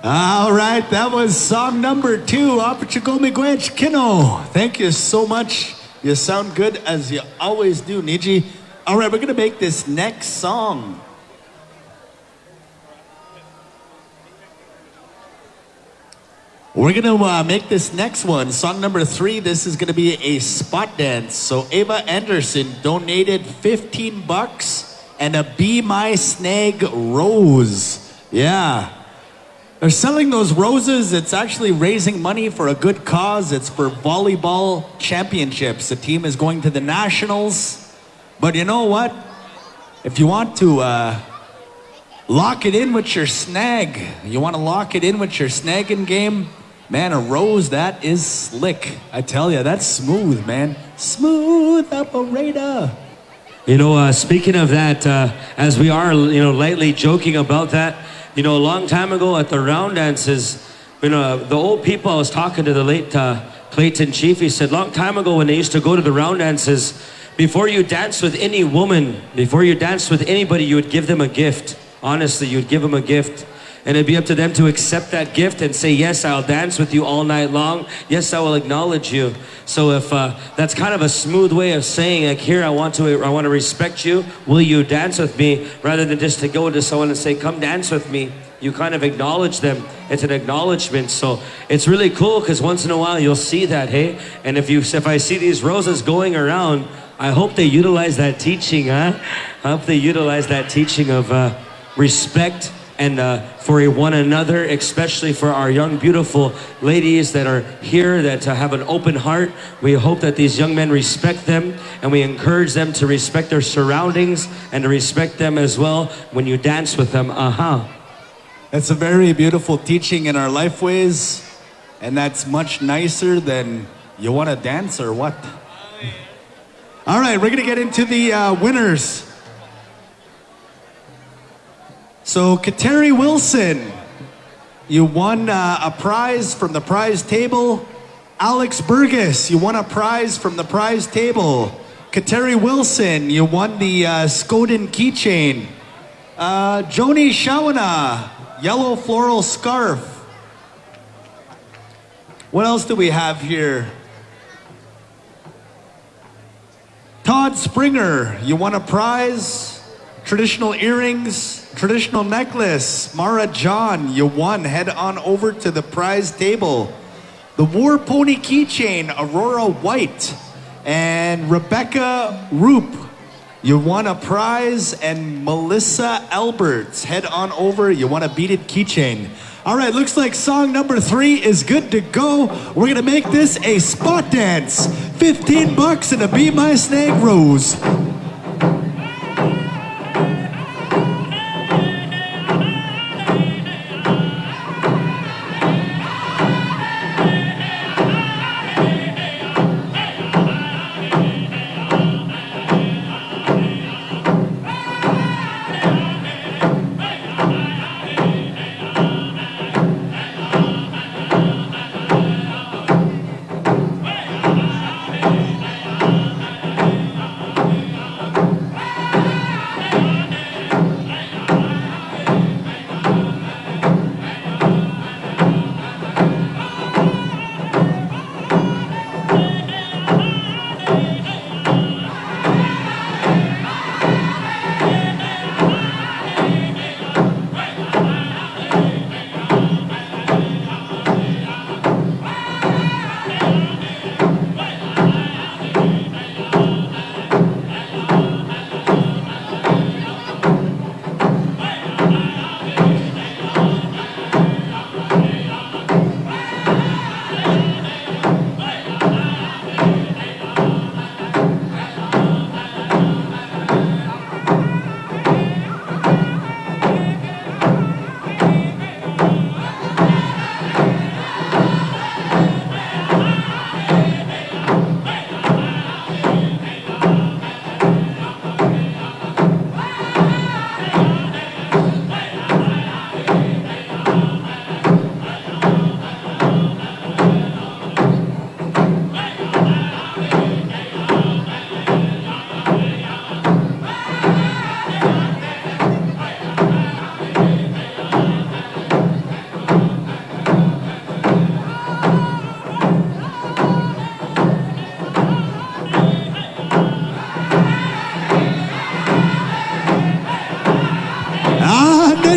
All right, that was song number 2, Apachagomigwech Kino. Thank you so much. You sound good as you always do, Niji. All right, we're gonna make this next song. We're gonna make this next one, song number 3. This is gonna be a spot dance. So Ava Anderson donated $15 and a Be My Snag rose. Yeah. They're selling those roses. It's actually raising money for a good cause. It's for volleyball championships. The team is going to the nationals. But you know what? If you want to lock it in with your snag, you want to lock it in with your snagging game, man, a rose, that is slick. I tell you, that's smooth, man. Smooth operator. You know, speaking of that, as we are, lightly joking about that, a long time ago at the round dances, the old people, I was talking to the late Clayton Chief, he said, long time ago when they used to go to the round dances, before you dance with any woman, before you dance with anybody, you would give them a gift. Honestly, you'd give them a gift. And it'd be up to them to accept that gift and say, yes, I'll dance with you all night long. Yes, I will acknowledge you. So if that's kind of a smooth way of saying, like, here, I want to respect you. Will you dance with me? Rather than just to go to someone and say, come dance with me. You kind of acknowledge them. It's an acknowledgement. So it's really cool because once in a while you'll see that, hey? And if I see these roses going around, I hope they utilize that teaching, huh? I hope they utilize that teaching of respect and for one another, especially for our young, beautiful ladies that are here that have an open heart. We hope that these young men respect them, and we encourage them to respect their surroundings and to respect them as well when you dance with them. That's a very beautiful teaching in our life ways, and that's much nicer than you want to dance or what? All right, we're going to get into the winners. So, Kateri Wilson, you won a prize from the prize table. Alex Burgess, you won a prize from the prize table. Kateri Wilson, you won the Skoden keychain. Joni Shawana, yellow floral scarf. What else do we have here? Todd Springer, you won a prize. Traditional earrings, traditional necklace. Mara John, you won. Head on over to the prize table. The War Pony keychain, Aurora White. And Rebecca Roop, you won a prize. And Melissa Alberts, head on over. You won a beaded keychain. All right, looks like song number 3 is good to go. We're gonna make this a spot dance. $15 and a Be My Snag rose.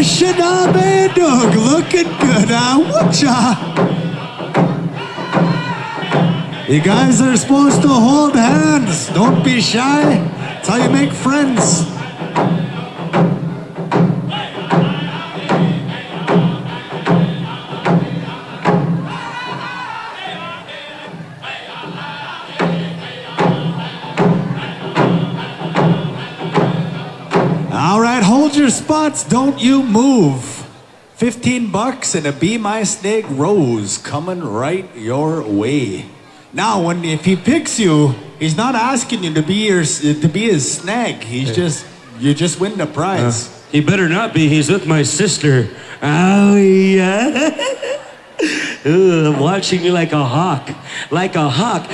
Shinabe Dog, looking good, whatcha? You guys are supposed to hold hands. Don't be shy. That's how you make friends. All right, hold your spots. Don't you move. $15 and a Be My Snake rose coming right your way. Now, if he picks you, he's not asking you to be his snag. You just win the prize. He better not be. He's with my sister. Oh yeah. Ooh, I'm watching you like a hawk, like a hawk.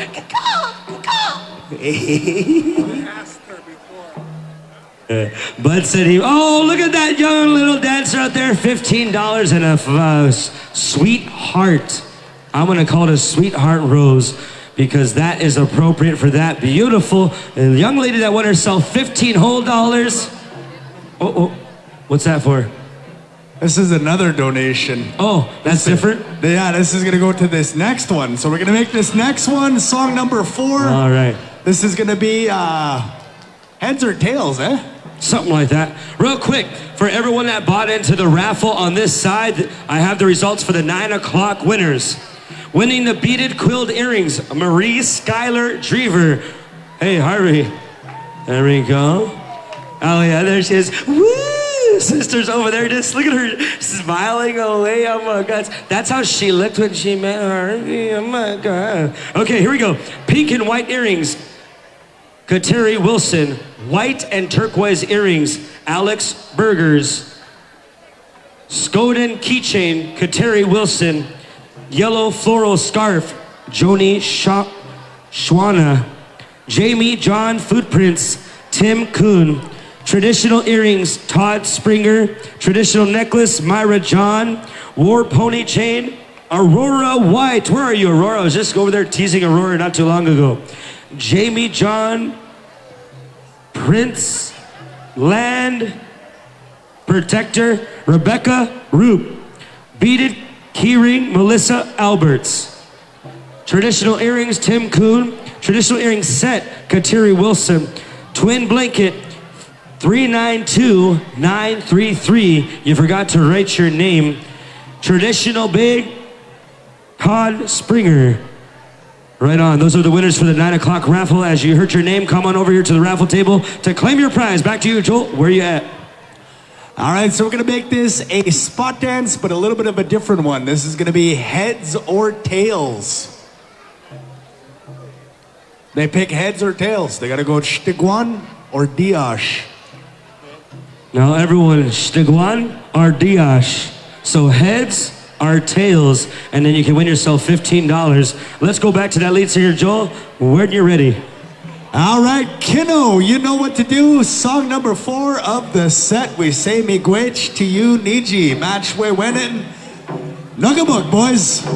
Bud said oh, look at that young little dancer out there, $15 and a sweetheart. I'm gonna call it a sweetheart rose because that is appropriate for that beautiful young lady that won herself 15 whole dollars. Oh, what's that for? This is another donation. Oh, that's different? Yeah, this is gonna go to this next one. So we're gonna make this next one song number 4. All right. This is gonna be heads or tails, eh? Something like that. Real quick, for everyone that bought into the raffle on this side, I have the results for the 9 o'clock winners. Winning the beaded quilled earrings, Marie Skylar Drever. Hey, Harvey. There we go. Oh yeah, there she is. Woo! Sister's over there, just look at her smiling away. Oh my God. That's how she looked when she met Harvey. Oh my God. Okay, here we go. Pink and white earrings, Kateri Wilson. White and turquoise earrings, Alex Burgers. Skoden keychain, Kateri Wilson. Yellow floral scarf, Joni Schwana. Jamie John Footprints, Tim Kuhn. Traditional earrings, Todd Springer. Traditional necklace, Myra John. War pony chain, Aurora White. Where are you, Aurora? I was just over there teasing Aurora not too long ago. Jamie John Prince Land Protector, Rebecca Roop. Beaded keyring, Melissa Alberts. Traditional earrings, Tim Kuhn. Traditional earring set, Kateri Wilson. Twin blanket, 392933. You forgot to write your name. Traditional big, Todd Springer. Right on. Those are the winners for the 9 o'clock raffle. As you heard your name, come on over here to the raffle table to claim your prize. Back to you, Joel. Where are you at? All right, so we're going to make this a spot dance, but a little bit of a different one. This is going to be heads or tails. They pick heads or tails. They got to go Stigwan or Diash. Now, everyone, Stigwan or Diash. So heads or tails, and then you can win yourself $15. Let's go back to that lead singer, Joel, when you're ready. All right, Kino, you know what to do. Song number 4 of the set. We say miigwech to you, Niji. Match we winning. Nugabuk, boys.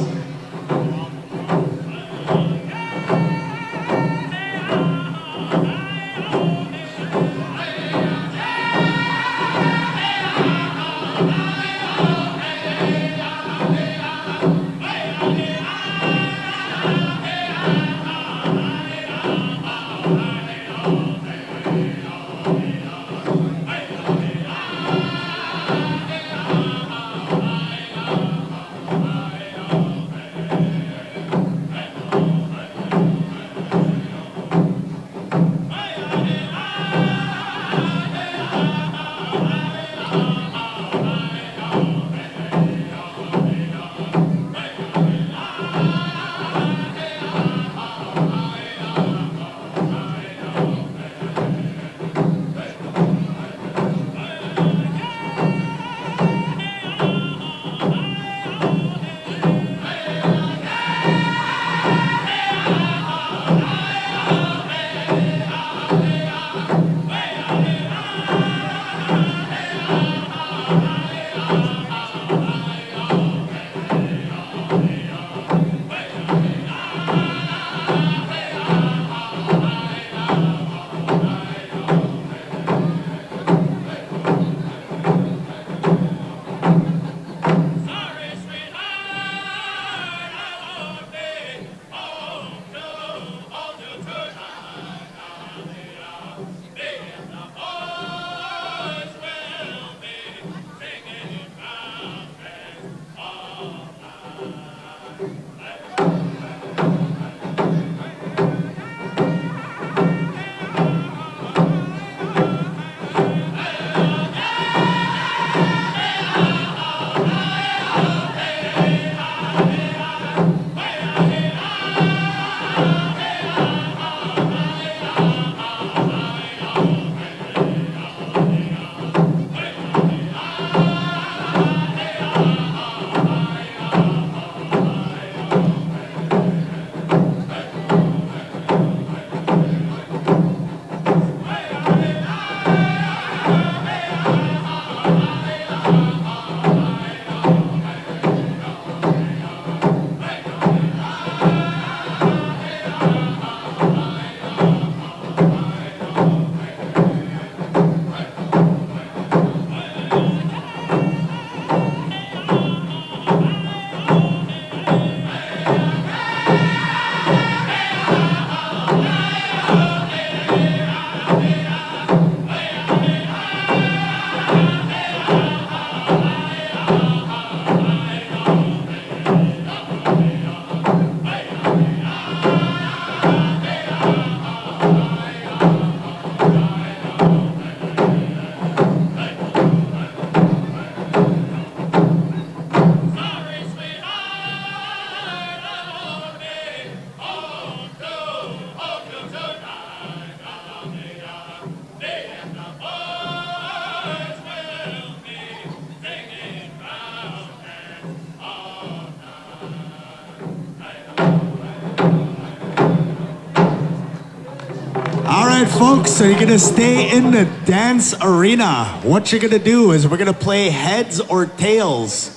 folks, so you're gonna stay in the dance arena. What you're gonna do is we're gonna play heads or tails.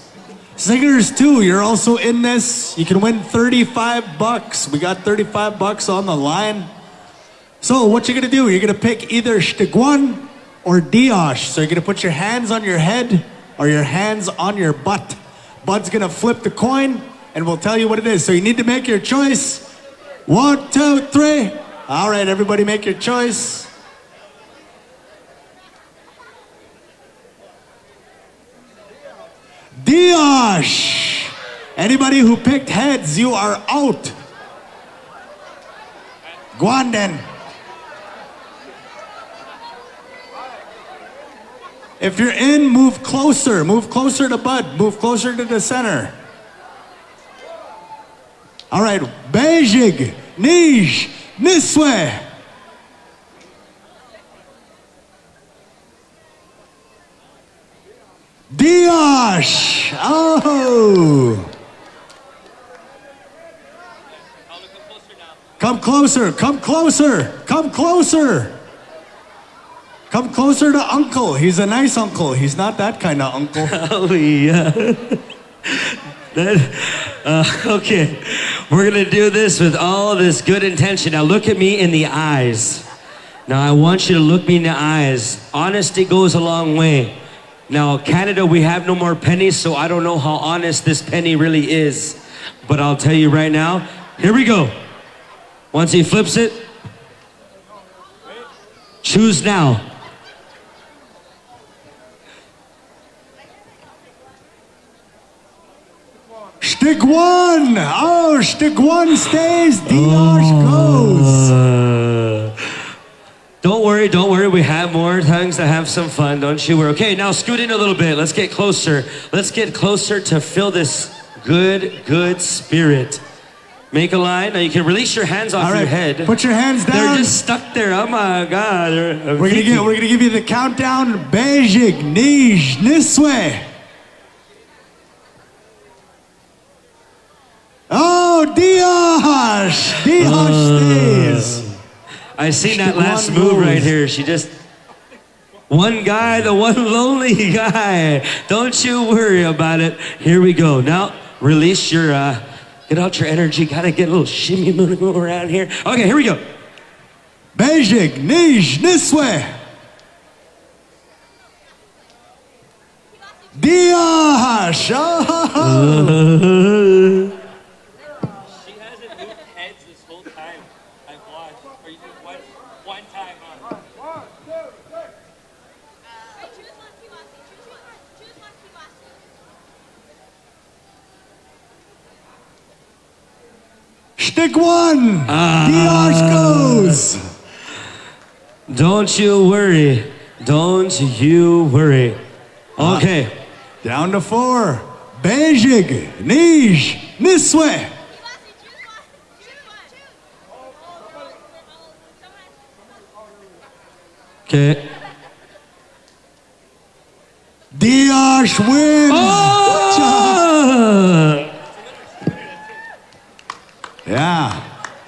Singers too, you're also in this. You can win 35 bucks. We got 35 bucks on the line. So what you're gonna do, you're gonna pick either Stigwan or Diosh. So you're gonna put your hands on your head or your hands on your butt. Bud's gonna flip the coin and we'll tell you what it is. So you need to make your choice. 1, 2, 3. All right, everybody make your choice. Diosh! Anybody who picked heads, you are out. Guanden. If you're in, move closer. Move closer to Bud. Move closer to the center. All right, Beijing, Nij, Niswe. Diosh. Oh. Come closer, come closer, come closer. Come closer to Uncle. He's a nice uncle. He's not that kind of uncle. Oh, yeah. Okay, we're gonna do this with all this good intention. Now look at me in the eyes. Now I want you to look me in the eyes. Honesty goes a long way. Now Canada, we have no more pennies, so I don't know how honest this penny really is. But I'll tell you right now, here we go. Once he flips it, choose now. Stigwan! Oh, Stigwan stays, Diosh goes. Don't worry, we have more times to have some fun, don't you worry. Okay, now scoot in a little bit, let's get closer. Let's get closer to feel this good spirit. Make a line, now you can release your hands off your head. Put your hands down. They're just stuck there, oh my God. We're gonna give you the countdown. Beijing, Nij, Niswe. Oh, Diosh! Diosh stays. I seen that last move right here. She just, one guy, the one lonely guy. Don't you worry about it. Here we go. Now, release your, get out your energy. Gotta get a little shimmy moving around here. Okay, here we go. Beijing, Nij, Niswe. Diosh! Oh. Stigwan! Diosh goes! Don't you worry. Don't you worry. Okay. Down to 4. Beijing, Nij, Niswe. Okay. Diosh wins! Oh! Yeah,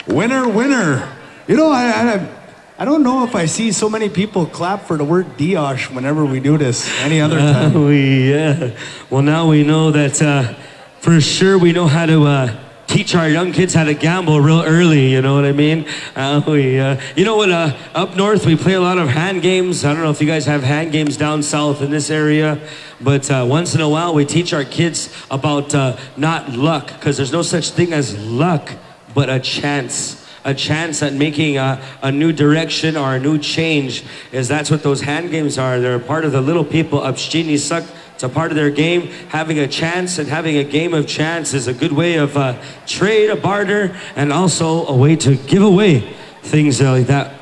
winner. You know, I don't know if I see so many people clap for the word Diosh whenever we do this any other time. Yeah. Well, now we know that for sure we know how to teach our young kids how to gamble real early, you know what I mean? You know what, up north we play a lot of hand games. I don't know if you guys have hand games down south in this area, but once in a while we teach our kids about not luck, because there's no such thing as luck, but a chance at making a new direction or a new change. That's what those hand games are. They're a part of the little people. Upstini suck. It's a part of their game. Having a chance and having a game of chance is a good way of trade, a barter, and also a way to give away things like that.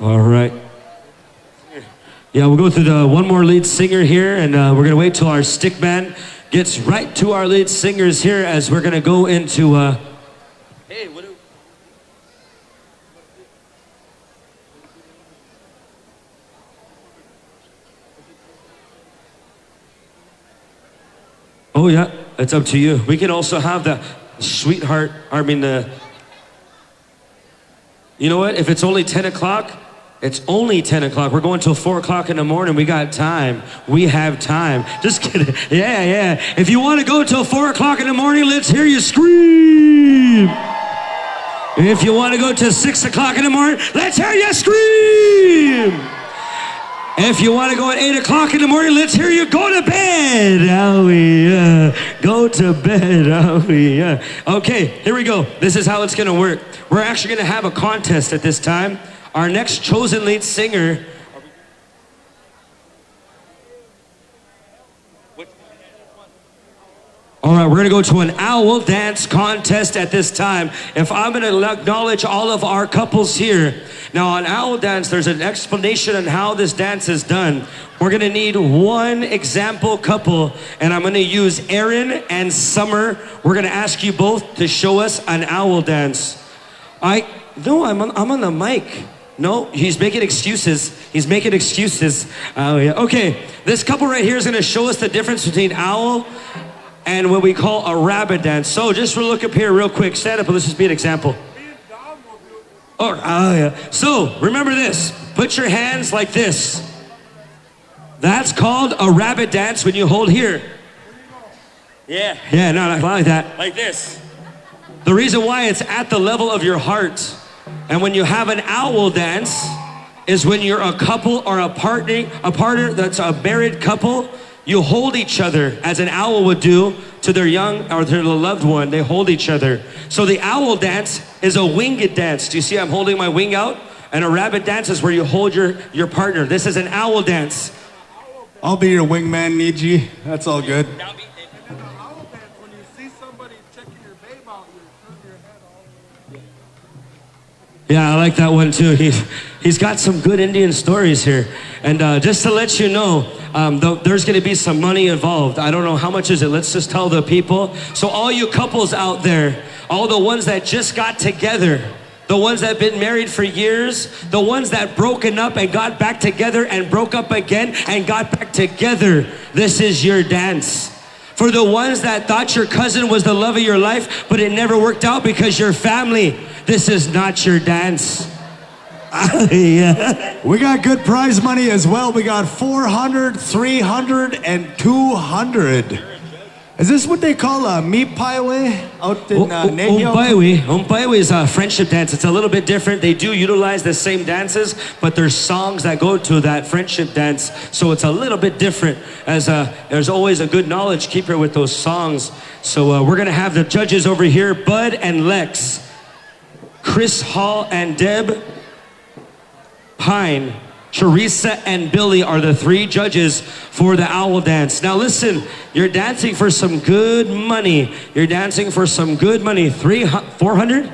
All right. Yeah, we'll go through the one more lead singer here, and we're gonna wait till our stick man gets right to our lead singers here as we're gonna go into hey, what do Oh yeah, it's up to you. We can also have the sweetheart, You know what? If it's only 10 o'clock, it's only 10 o'clock. We're going till 4 o'clock in the morning. We got time. We have time. Just kidding. Yeah. If you want to go till 4 o'clock in the morning, let's hear you scream. If you want to go till 6 o'clock in the morning, let's hear you scream. If you want to go at 8 o'clock in the morning, let's hear you go to bed. Oh, yeah. Go to bed. Oh, yeah. Okay, here we go. This is how it's going to work. We're actually going to have a contest at this time. Our next chosen lead singer. All right, we're going to go to an owl dance contest at this time. If I'm going to acknowledge all of our couples here. Now, on owl dance, there's an explanation on how this dance is done. We're going to need one example couple, and I'm going to use Aaron and Summer. We're going to ask you both to show us an owl dance. No, I'm on the mic. No, he's making excuses. He's making excuses. Oh, yeah. Okay, this couple right here is going to show us the difference between owl and what we call a rabbit dance. So just look up here real quick. Stand up and let's just be an example. Oh, yeah. So remember this. Put your hands like this. That's called a rabbit dance when you hold here. Yeah, no, not like that. Like this. The reason why it's at the level of your heart. And when you have an owl dance is when you're a couple or a partner that's a married couple. You hold each other as an owl would do to their young or their loved one. They hold each other. So the owl dance is a winged dance. Do you see I'm holding my wing out? And a rabbit dance is where you hold your partner. This is an owl dance. I'll be your wingman, Niji. That's all good. And an owl dance, when you see somebody checking your babe out, you turn your head all the way. Yeah, I like that one too. He's got some good Indian stories here. And just to let you know, there's going to be some money involved. I don't know how much is it. Let's just tell the people. So all you couples out there, all the ones that just got together, the ones that have been married for years, the ones that broken up and got back together and broke up again and got back together, this is your dance. For the ones that thought your cousin was the love of your life, but it never worked out because you're family, this is not your dance. Yeah. We got good prize money as well. We got 400, 300, and 200. Is this what they call a meat pie out in Negro? Umpaiwi is a friendship dance. It's a little bit different. They do utilize the same dances, but there's songs that go to that friendship dance. So it's a little bit different as there's always a good knowledge keeper with those songs. So we're going to have the judges over here, Bud and Lex, Chris Hall and Deb Pine, Teresa and Billy are the three judges for the owl dance. Now listen, you're dancing for some good money. You're dancing for some good money. 400,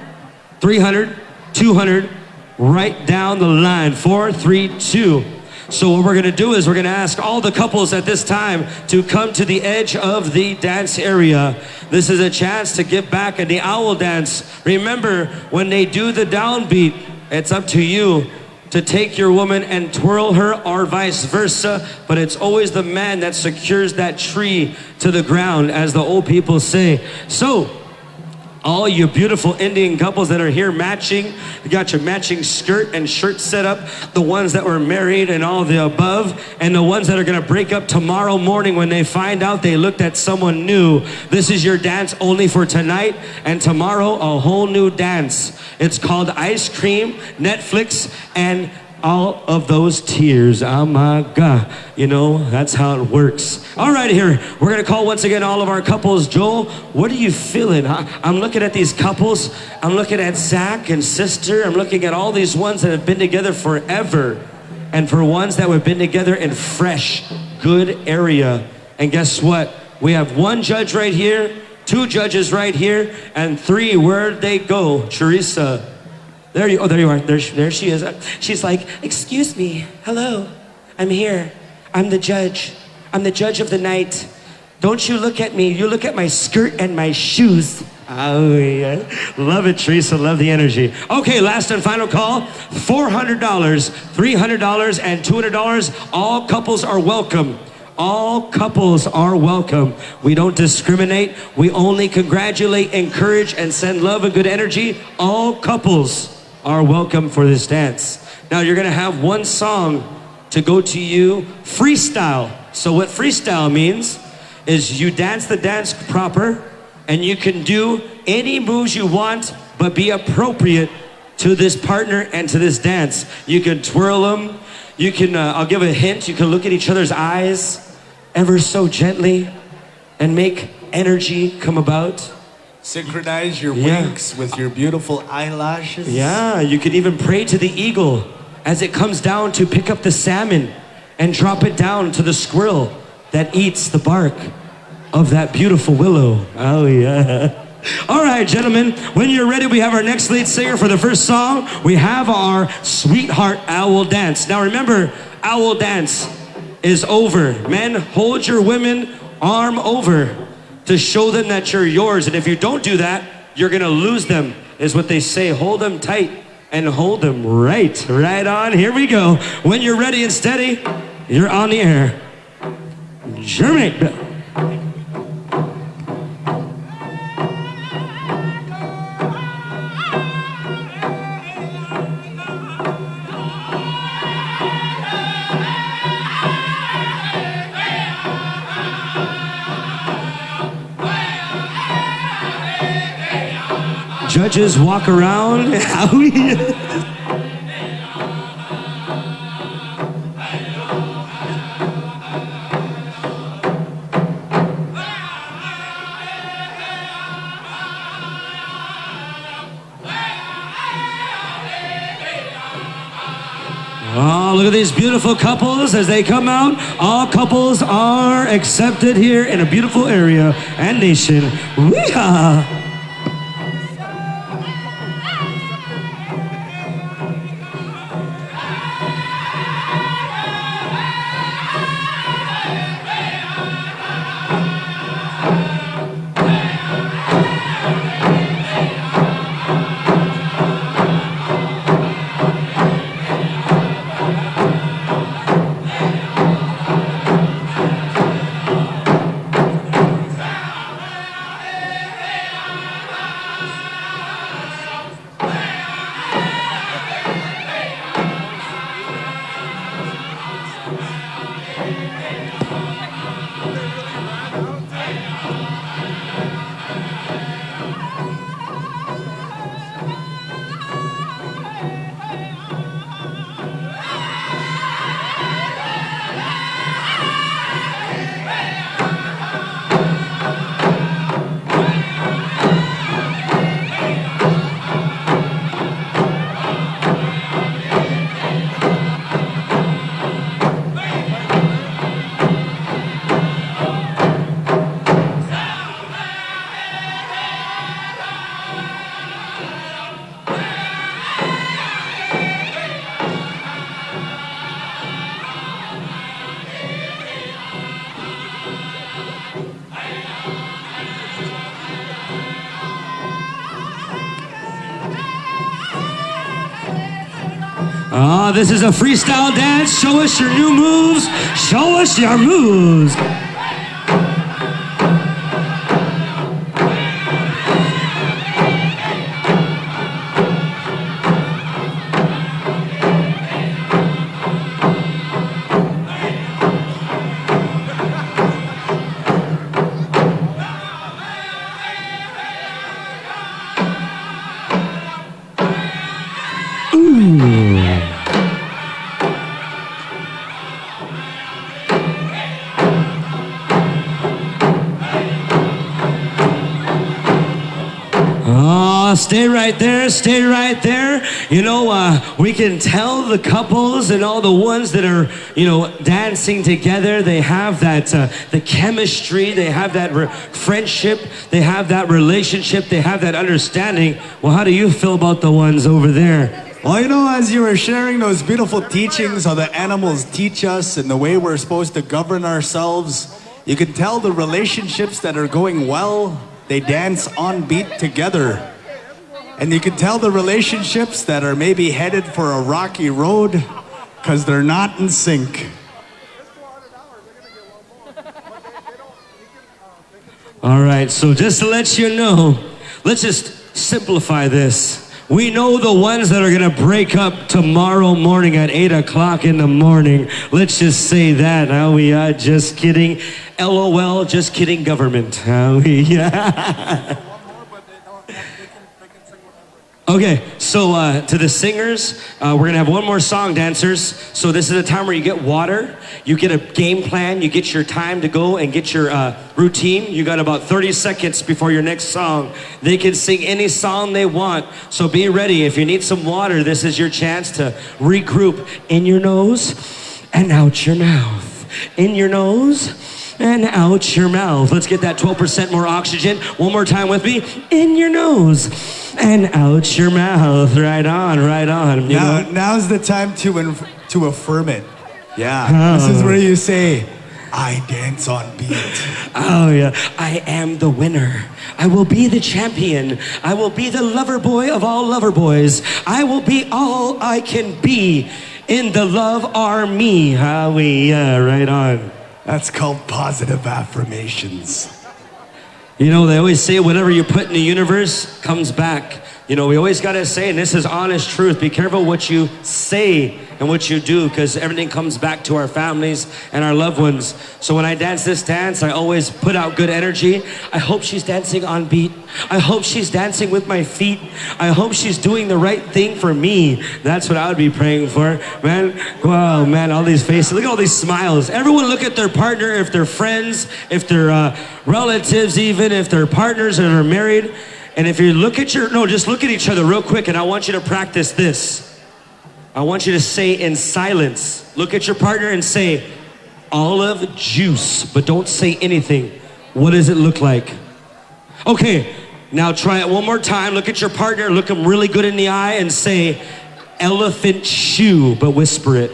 300, 200, right down the line. 4, 3, 2. So what we're gonna do is we're gonna ask all the couples at this time to come to the edge of the dance area. This is a chance to get back in the owl dance. Remember, when they do the downbeat, it's up to you to take your woman and twirl her or vice versa, but it's always the man that secures that tree to the ground, as the old people say. So, all you beautiful Indian couples that are here matching, you got your matching skirt and shirt set up, the ones that were married and all the above, and the ones that are gonna break up tomorrow morning when they find out they looked at someone new. This is your dance only for tonight, and tomorrow a whole new dance. It's called Ice Cream, Netflix, and all of those tears. Oh my God. You know, that's how it works. All right, here. We're going to call once again all of our couples. Joel, what are you feeling? I'm looking at these couples. I'm looking at Zach and sister. I'm looking at all these ones that have been together forever. And for ones that have been together in fresh, good area. And guess what? We have one judge right here, 2 judges right here, and 3, where'd they go? Teresa. There you are. There she is. She's like, excuse me. Hello. I'm here. I'm the judge. I'm the judge of the night. Don't you look at me. You look at my skirt and my shoes. Oh, yeah. Love it, Teresa. Love the energy. Okay, last and final call. $400, $300, and $200. All couples are welcome. All couples are welcome. We don't discriminate. We only congratulate, encourage, and send love and good energy. All couples. are welcome for this dance. Now you're gonna have one song to go to you freestyle. So what freestyle means is you dance the dance proper and you can do any moves you want but be appropriate to this partner and to this dance. You can twirl them, you can, I'll give a hint, you can look at each other's eyes ever so gently and make energy come about. Synchronize your Yeah. winks with your beautiful eyelashes. Yeah, you could even pray to the eagle as it comes down to pick up the salmon and drop it down to the squirrel that eats the bark of that beautiful willow. Oh yeah. All right, gentlemen, when you're ready, we have our next lead singer for the first song. We have our Sweetheart Owl Dance. Now remember, Owl Dance is over. Men, hold your women arm over to show them that you're yours. And if you don't do that, you're gonna lose them, is what they say. Hold them tight and hold them right on. Here we go. When you're ready and steady, you're on the air. Germinate. Judges walk around. Oh, look at these beautiful couples as they come out. All couples are accepted here in a beautiful area and nation. Weehaw! Oh, this is a freestyle dance. Show us your new moves. Show us your moves. Stay right there, stay right there. You know, we can tell the couples and all the ones that are, you know, dancing together, they have that, the chemistry, they have that friendship, they have that relationship, they have that understanding. Well, how do you feel about the ones over there? Well, you know, as you were sharing those beautiful teachings, how the animals teach us and the way we're supposed to govern ourselves, you can tell the relationships that are going well, they dance on beat together. And you can tell the relationships that are maybe headed for a rocky road because they're not in sync. All right, so just to let you know, let's just simplify this. We know the ones that are gonna break up tomorrow morning at 8 o'clock in the morning. Let's just say that. How we are, just kidding. LOL, just kidding, government. How we, yeah. One more, but they can sing whatever. Okay, so to the singers, we're gonna have one more song, dancers. So this is a time where you get water, you get a game plan, you get your time to go and get your routine. You got about 30 seconds before your next song. They can sing any song they want, so be ready. If you need some water, this is your chance to regroup. In your nose and out your mouth. In your nose and out your mouth. Let's get that 12% more oxygen. One more time with me. In your nose and out your mouth. Right on, right on. You know? Now's the time to affirm it. Yeah. This is where you say, I dance on beat. Oh yeah, I am the winner. I will be the champion. I will be the lover boy of all lover boys. I will be all I can be in the love army. How we, right on. That's called positive affirmations. You know, they always say whatever you put in the universe comes back. You know, we always got to say, and this is honest truth, be careful what you say and what you do, because everything comes back to our families and our loved ones. So when I dance this dance, I always put out good energy. I hope she's dancing on beat. I hope she's dancing with my feet. I hope she's doing the right thing for me. That's what I would be praying for. Man, wow, man, all these faces. Look at all these smiles. Everyone look at their partner, if they're friends, if they're relatives even, if they're partners and are married. And if you look at just look at each other real quick, and I want you to practice this. I want you to say in silence, look at your partner and say, olive juice, but don't say anything. What does it look like? Okay, now try it one more time. Look at your partner, look them really good in the eye and say, elephant shoe, but whisper it.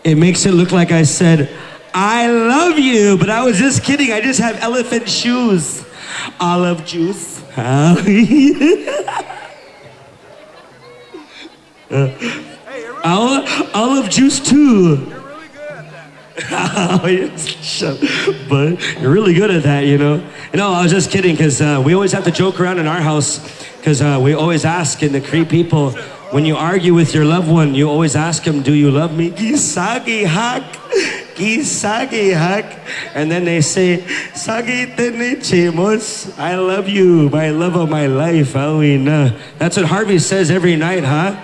It makes it look like I said, I love you, but I was just kidding. I just have elephant shoes. Olive juice. Olive juice too. You're really good at that. Oh, yes. But you're really good at that, you know. No, I was just kidding, because we always have to joke around in our house, because we always ask in the Cree people, when you argue with your loved one, you always ask them, do you love me? Gisagi hak. Gisagi hak. And then they say, Sagi chemos. I love you, my love of my life. That's what Harvey says every night, huh?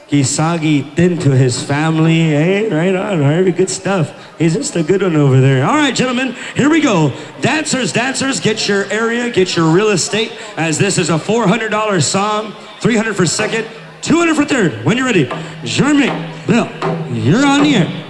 Gisagi tin to his family. Hey, right on, Harvey. Good stuff. He's just a good one over there. All right, gentlemen, here we go. Dancers, get your area, get your real estate, as this is a $400 song, $300 for second, $200 for third. When you're ready, Jeremy, Bill, you're on the air.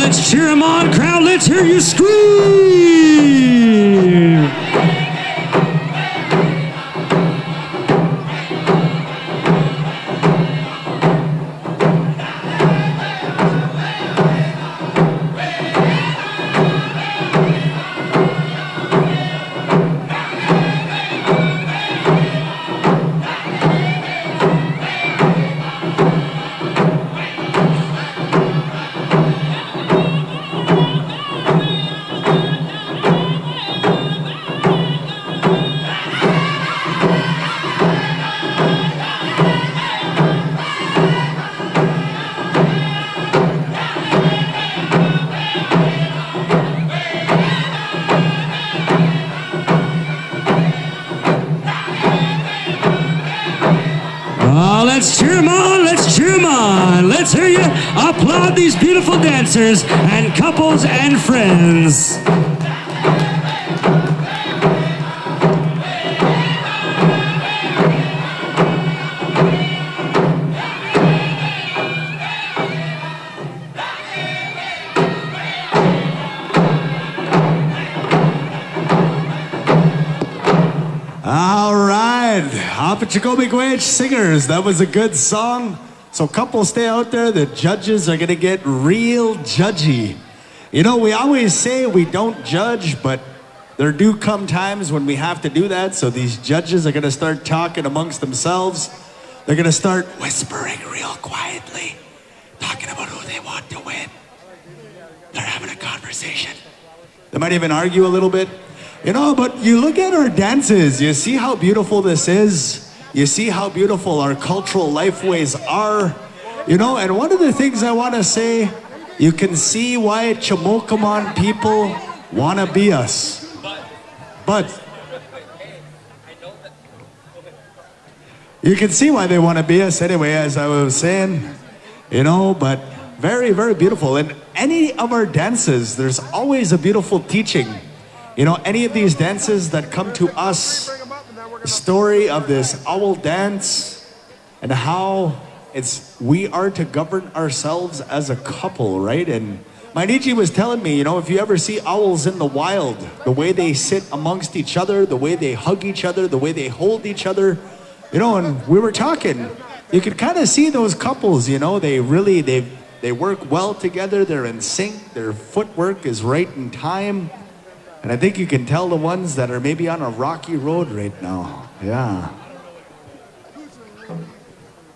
let's cheer them on, crowd. Let's hear you scream. Let's cheer them on, let's cheer them on. Let's hear you applaud these beautiful dancers and couples and friends. All right, Apachikomikwech singers, that was a good song. So couples stay out there, the judges are gonna get real judgy. You know, we always say we don't judge, but there do come times when we have to do that. So these judges are gonna start talking amongst themselves. They're gonna start whispering real quietly, talking about who they want to win. They're having a conversation. They might even argue a little bit. You know, but you look at our dances, you see how beautiful this is. You see how beautiful our cultural lifeways are. You know, and one of the things I want to say, you can see why Chamokamon people want to be us. But you can see why they want to be us anyway, as I was saying. You know, but very, very beautiful. In any of our dances, there's always a beautiful teaching. You know, any of these dances that come to us, the story of this owl dance and how we are to govern ourselves as a couple, right? And my Niji was telling me, you know, if you ever see owls in the wild, the way they sit amongst each other, the way they hug each other, the way they hold each other, you know, and we were talking, you could kind of see those couples, you know, they work well together, they're in sync, their footwork is right in time. And I think you can tell the ones that are maybe on a rocky road right now. Yeah.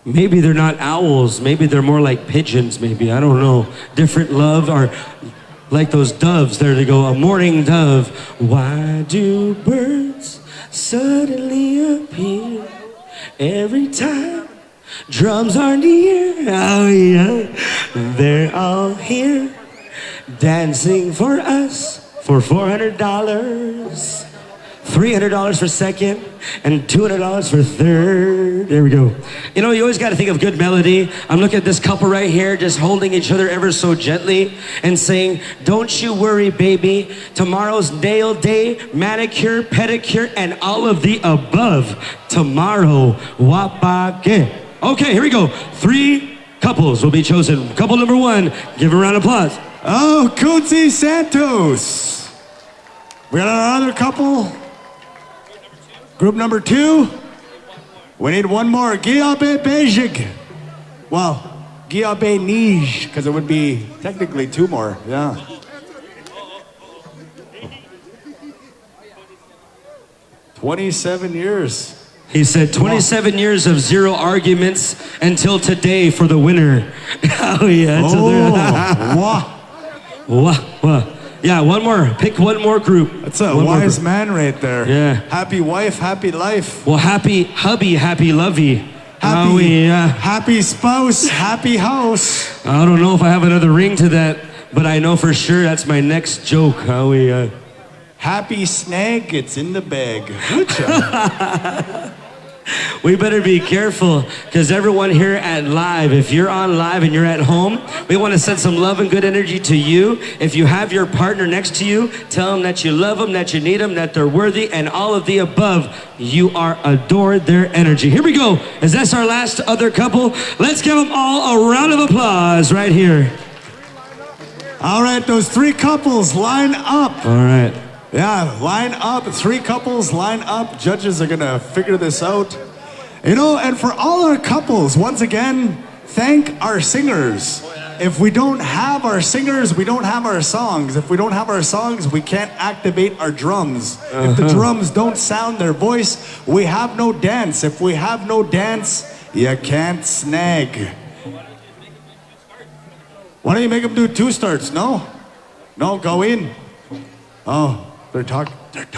Maybe they're not owls. Maybe they're more like pigeons, maybe. I don't know. Different love, or like those doves. There they go, a mourning dove. Why do birds suddenly appear every time drums are near? Oh yeah, they're all here dancing for us. For $400, $300 for second, and $200 for third. There we go. You know, you always got to think of good melody. I'm looking at this couple right here, just holding each other ever so gently and saying, "Don't you worry, baby. Tomorrow's nail day, manicure, pedicure, and all of the above. Tomorrow, wapake." Okay, here we go. 3 couples will be chosen. Couple number 1, give a round of applause. Oh, Kutsi Santos. We got our other couple. Group number 2. We need one more. Giabe Bejig. Well, Giabe Nij, because it would be technically 2 more. Yeah. "27 years. He said 27 years of 0 arguments until today for the winner. Oh, yeah. Wah. Wah. Yeah, one more. Pick one more group. That's a wise man right there. Yeah. Happy wife, happy life. Well, happy hubby, happy lovey. Happy spouse, happy house. I don't know if I have another ring to that, but I know for sure that's my next joke. Happy snag, it's in the bag. We better be careful, because everyone here at live, if you're on live and you're at home, we want to send some love and good energy to you. If you have your partner next to you, tell them that you love them, that you need them, that they're worthy, and all of the above. You are adored their energy. Here we go. As that's our last other couple, let's give them all a round of applause right here. All right, those three couples line up. All right. Yeah, line up. Three couples line up. Judges are gonna figure this out. You know, and for all our couples, once again, thank our singers. If we don't have our singers, we don't have our songs. If we don't have our songs, we can't activate our drums. If the drums don't sound their voice, we have no dance. If we have no dance, you can't snag. Why don't you make them do 2 starts? No? No, go in. Oh, they're talking it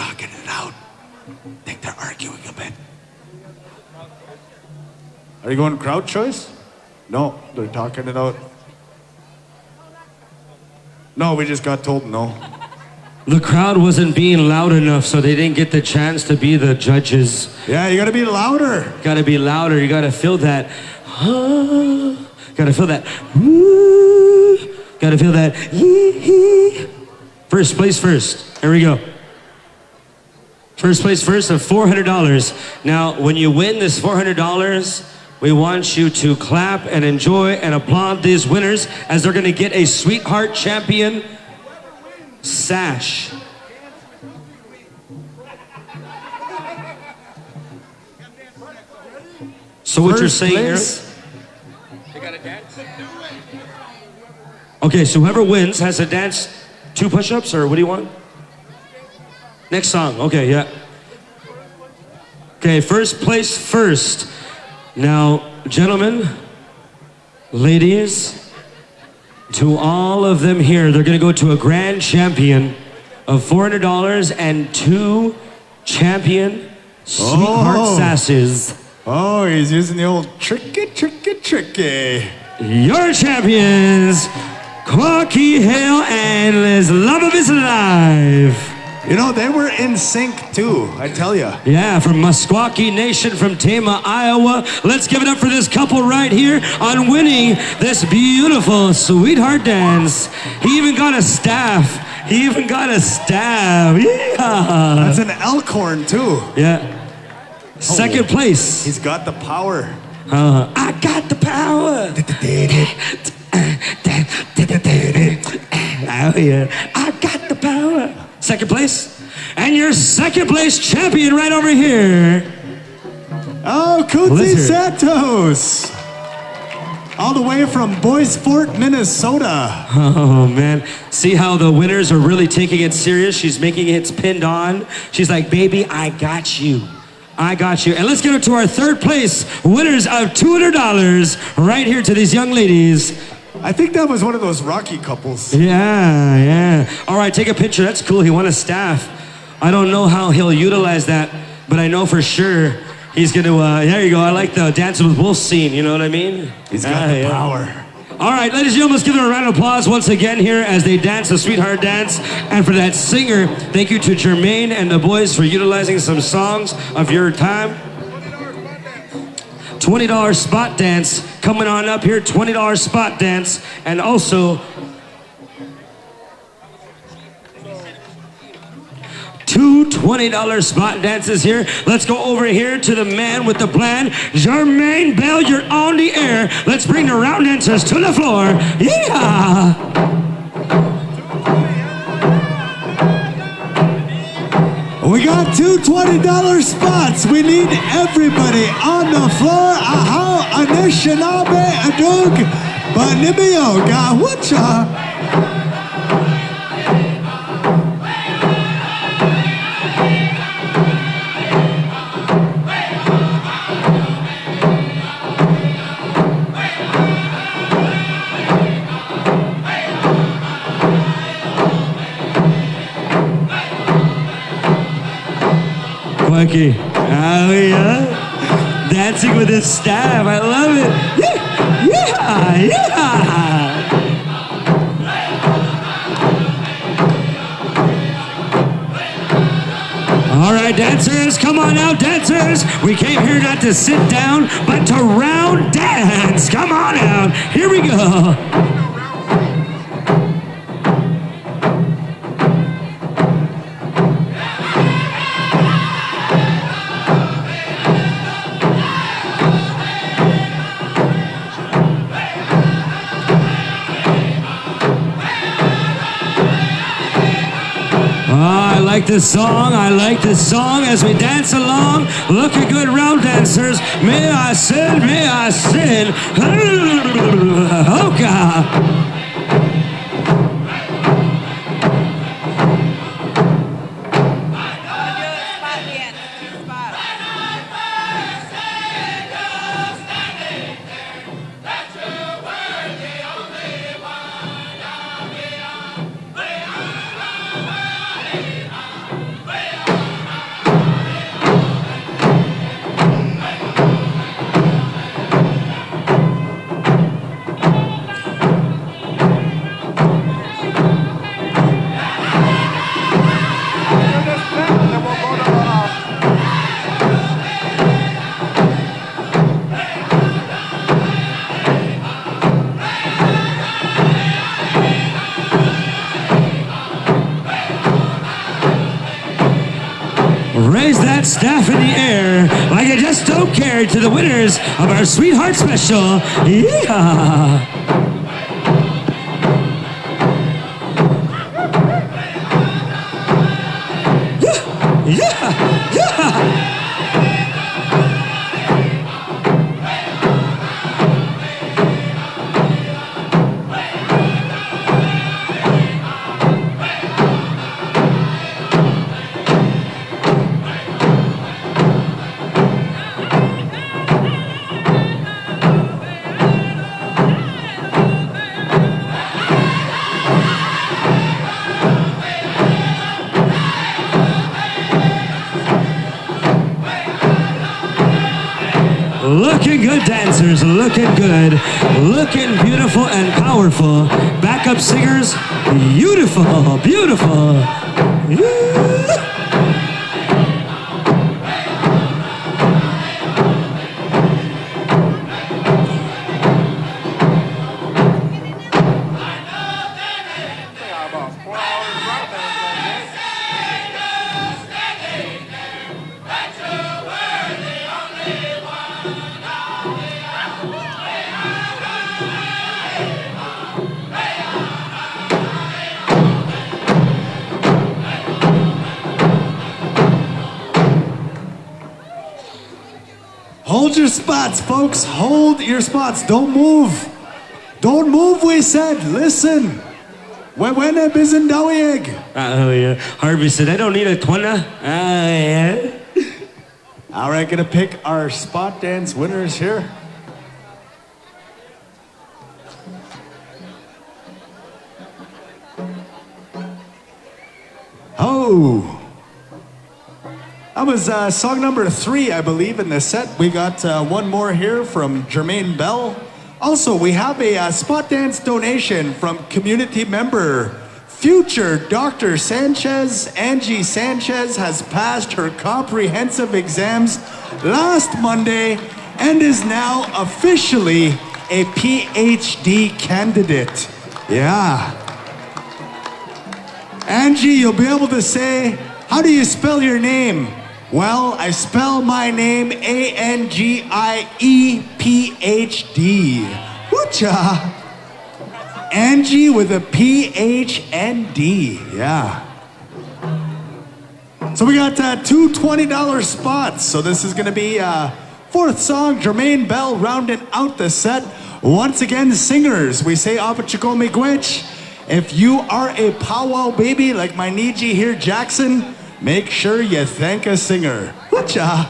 out. I think they're arguing a bit. Are you going crowd choice? No, they're talking it out. No, we just got told no. The crowd wasn't being loud enough, so they didn't get the chance to be the judges. Yeah, you gotta be louder. Gotta be louder. You gotta feel that. Gotta feel that. Woo, gotta feel that. Yee-hee. First place first. Here we go. First place first of $400. Now, when you win this $400, we want you to clap and enjoy and applaud these winners as they're gonna get a Sweetheart Champion sash. So what you're saying here? They gotta dance? Okay, so whoever wins has to dance 2 push-ups, or what do you want? Next song, okay, yeah. Okay, first place first. Now, gentlemen, ladies, to all of them here, they're gonna go to a grand champion of $400 and 2 champion Sweetheart sashes. Oh, he's using the old tricky. Your champions, Quacky Hale and Liz Love of His Life. You know, they were in sync too, I tell ya. Yeah, from Musqueam Nation from Tama, Iowa. Let's give it up for this couple right here on winning this beautiful Sweetheart dance. He even got a staff. Yeah. That's an elk horn too. Yeah. Second place. He's got the power. I got the power. Oh yeah. I got the power. Second place. And your second place champion right over here. Oh, Kutsi Santos. All the way from Bois Fort, Minnesota. Oh man. See how the winners are really taking it serious? She's making it pinned on. She's like, baby, I got you. I got you. And let's get it to our third place winners of $200 right here to these young ladies. I think that was one of those Rocky couples. Yeah. All right, take a picture. That's cool. He won a staff. I don't know how he'll utilize that, but I know for sure he's going to, there you go. I like the Dancing with Wolves scene. You know what I mean? He's got the power. All right, ladies and gentlemen, let's give them a round of applause once again here as they dance the Sweetheart Dance. And for that singer, thank you to Jermaine and the boys for utilizing some songs of your time. $20 spot dance coming on up here, $20 spot dance. And also, 2 $20 spot dances here. Let's go over here to the man with the plan. Jermaine Bell, you're on the air. Let's bring the round dancers to the floor. Yeah! We got 2 $20 spots. We need everybody on the floor. Aha, Anishinaabe, Adug, Banibio, Gahucha. Quacky. Oh yeah. Dancing with his staff. I love it. Yeah. All right, dancers, come on out, dancers. We came here not to sit down, but to round dance. Come on out. Here we go. like this song. I like this song as we dance along. Looking good, round dancers. May I sin, may I sin. Oh, God. Raise that staff in the air like I just don't care to the winners of our Sweetheart Special. Yeah. Yeah. Yeah. Looking good, dancers, looking good, looking beautiful and powerful. Backup singers, beautiful, beautiful. Hold your spots, folks. Hold your spots. Don't move. Don't move, we said. Listen. Wewene bizindawig. Oh, yeah. Harvey said, I don't need a twana. Yeah. All right, gonna pick our spot dance winners here. Oh. That was song number 3, I believe, in the set. We got one more here from Jermaine Bell. Also, we have a spot dance donation from community member future Dr. Sanchez. Angie Sanchez has passed her comprehensive exams last Monday and is now officially a PhD candidate. Yeah. Angie, you'll be able to say, how do you spell your name? Well, I spell my name ANGIEPHD. Woocha! Angie with a PHND. Yeah. So we got 2 $20 spots. So this is going to be fourth song, Jermaine Bell rounding out the set. Once again, singers, we say Apachiko Miigwech. If you are a powwow baby like my Niji here, Jackson, make sure you thank a singer. Woocha!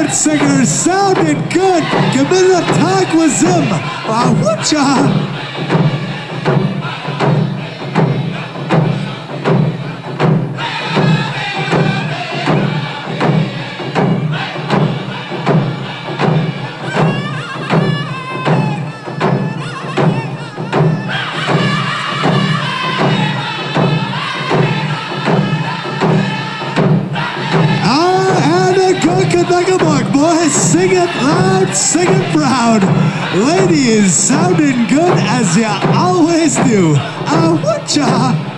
good, singers. Sounded good. Give me the talk with him. Whatcha? Boys, sing it loud, sing it proud. Ladies, sounding good as you always do. Whatcha?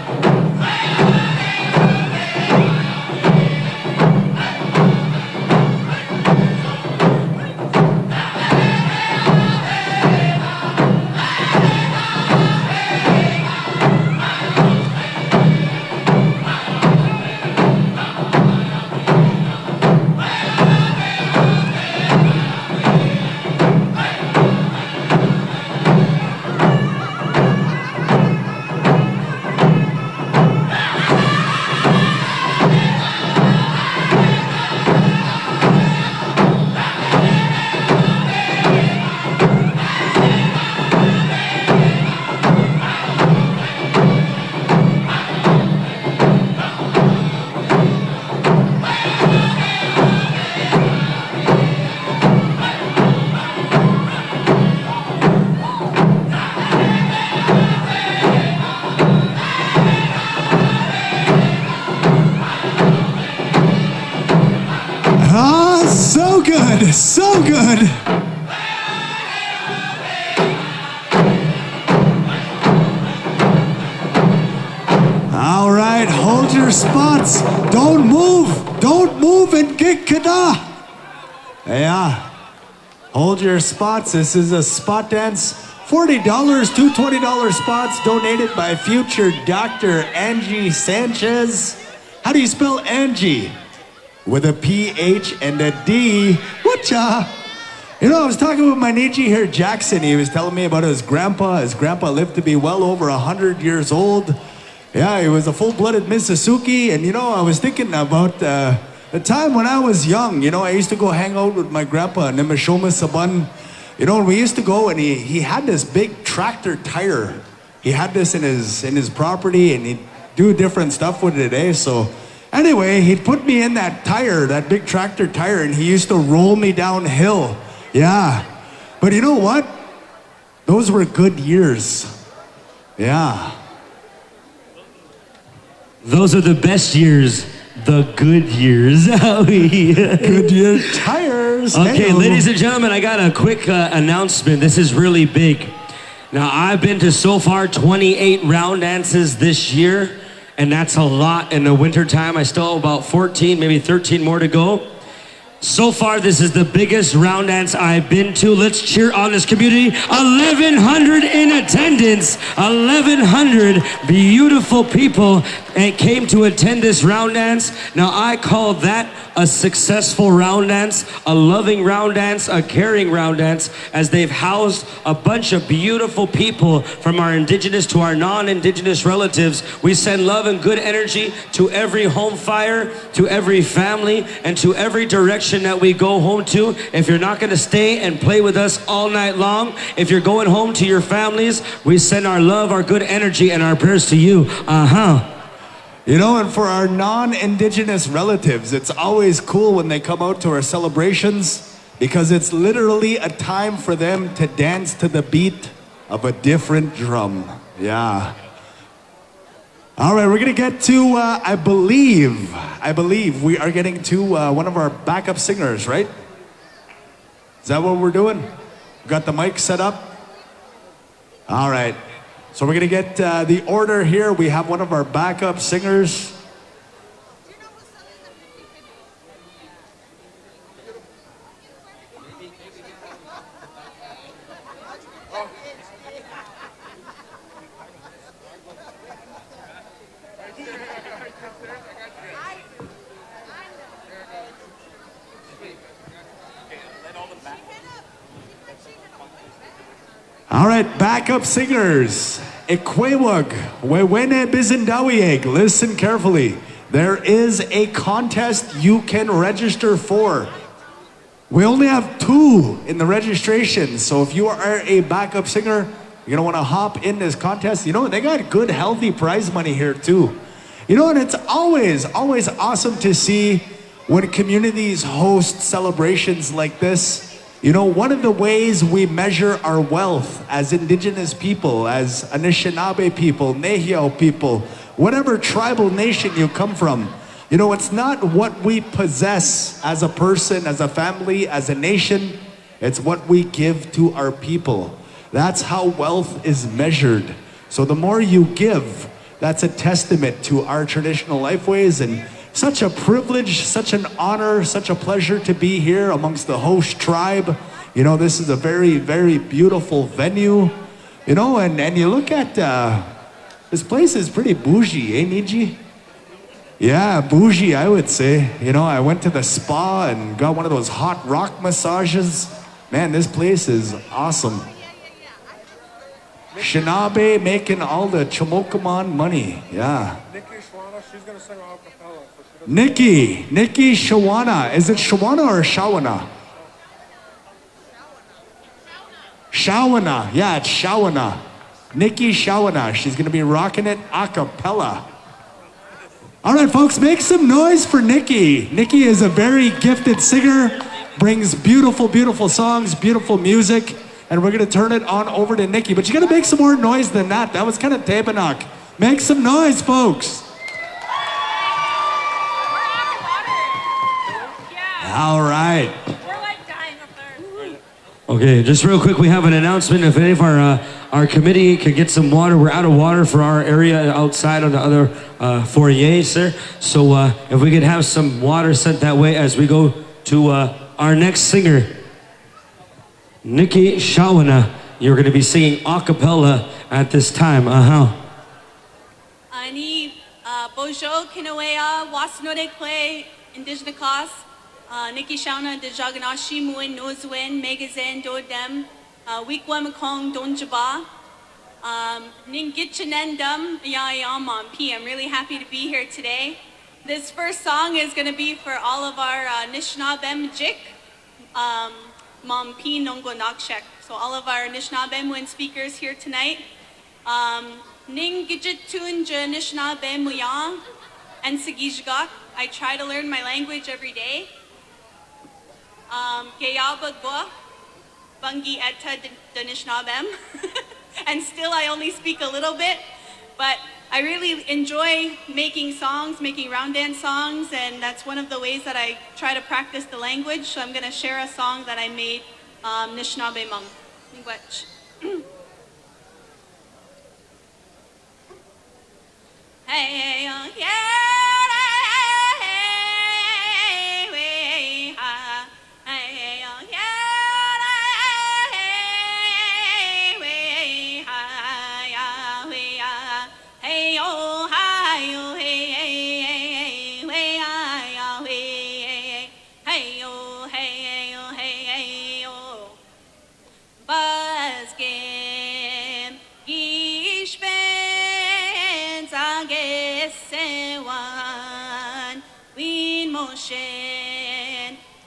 So good, so good. All right, hold your spots. Don't move and get kada. Yeah, hold your spots. This is a spot dance. $40 to $20 spots donated by future Dr. Angie Sanchez. How do you spell Angie? With a PH and a D. Whatcha? You know, I was talking with my Nietzsche here, Jackson. He was telling me about his grandpa. His grandpa lived to be well over 100 years old. Yeah, he was a full-blooded Mississauga. And, you know, I was thinking about the time when I was young. You know, I used to go hang out with my grandpa in Nimishoma Saban. You know, and we used to go, and he had this big tractor tire. He had this in his property, and he'd do different stuff with it, eh? So anyway, he'd put me in that tire, that big tractor tire, and he used to roll me downhill. Yeah. But you know what? Those were good years. Yeah. Those are the best years, the good years. Good year tires. Okay, Hey-o. ladies and gentlemen, I got a quick announcement. This is really big. Now, I've been to so far 28 round dances this year, and that's a lot in the winter time. I still have about 14, maybe 13 more to go. So far, this is the biggest round dance I've been to. Let's cheer on this community. 1,100 in attendance. 1,100 beautiful people came to attend this round dance. Now, I call that a successful round dance, a loving round dance, a caring round dance, as they've housed a bunch of beautiful people from our Indigenous to our non-Indigenous relatives. We send love and good energy to every home fire, to every family, and to every direction that we go home to. If you're not gonna stay and play with us all night long, if you're going home to your families, we send our love, our good energy, and our prayers to you. You know, and for our non-Indigenous relatives, it's always cool when they come out to our celebrations because it's literally a time for them to dance to the beat of a different drum. Yeah. All right, we're gonna get to, I believe we are getting to one of our backup singers, right? Is that what we're doing? Got the mic set up? All right. So we're gonna get the order here. We have one of our backup singers. All right, backup singers. Ekwewag, Wewene Bizindawieg. Listen carefully. There is a contest you can register for. We only have 2 in the registration, so if you are a backup singer, you're gonna wanna hop in this contest. You know, they got good, healthy prize money here too. You know, and it's always awesome to see when communities host celebrations like this. You know, one of the ways we measure our wealth as Indigenous people, as Anishinaabe people, Nehiyao people, whatever tribal nation you come from, you know, it's not what we possess as a person, as a family, as a nation, it's what we give to our people. That's how wealth is measured. So the more you give, that's a testament to our traditional lifeways, and such a privilege, such an honor, such a pleasure to be here amongst the host tribe. You know, this is a very, very beautiful venue. You know, and you look at, this place is pretty bougie, eh, Niji? Yeah, bougie, I would say. You know, I went to the spa and got one of those hot rock massages. Man, this place is awesome. Shinabe making all the Chamokaman money, yeah. Nikki Schwana, she's gonna sing a cappella. So she doesn't Nikki Shawana. Is it Shawana or Shawana? Shawana, yeah, it's Shawana. Nikki Shawana, she's gonna be rocking it a cappella. All right, folks, make some noise for Nikki. Nikki is a very gifted singer, brings beautiful, beautiful songs, beautiful music, and we're gonna turn it on over to Nikki. But you gotta make some more noise than that. That was kind of Tabanak. Make some noise, folks. All right. We're like dying of thirst. Okay, just real quick, we have an announcement. If any of our committee could get some water, we're out of water for our area outside on the other foyers there. So if we could have some water sent that way as we go to our next singer, Nikki Shawana. You're going to be singing a cappella at this time. Ani Bojo Kinawea Wasnodek play Indigenous cause. Nikki Shauna de Jaganashi Muin Nozwen Megazan Dodem Weekwam Kong Don Jaba Ningitchanendum Yayamam P. I'm really happy to be here today. This first song is going to be for all of our Nishnabem Jik Mam P Nongo Nakshek. So all of our Nishnabem speakers here tonight. Ning Gijitun Ja Nishnabem Muyang and Sigijgak. I try to learn my language every day. Gayaba Gwa, Bungi Etta Danishnabem. And still I only speak a little bit, but I really enjoy making songs, making round dance songs, and that's one of the ways that I try to practice the language. So I'm going to share a song that I made, Nishnabe Mung. Hey, yeah.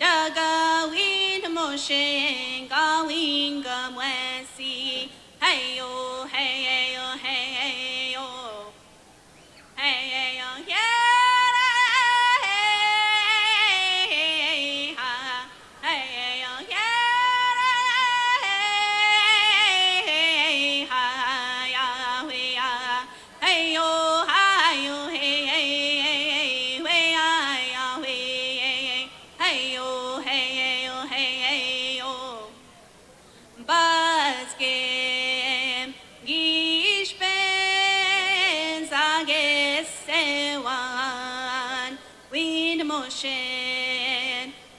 Daga wind motion, going gum wesi. Hey yo, hey yo, hey yo, hey yo, yeah.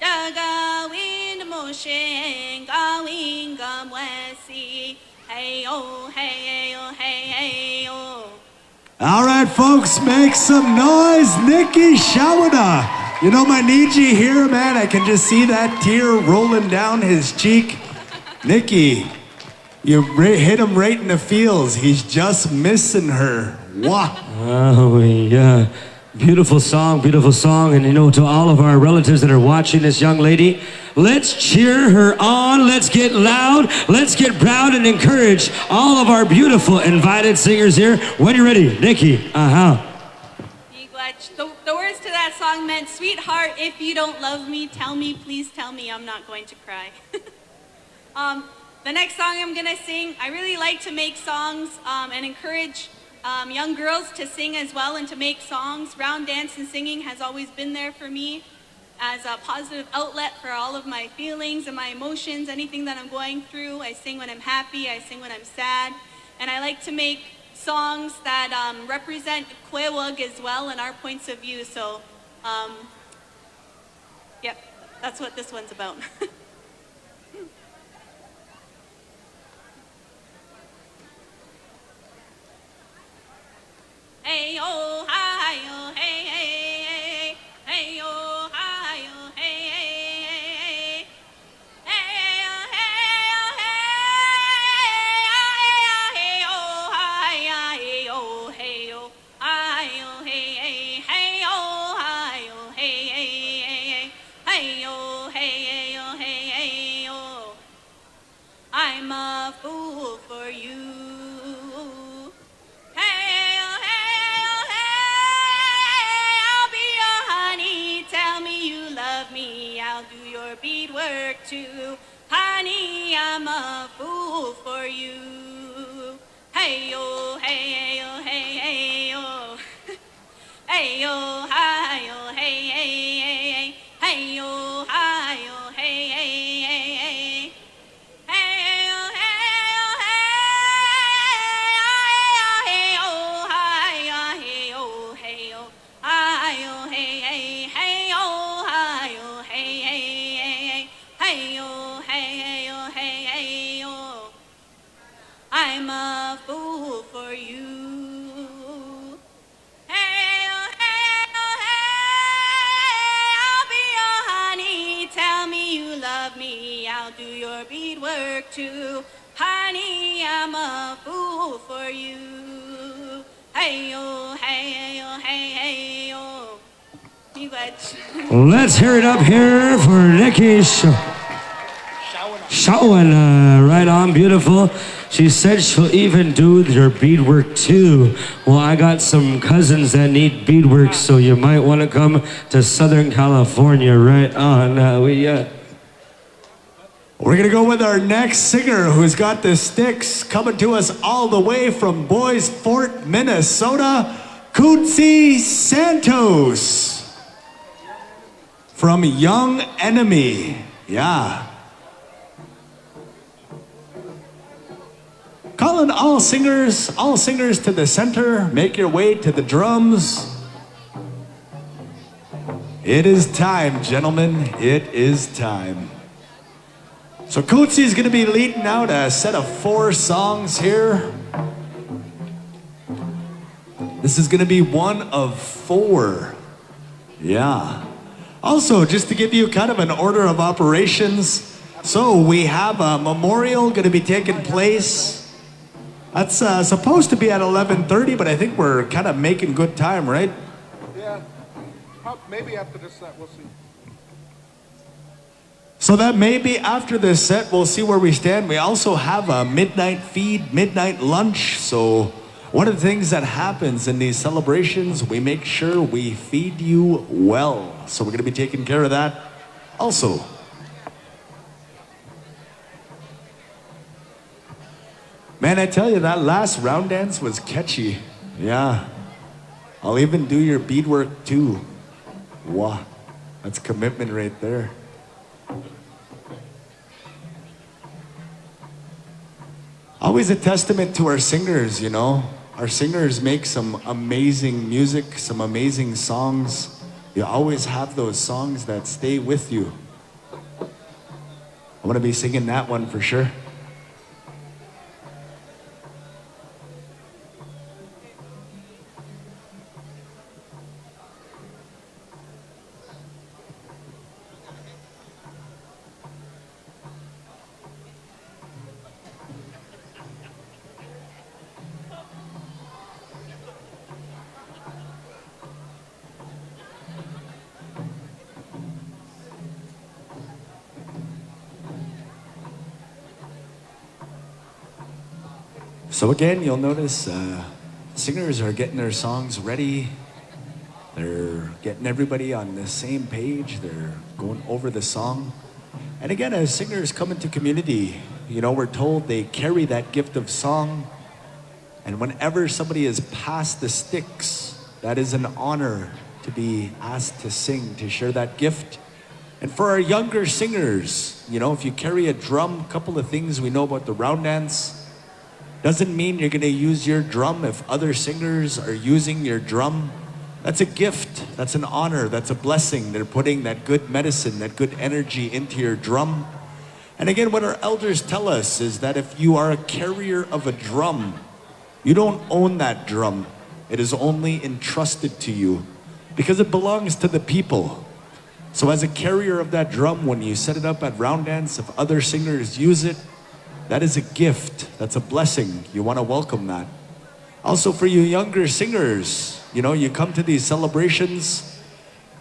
Daga wind motion, going gum wesi. Hey yo, hey yo, hey yo. All right, folks, make some noise. Nikki Shawana. You know, my Niji here, man, I can just see that tear rolling down his cheek. Nikki, you hit him right in the feels. He's just missing her. Wow. Oh, yeah. Beautiful song, and you know, to all of our relatives that are watching this young lady, Let's cheer her on. Let's get loud. Let's get proud and encourage all of our beautiful invited singers here. When you're ready, Nikki. The words to that song meant, sweetheart, if you don't love me, tell me, please tell me I'm not going to cry. The next song I'm gonna sing, I really like to make songs and encourage young girls to sing as well and to make songs. Round dance and singing has always been there for me as a positive outlet for all of my feelings and my emotions, anything that I'm going through. I sing when I'm happy, I sing when I'm sad, and I like to make songs that represent Kwewag as well and our points of view. So, yep, that's what this one's about. Hey, oh, hi, oh, hey, hey, hey, hey, oh, hi, oh, hey, hey, hey, hey, oh, hey, oh, hey, oh, hey, oh, hey, oh, hi, oh, hey, hey, hey, oh, hi, oh, hey, hey, hey, oh, hey, oh, hey, hey, oh, I'm a fool for you. I'll do your beadwork too. Honey, I'm a fool for you. Hey, oh, hey, hey, oh, hey, hey, oh. Hey, oh, hi, oh, hey, hey, hey, hey, oh, hi, oh, hey, hey, hey, hey. Hey, oh, hey, oh, hey, oh, hi, hey, oh, hey, oh, hi, oh, hey, hey, hey, oh, hi, oh, hey, hey, hey, oh, hey, oh, hey, hey, oh. I'm a fool for you. Hey, oh, hey, I'll be your honey. Tell me you love me. I'll do your beadwork too. Honey, I'm a fool for you. Hey, oh, hey, oh, hey, hey, oh. You guys. Let's hear it up here for Nikki. Showing, right on, beautiful. She said she'll even do your beadwork too. Well, I got some cousins that need beadwork, so you might want to come to Southern California. Right on. We're gonna go with our next singer who's got the sticks, coming to us all the way from Boys Fort, Minnesota, Kutsi Santos from Young Enemy. Yeah. Calling all singers to the center. Make your way to the drums. It is time, gentlemen. It is time. So Kutsi is going to be leading out a set of 4 songs here. This is going to be one of 4. Yeah. Also, just to give you kind of an order of operations, so we have a memorial going to be taking place. That's supposed to be at 11:30, but I think we're kind of making good time, right? Yeah. Maybe after this set, we'll see. So that maybe after this set, we'll see where we stand. We also have a midnight feed, midnight lunch. So one of the things that happens in these celebrations, we make sure we feed you well. So we're going to be taking care of that also. Man, I tell you, that last round dance was catchy. Yeah. I'll even do your beadwork too. Wow. That's commitment right there. Always a testament to our singers, you know. Our singers make some amazing music, some amazing songs. You always have those songs that stay with you. I'm gonna be singing that one for sure. So again, you'll notice singers are getting their songs ready. They're getting everybody on the same page. They're going over the song. And again, as singers come into community, you know, we're told they carry that gift of song. And whenever somebody is passed the sticks, that is an honor to be asked to sing, to share that gift. And for our younger singers, you know, if you carry a drum, a couple of things we know about the round dance. Doesn't mean you're gonna use your drum if other singers are using your drum. That's a gift, that's an honor, that's a blessing. They're putting that good medicine, that good energy into your drum. And again, what our elders tell us is that if you are a carrier of a drum, you don't own that drum. It is only entrusted to you because it belongs to the people. So as a carrier of that drum, when you set it up at round dance, if other singers use it, that is a gift. That's a blessing. You want to welcome that. Also for you younger singers, you know, you come to these celebrations,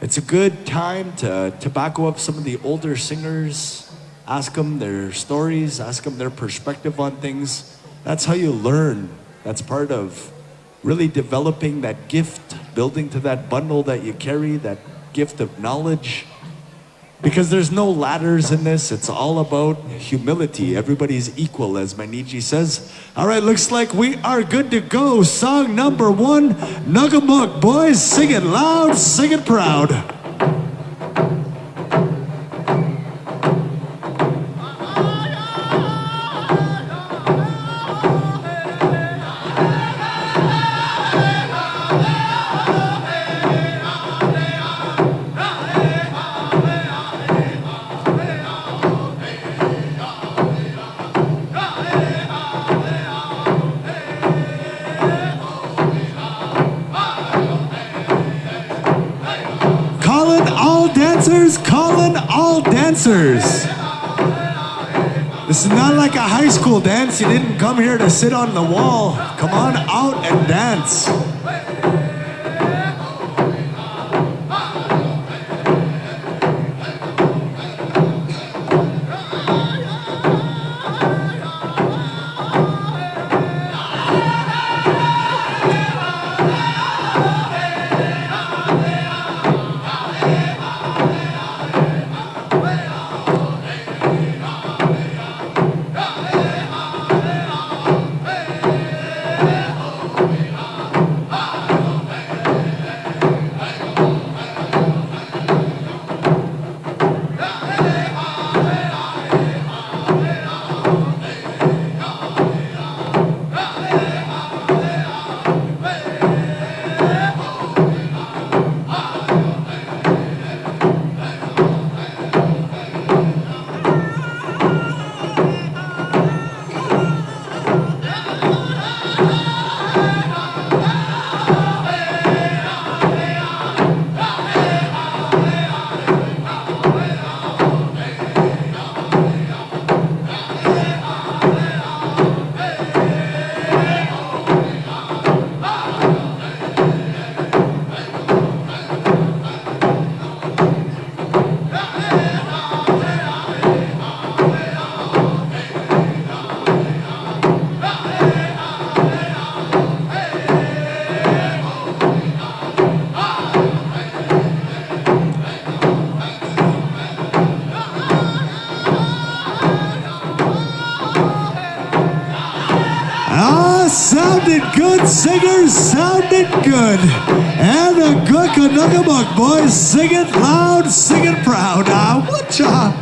it's a good time to tobacco up some of the older singers, ask them their stories, ask them their perspective on things. That's how you learn. That's part of really developing that gift, building to that bundle that you carry, that gift of knowledge. Because there's no ladders in this, it's all about humility. Everybody's equal, as Maniji says. All right, looks like we are good to go. Song number 1, Nugamuk boys, sing it loud, sing it proud. Calling all dancers. This is not like a high school dance. You didn't come here to sit on the wall. Come on out and dance. Sounded good, singers, sounded good. And a good Nugamuk boys, sing it loud, sing it proud. Ah, whatcha?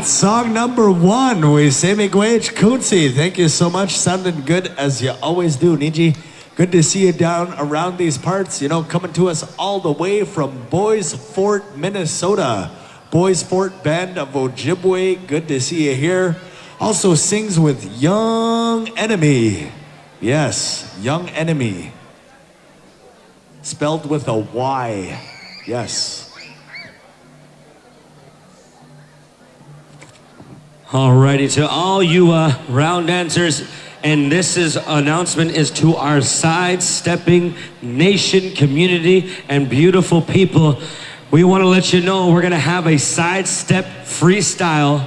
Song number 1, we say Miigwech Kunsi. Thank you so much. Sounded good as you always do, Niji. Good to see you down around these parts. You know, coming to us all the way from Boys Fort, Minnesota. Boys Fort Band of Ojibwe. Good to see you here. Also sings with Young Enemy. Yes, Young Enemy. Spelled with a Y. Yes. Alrighty, to all you round dancers, and this announcement is to our sidestepping nation, community, and beautiful people. We want to let you know we're going to have a sidestep freestyle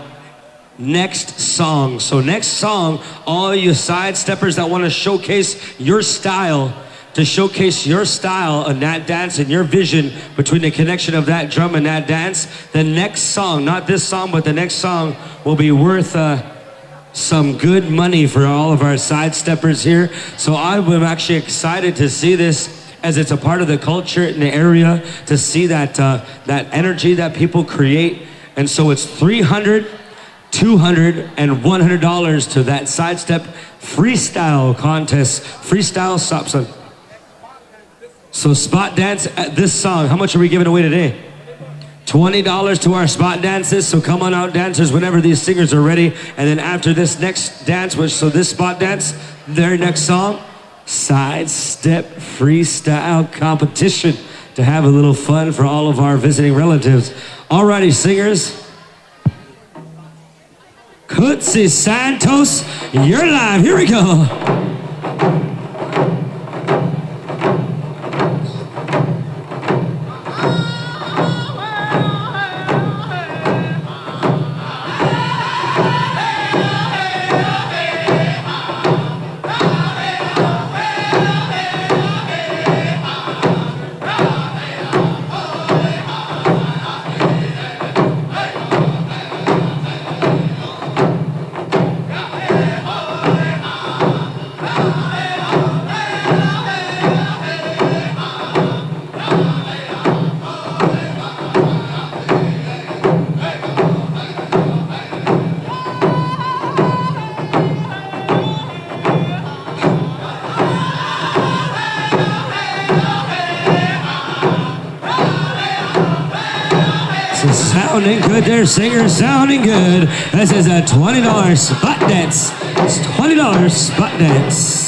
next song. So next song, all you sidesteppers that want to showcase your style, on that dance and your vision between the connection of that drum and that dance, the next song, not this song, but the next song will be worth some good money for all of our sidesteppers here. So I'm actually excited to see this, as it's a part of the culture in the area, to see that that energy that people create. And so it's $300, $200, and $100 to that sidestep freestyle contest. Freestyle stops. So spot dance at this song. How much are we giving away today? $20 to our spot dances. So come on out, dancers, whenever these singers are ready. And then after this next dance, so this spot dance, their next song, sidestep freestyle competition to have a little fun for all of our visiting relatives. Alrighty, singers. Kutsi Santos, you're live. Here we go. Sounding good there, singers, sounding good. This is a $20 spot dance. It's $20 spot dance.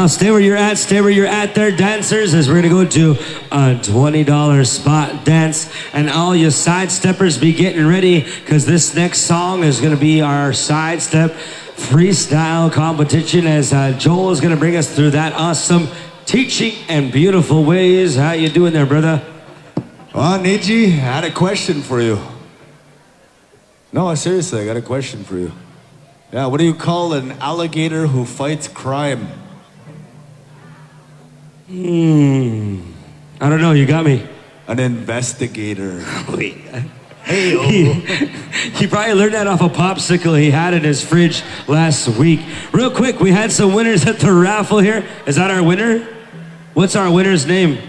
Stay where you're at there, dancers, as we're gonna go to a $20 spot dance. And all you sidesteppers, be getting ready, because this next song is gonna be our sidestep freestyle competition, as Joel is gonna bring us through that awesome teaching and beautiful ways. How you doing there, brother? Well, Niji, I had a question for you. No, seriously, I got a question for you. Yeah, what do you call an alligator who fights crime? I don't know, you got me. An investigator. He probably learned that off a popsicle he had in his fridge last week. Real quick, we had some winners at the raffle here. Is that our winner? What's our winner's name?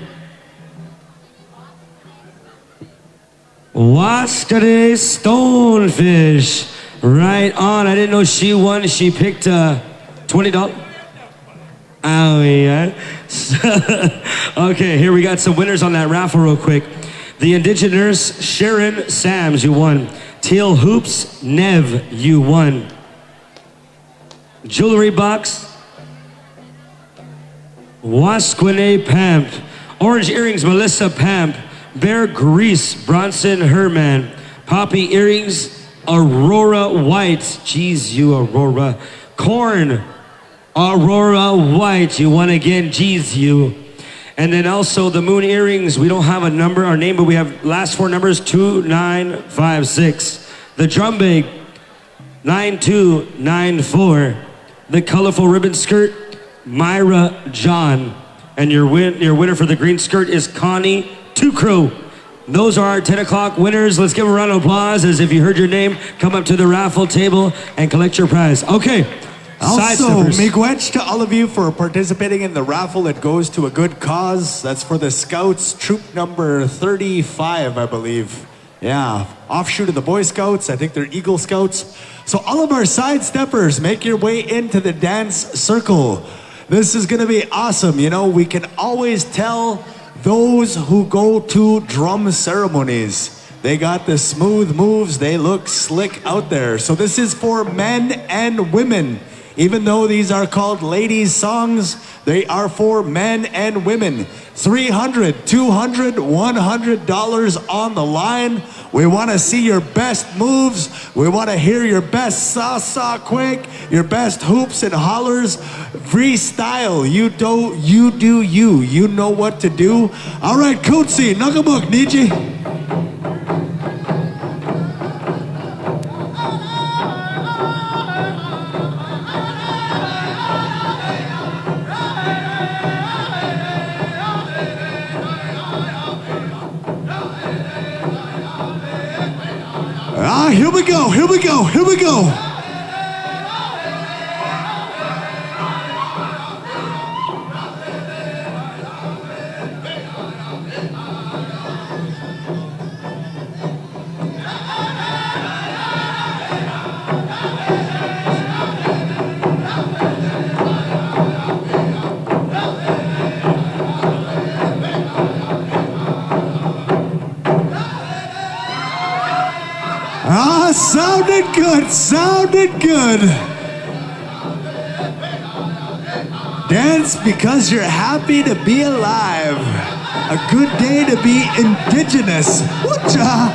Wascade Stonefish. Right on. I didn't know she won. She picked $20. Oh, yeah. Okay, here we got some winners on that raffle real quick. The Indigenous Sharon Sams, you won. Teal Hoops Nev, you won. Jewelry Box, Wasquine Pamp. Orange Earrings, Melissa Pamp. Bear Grease, Bronson Herman. Poppy Earrings, Aurora White. Jeez, you Aurora. Corn, Aurora White. You won again, jeez, you. And then also the Moon Earrings, we don't have a number, our name, but we have last four numbers, 2956. The Drum Bag, 9294. The Colorful Ribbon Skirt, Myra John. And your winner for the green skirt is Connie Two-Crow. Those are our 10 o'clock winners. Let's give a round of applause as if you heard your name, come up to the raffle table and collect your prize. Okay. Also, miigwech to all of you for participating in the raffle. It goes to a good cause. That's for the Scouts, troop number 35, I believe. Yeah, offshoot of the Boy Scouts. I think they're Eagle Scouts. So all of our sidesteppers, make your way into the dance circle. This is gonna be awesome. You know, we can always tell those who go to drum ceremonies. They got the smooth moves. They look slick out there. So this is for men and women. Even though these are called ladies' songs, they are for men and women. $300, $200, $100 on the line. We want to see your best moves. We want to hear your best sa-sa quick, your best hoops and hollers. Freestyle. You do you. You know what to do. All right, Coatsy, Nagamuk, Niji. Here we go, here we go, here we go. Sounded good, sounded good. Dance because you're happy to be alive. A good day to be indigenous. Woocha!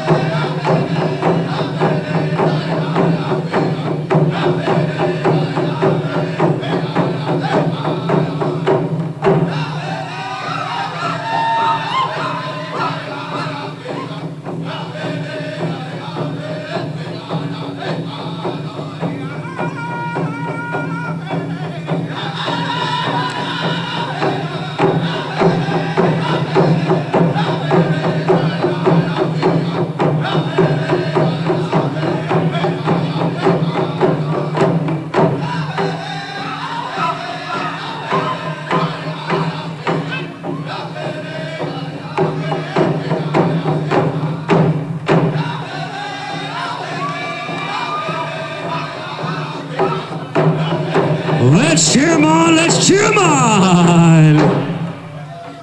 Let's cheer 'em on, let's cheer 'em on.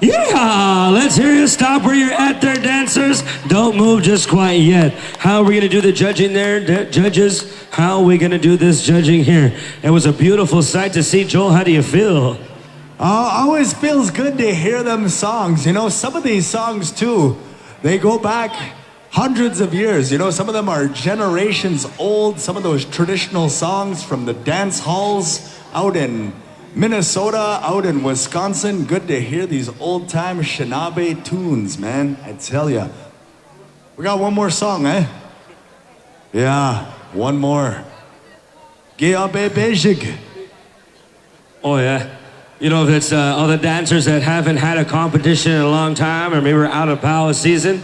Yeah, let's hear you stop where you're at there, dancers. Don't move just quite yet. How are we gonna do the judging there, judges? How are we gonna do this judging here? It was a beautiful sight to see. Joel, how do you feel? Always feels good to hear them songs. You know, some of these songs too, they go back hundreds of years. You know, some of them are generations old. Some of those traditional songs from the dance halls out in Minnesota, out in Wisconsin. Good to hear these old-time Shinabe tunes, man. I tell ya. We got one more song, eh? Yeah, one more. Geabe Bejig. Oh, yeah. You know, if it's all the dancers that haven't had a competition in a long time, or maybe we're out of power season,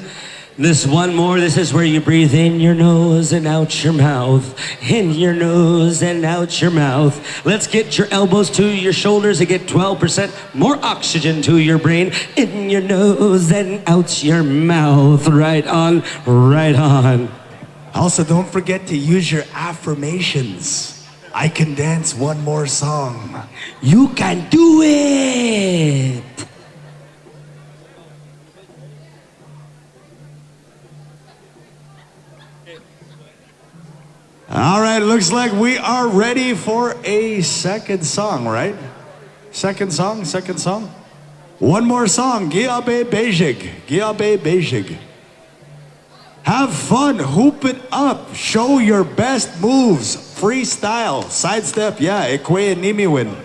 this one more, this is where you breathe in your nose and out your mouth. In your nose and out your mouth. Let's get your elbows to your shoulders and get 12% more oxygen to your brain. In your nose and out your mouth. Right on, right on. Also, don't forget to use your affirmations. I can dance one more song. You can do it. All right, looks like we are ready for a second song, right? Second song. One more song, Giabe Bejig. Have fun, hoop it up, show your best moves, freestyle, sidestep, yeah, Ekwe Nimiwin.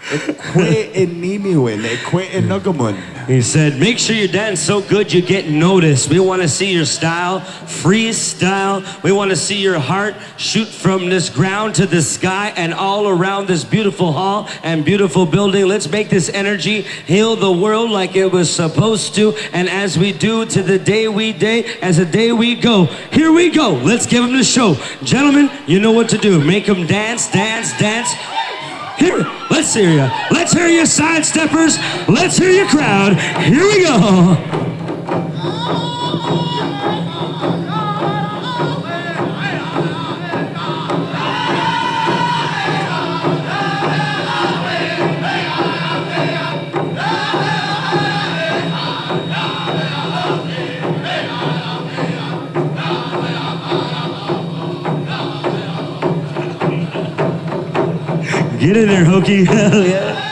Ekwe Nugamun. He said, make sure you dance so good you get noticed. We want to see your style, freestyle. We want to see your heart shoot from this ground to the sky and all around this beautiful hall and beautiful building. Let's make this energy heal the world like it was supposed to. And as we do to the day we as the day we go. Here we go. Let's give them the show. Gentlemen, you know what to do. Make them dance. Here, let's hear you. Let's hear you, sidesteppers. Let's hear your crowd. Here we go. Get in there, Hokey. Hell yeah.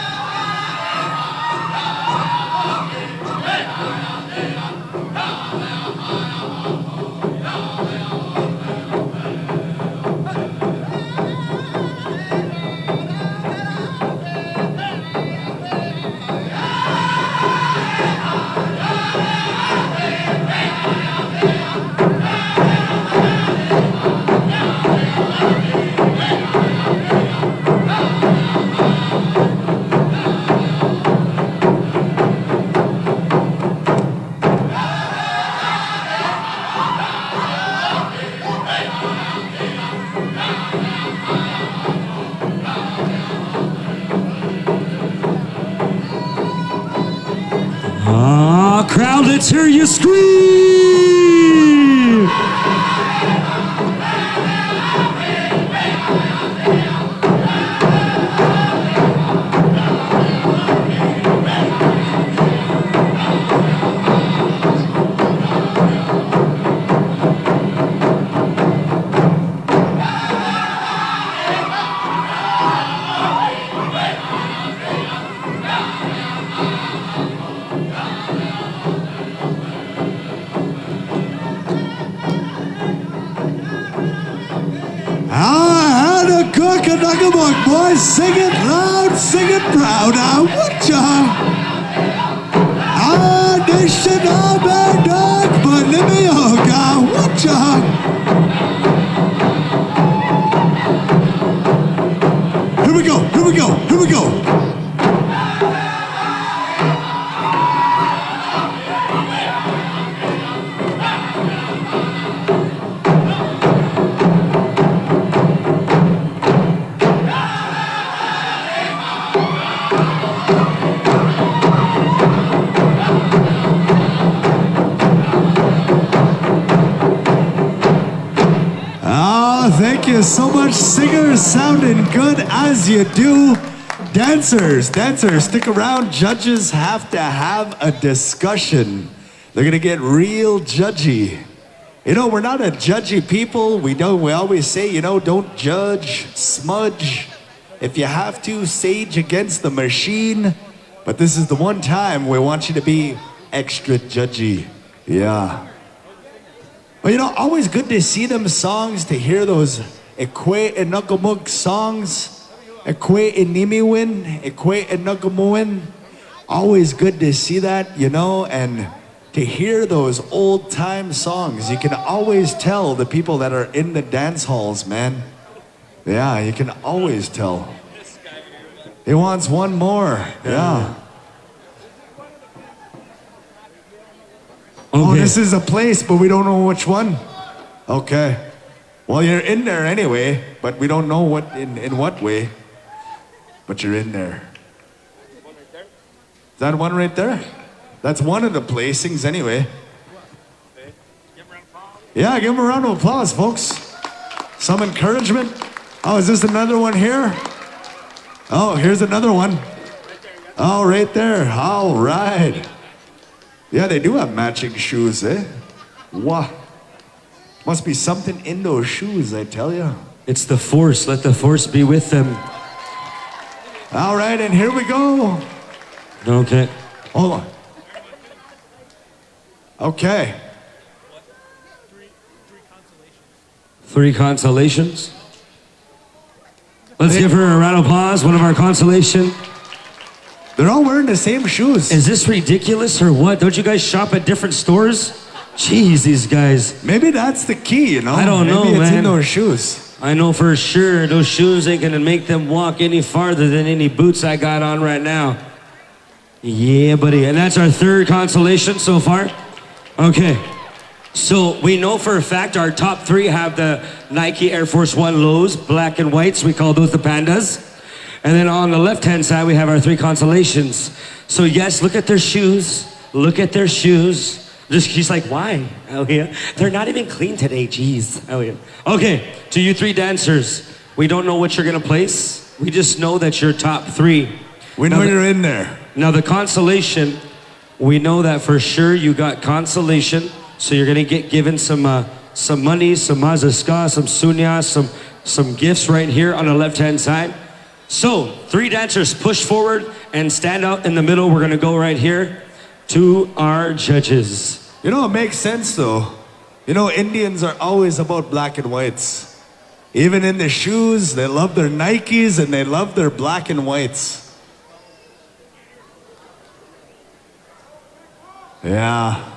Crowd, let's hear you scream! Boys, sing it loud, sing it proud. What ya? Nation of a dog, but let me what ya? Here we go. Thank you so much, singers, sounding good as you do. Dancers, stick around. Judges have to have a discussion. They're gonna get real judgy. You know, we're not a judgy people. We always say, don't judge, smudge. If you have to, sage against the machine. But this is the one time we want you to be extra judgy. Yeah. But always good to see them songs, to hear those Ekwe and Nugamug songs. Ekwe and Nimiwin, Ekwe and Nugamuin. Always good to see that, and to hear those old time songs. You can always tell the people that are in the dance halls, man. Yeah, you can always tell. He wants one more. Yeah. Okay. Oh, this is a place, but we don't know which one. Okay. Well, you're in there anyway, but we don't know in what way. But you're in there. Is that one right there? That's one of the placings anyway. Yeah, give him a round of applause, folks. Some encouragement. Oh, is this another one here? Oh, here's another one. Oh, right there. All right. Yeah, they do have matching shoes, eh? Wow. Must be something in those shoes, I tell you. It's the force. Let the force be with them. All right, and here we go. Okay. Hold on. Okay. 3 consolations. Let's give her a round of applause. One of our consolation. They're all wearing the same shoes. Is this ridiculous or what? Don't you guys shop at different stores? Jeez, these guys. Maybe that's the key, you know? I don't know, Maybe it's man. in those shoes. I know for sure those shoes ain't gonna make them walk any farther than any boots I got on right now. Yeah, buddy. And that's our 3rd consolation so far. Okay. So we know for a fact our top 3 have the Nike Air Force One lows, black and whites. We call those the pandas. And then on the left-hand side, we have our 3 consolations. So yes, look at their shoes. Look at their shoes. She's like, why? Oh yeah. They're not even clean today, jeez. Oh yeah. Okay, to you 3 dancers, we don't know what you're gonna place. We just know that you're top 3. We know you're in there. Now the consolation, we know that for sure you got consolation. So you're gonna get given some money, some mazaska, some sunya, some gifts right here on the left-hand side. So 3 dancers push forward and stand out in the middle. We're gonna go right here to our judges. You know, it makes sense though. You know, Indians are always about black and whites. Even in the shoes, they love their Nikes and they love their black and whites. Yeah.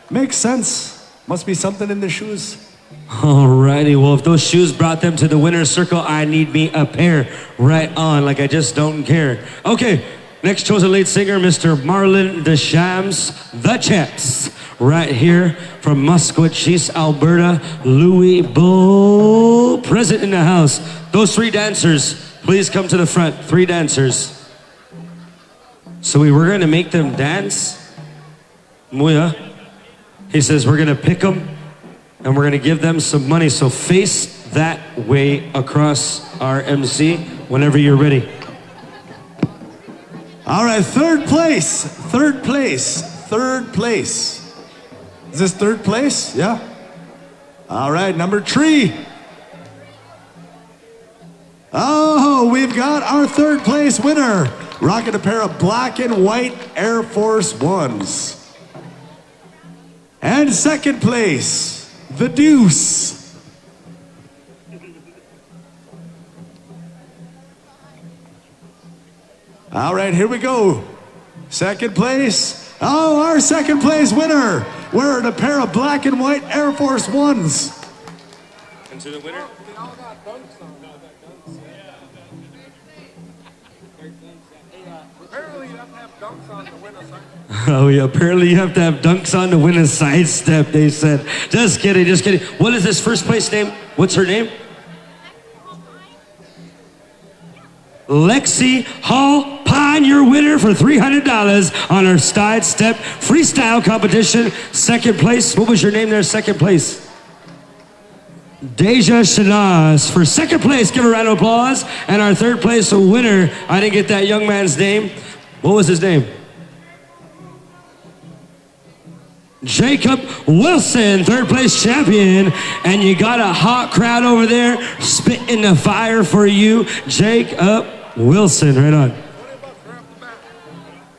Makes sense. Must be something in the shoes. Alrighty, well if those shoes brought them to the winner's circle, I need me a pair right on, like I just don't care. Okay, next chosen lead singer, Mr. Marlon Deschamps, the Champs, right here from Musqueam, Alberta, Louis Bull, present in the house. Those 3 dancers, please come to the front, 3 dancers. So we were gonna make them dance. Muya. He says we're gonna pick them and we're gonna give them some money. So face that way across our MC whenever you're ready. All right, 3rd place, 3rd place, 3rd place. Is this 3rd place? Yeah. All right, number 3. Oh, we've got our 3rd place winner, rocking a pair of black and white Air Force Ones. And 2nd place, the Deuce. All right, here we go. 2nd place. Oh, our 2nd place winner, wearing a pair of black and white Air Force Ones. And to the winner. They all got dunks on. Apparently you have to have dunks on to win a side. Oh yeah, apparently you have to have dunks on to win a sidestep, they said. Just kidding, just kidding. What is this 1st place name? What's her name? Lexi Hall Pine, your winner for $300 on our sidestep freestyle competition. 2nd place, what was your name there, 2nd place? Deja Shanaz for 2nd place. Give her a round of applause. And our 3rd place winner, I didn't get that young man's name. What was his name? Jacob Wilson, 3rd place champion. And you got a hot crowd over there spitting the fire for you. Jacob Wilson, right on.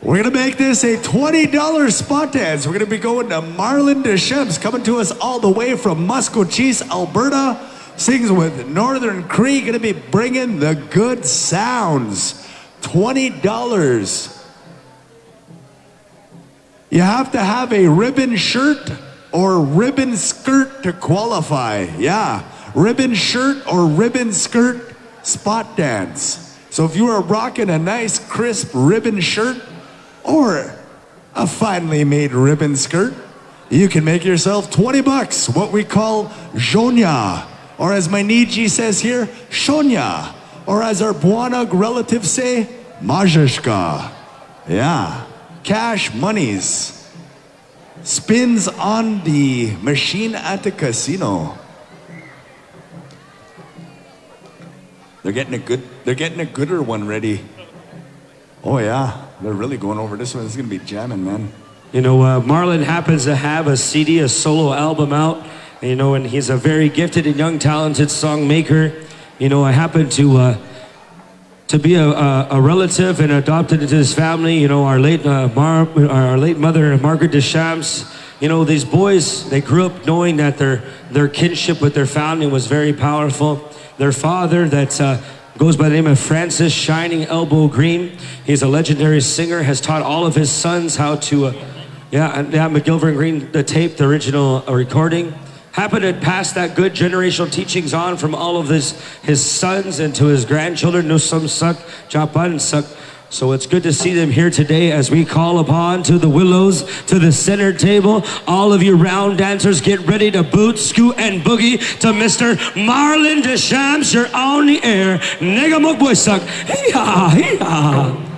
We're gonna make this a $20 spot dance. We're gonna be going to Marlon Deschamps, coming to us all the way from Musqueam, Alberta. Sings with Northern Cree, gonna be bringing the good sounds. $20. You have to have a ribbon shirt or ribbon skirt to qualify. Yeah, ribbon shirt or ribbon skirt spot dance. So if you are rocking a nice crisp ribbon shirt or a finely made ribbon skirt, you can make yourself $20, what we call zhonya, or as my Niji says here, shonya, or as our Buanag relatives say, majeshka. Yeah, cash monies. Spins on the machine at the casino. They're getting a gooder one ready. Oh yeah, they're really going over this one. It's gonna be jamming, man. You know, Marlon happens to have a CD, a solo album out. You know, and he's a very gifted and young, talented song maker. You know, I happen to be a relative and adopted into his family. You know, our late mother, Margaret Deschamps. You know, these boys, they grew up knowing that their kinship with their family was very powerful. Their father, that goes by the name of Francis Shining Elbow Green. He's a legendary singer, has taught all of his sons how to, McGilver and Green, the tape, the original recording. Happened to pass that good generational teachings on from all of his sons and to his grandchildren. No some suck, Japan suck. So it's good to see them here today as we call upon to the willows, to the center table. All of you round dancers, get ready to boot, scoot, and boogie to Mr. Marlon Deschamps. You're on the air. Nigga boy suck. Hee-ha, hee-ha.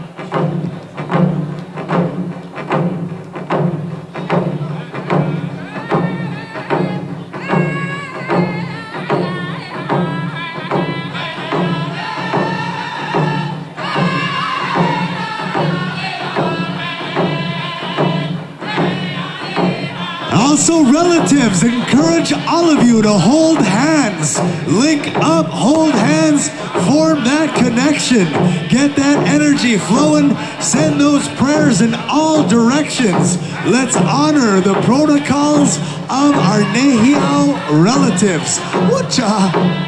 Also, relatives, encourage all of you to hold hands. Link up, hold hands, form that connection. Get that energy flowing. Send those prayers in all directions. Let's honor the protocols of our Nehiao relatives. Whatcha?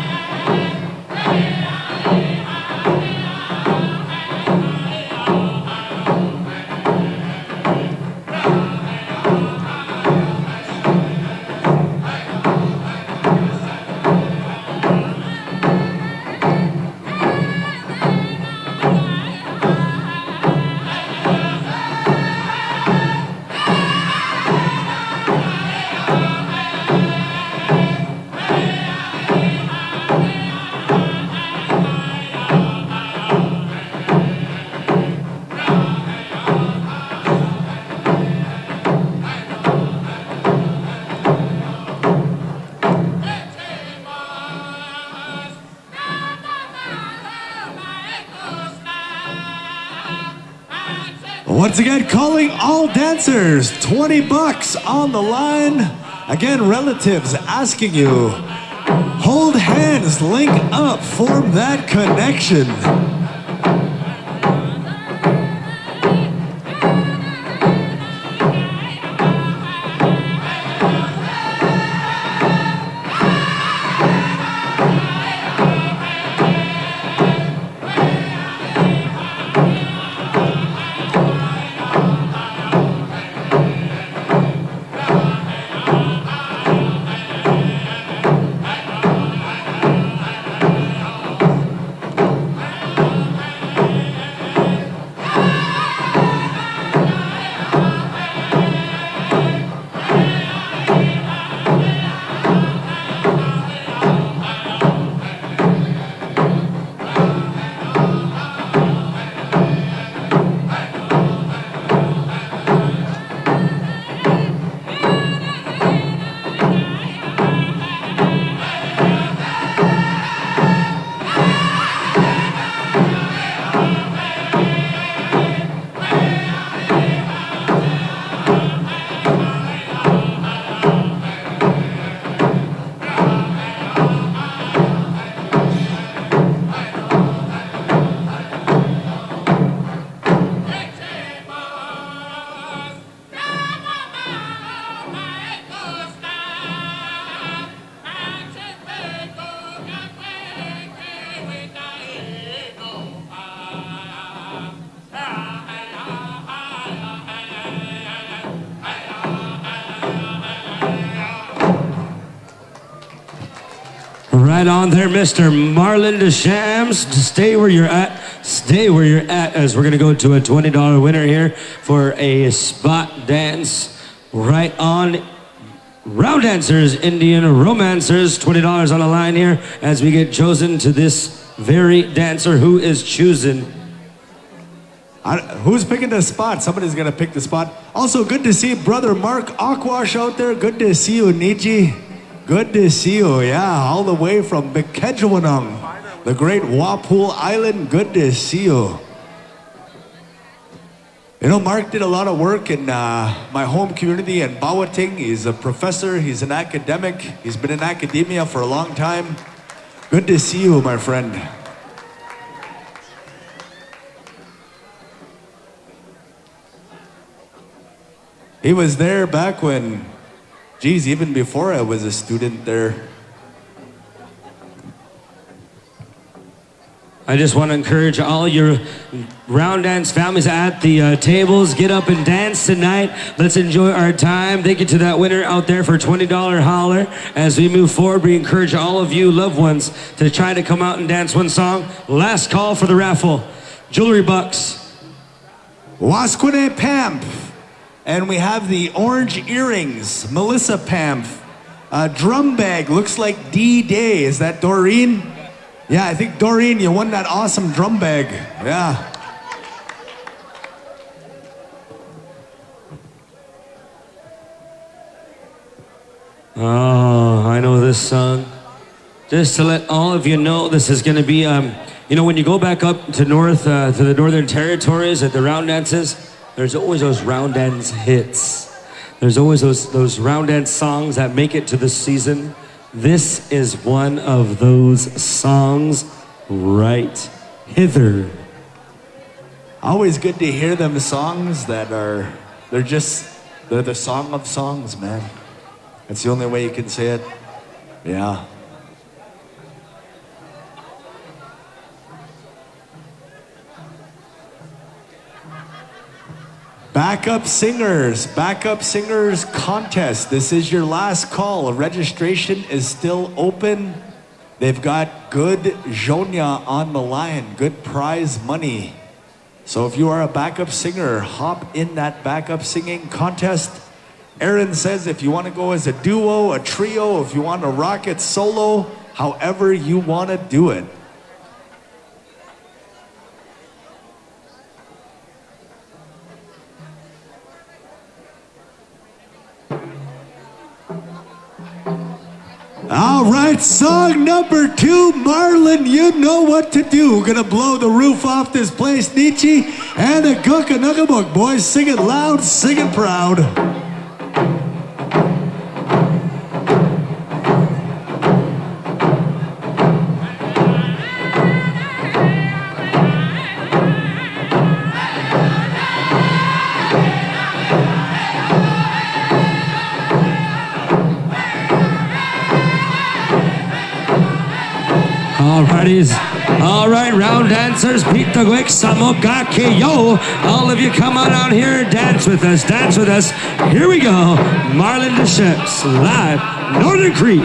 Once again, calling all dancers, $20 on the line. Again, relatives asking you, hold hands, link up, form that connection. Right on there, Mr. Marlon Deschamps. Stay where you're at. Stay where you're at, as we're going to go to a $20 winner here for a spot dance. Right on. Round dancers, Indian romancers, $20 on the line here as we get chosen to this very dancer who is choosing. Who's picking the spot? Somebody's going to pick the spot. Also, good to see Brother Mark Aquash out there. Good to see you, Niji. Good to see you, yeah, all the way from Bikejwanung. The great Walpole Island, good to see you. You know, Mark did a lot of work in my home community in Bawating. He's a professor, he's an academic, he's been in academia for a long time. Good to see you, my friend. He was there back when, geez, even before I was a student there. I just want to encourage all your round dance families at the tables, get up and dance tonight. Let's enjoy our time. Thank you to that winner out there for $20 holler. As we move forward, we encourage all of you loved ones to try to come out and dance one song. Last call for the raffle. Jewelry bucks. Wasquine Pamp. And we have the orange earrings. Melissa Pamp. Drum bag, looks like D-Day. Is that Doreen? Yeah, I think Doreen, you won that awesome drum bag. Yeah. Oh, I know this song. Just to let all of you know, this is going to be, you know, when you go back up to the Northern Territories at the round dances, there's always those round dance hits. There's always those round dance songs that make it to the season. This is one of those songs right hither. Always good to hear them songs that they're the song of songs, man. That's the only way you can say it. Yeah. Backup singers contest. This is your last call. Registration is still open. They've got good Jonia on the line, good prize money. So if you are a backup singer, hop in that backup singing contest. Aaron says if you want to go as a duo, a trio, if you want to rock it solo, however you want to do it. All right, song number 2, Marlon, you know what to do. Gonna blow the roof off this place, Nietzsche, and a Guckanugabuk, boys. Sing it loud, sing it proud. All right, round dancers, beat the wick, samogake, yo. All of you come on out here and dance with us, Here we go, Marlon Deschips, live, Northern Cree.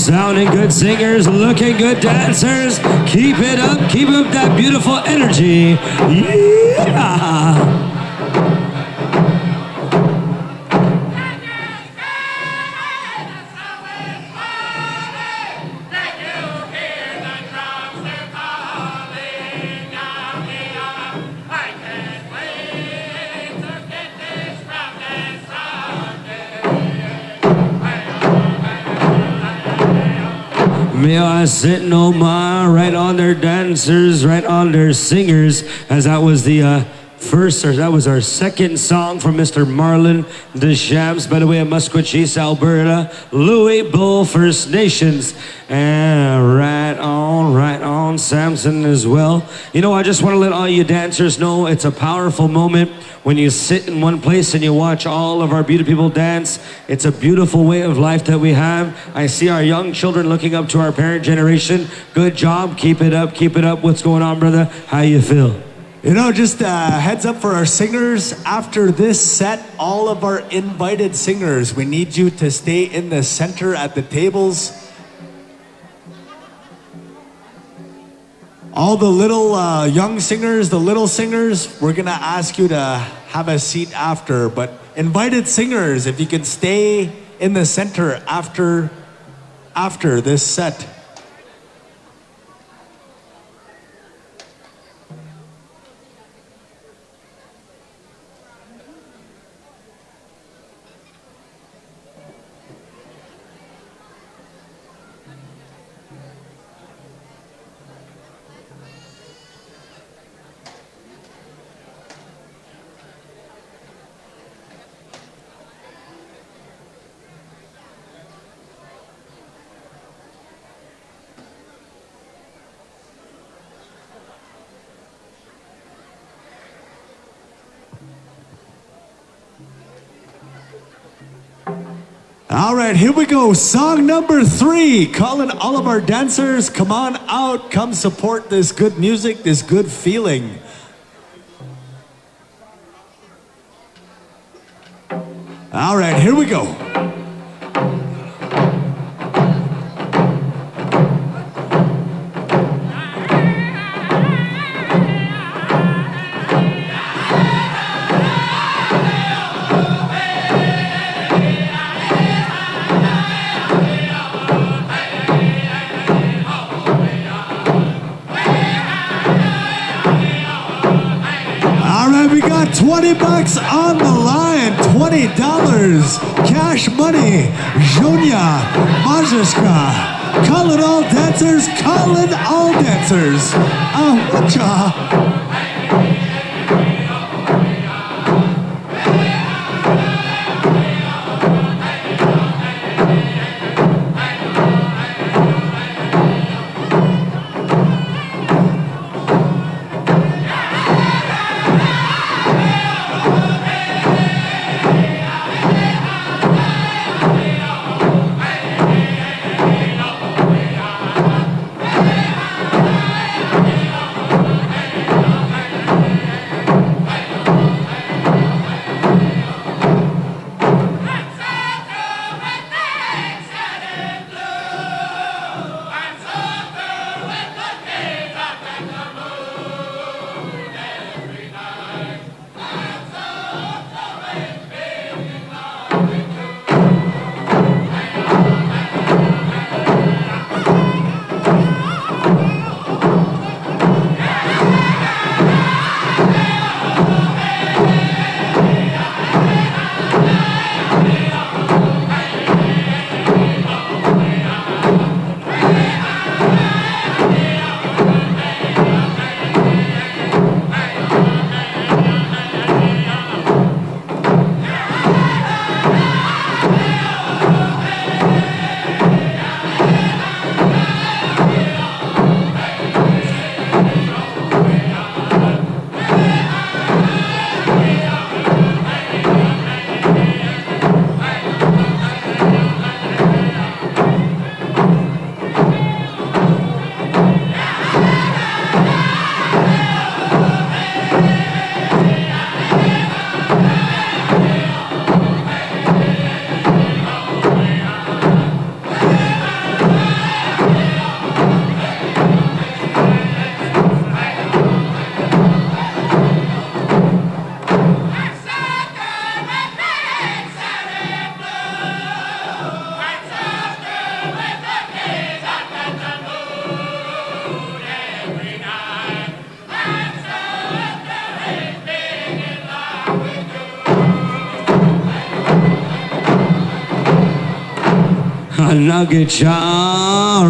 Sounding good singers, looking good dancers. Keep it up that beautiful energy. Yeah! May I sit no more, right on their dancers, right on their singers, as that was the first, or that was our second song from Mr. Marlon Deschamps, by the way, of Musqueam, Alberta, Louisville First Nations, and right on, Samson as well. You know, I just want to let all you dancers know it's a powerful moment when you sit in one place and you watch all of our beautiful people dance. It's a beautiful way of life that we have. I see our young children looking up to our parent generation. Good job, keep it up. What's going on, brother? How you feel? You know, just heads up for our singers. After this set, all of our invited singers, we need you to stay in the center at the tables. All the little young singers, the little singers, we're gonna ask you to have a seat after. But invited singers, if you can stay in the center after this set. All right, here we go. Song number 3. Calling all of our dancers, come on out, come support this good music, this good feeling. All right, here we go. $20 on the line, $20, cash money, Zhonya, Mazurska, call it all dancers, Ahucha.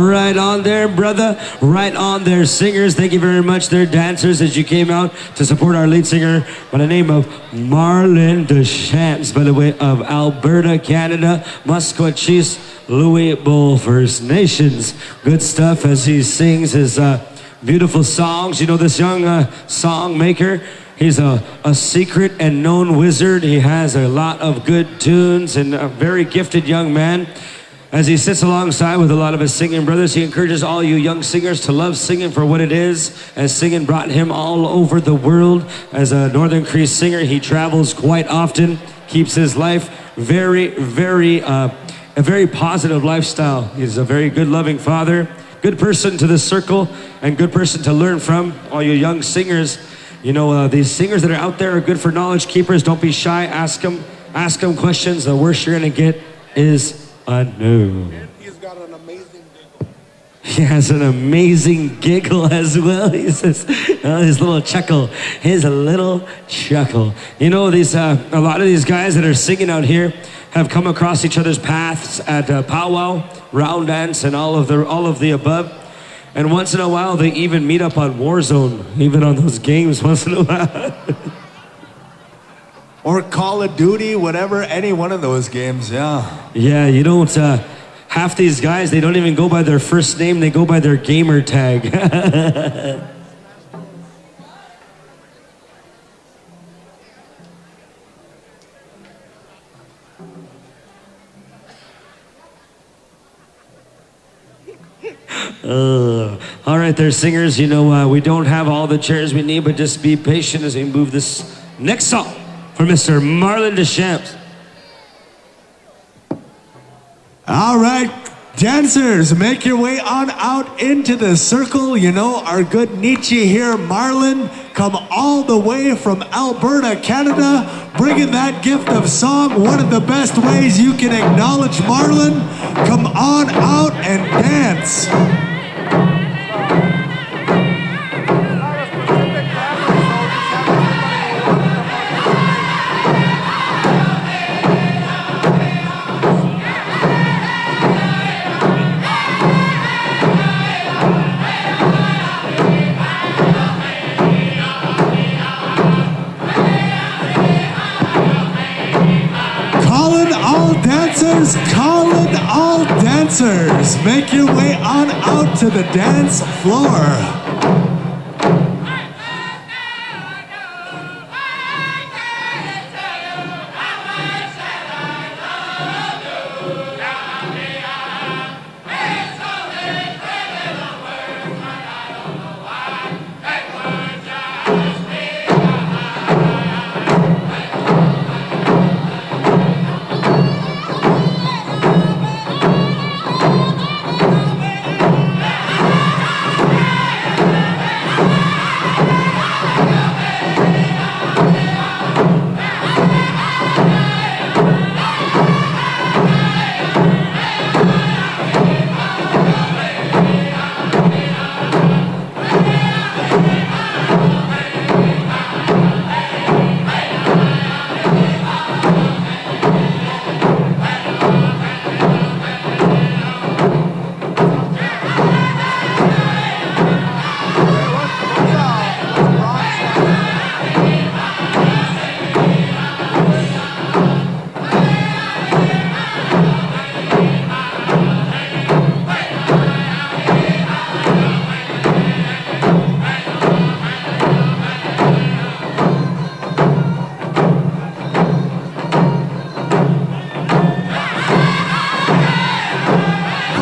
Right on there, brother. Right on there, singers. Thank you very much. They're dancers as you came out to support our lead singer by the name of Marlon Deschamps, by the way, of Alberta, Canada, Musqueam, Louisville First Nations. Good stuff as he sings his beautiful songs. You know, this young song maker, he's a secret and known wizard. He has a lot of good tunes and a very gifted young man. As he sits alongside with a lot of his singing brothers, he encourages all you young singers to love singing for what it is, as singing brought him all over the world. As a Northern Cree singer, he travels quite often, keeps his life a very positive lifestyle. He's a very good, loving father, good person to the circle, and good person to learn from. All you young singers, you know, these singers that are out there are good for knowledge keepers. Don't be shy. Ask them questions. The worst you're going to get is a no. And he's got an amazing giggle. He has an amazing giggle as well. He says, his little chuckle. You know, these a lot of these guys that are singing out here have come across each other's paths at powwow, round dance, and all of the above. And once in a while, they even meet up on Warzone, even on those games once in a while. Or Call of Duty, whatever, any one of those games, yeah. Yeah, you don't, half these guys, they don't even go by their first name, they go by their gamer tag. All right, there, singers, you know, we don't have all the chairs we need, but just be patient as we move this next song for Mr. Marlon Deschamps. All right, dancers, make your way on out into the circle. You know, our good Nietzsche here, Marlon, come all the way from Alberta, Canada, bringing that gift of song. One of the best ways you can acknowledge Marlon. Come on out and dance. Calling all dancers, make your way on out to the dance floor.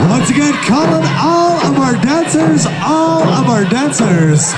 Once again, calling all of our dancers.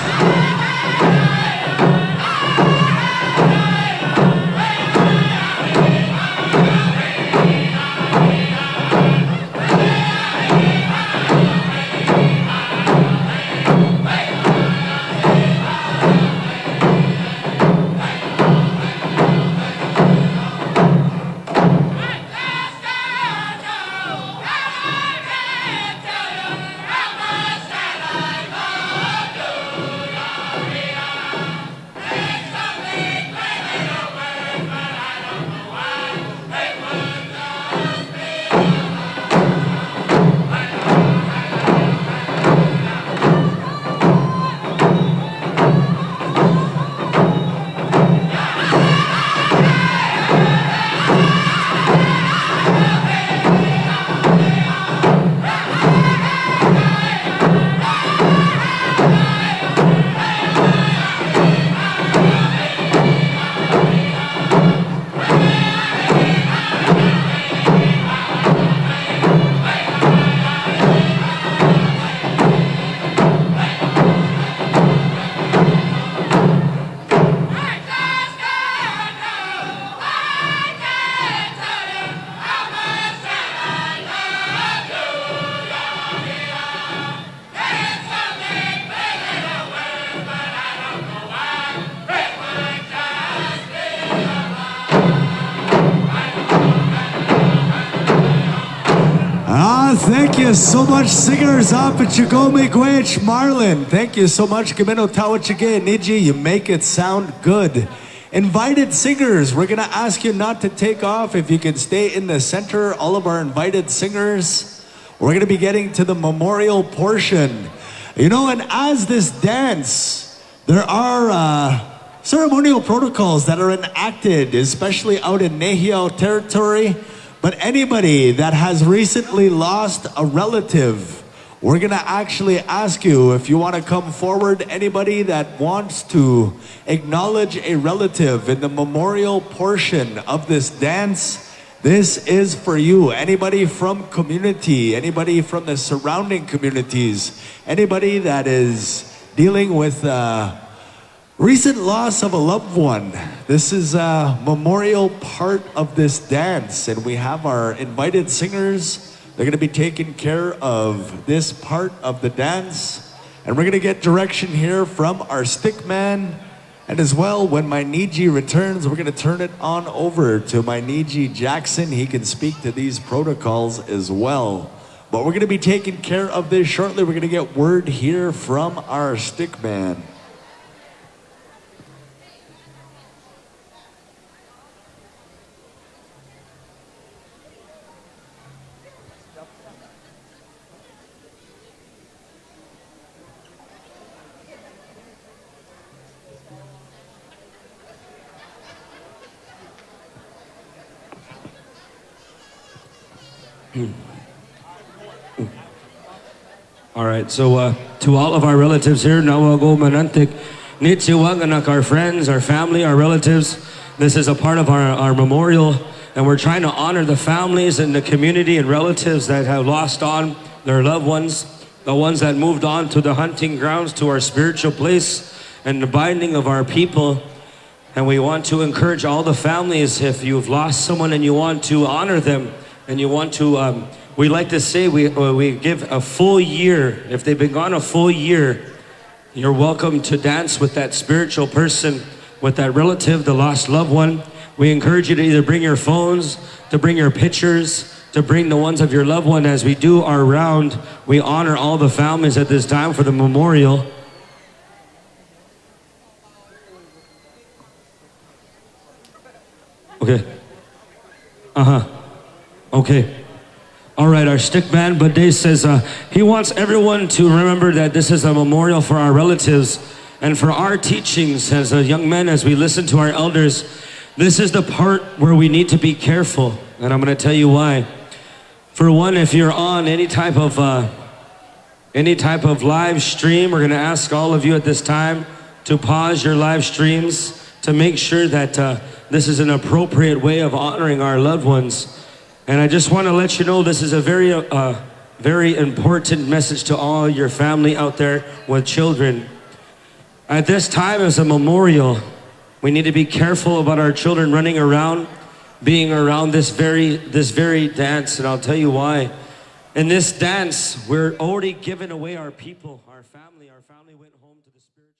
Thank you so much, singers up at Chagome Gwech Marlin. Thank you so much, Kamino Tawachige Niji. You make it sound good. Invited singers, we're gonna ask you not to take off. If you can stay in the center, all of our invited singers. We're gonna be getting to the memorial portion. You know, and as this dance, there are ceremonial protocols that are enacted, especially out in Nehiyaw territory. But anybody that has recently lost a relative, we're gonna actually ask you if you wanna come forward. Anybody that wants to acknowledge a relative in the memorial portion of this dance, this is for you. Anybody from community, anybody from the surrounding communities, anybody that is dealing with recent loss of a loved one. This is a memorial part of this dance, and we have our invited singers. They're gonna be taking care of this part of the dance, and we're gonna get direction here from our stick man. And as well, when my Niji returns, we're gonna turn it on over to my Niji Jackson. He can speak to these protocols as well. But we're gonna be taking care of this shortly. We're gonna get word here from our stick man. All right, so to all of our relatives here, Nawago Manantik, Nitsiwaganak, our friends, our family, our relatives, this is a part of our memorial, and we're trying to honor the families and the community and relatives that have lost on their loved ones, the ones that moved on to the hunting grounds, to our spiritual place, and the binding of our people. And we want to encourage all the families, if you've lost someone and you want to honor them, and you want to, we like to say we give a full year. If they've been gone a full year, you're welcome to dance with that spiritual person, with that relative, the lost loved one. We encourage you to either bring your phones, to bring your pictures, to bring the ones of your loved one. As we do our round, we honor all the families at this time for the memorial. Okay. Okay. All right, our stick man, Bade says he wants everyone to remember that this is a memorial for our relatives and for our teachings as a young men, as we listen to our elders. This is the part where we need to be careful, and I'm going to tell you why. For one, if you're on any type of live stream, we're going to ask all of you at this time to pause your live streams to make sure that this is an appropriate way of honoring our loved ones. And I just want to let you know this is a very important message to all your family out there with children. At this time as a memorial, we need to be careful about our children running around, being around this very dance, and I'll tell you why. In this dance, we're already giving away our people, our family. Our family went home to the spiritual.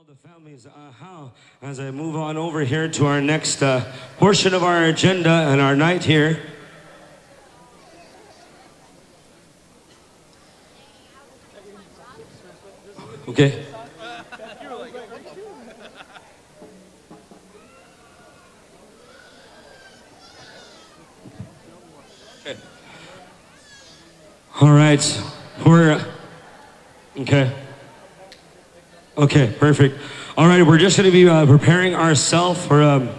the families, how, as I move on over here to our next portion of our agenda and our night here. Okay. All right, we're, okay. Okay, perfect. All right, we're just gonna be preparing ourselves for a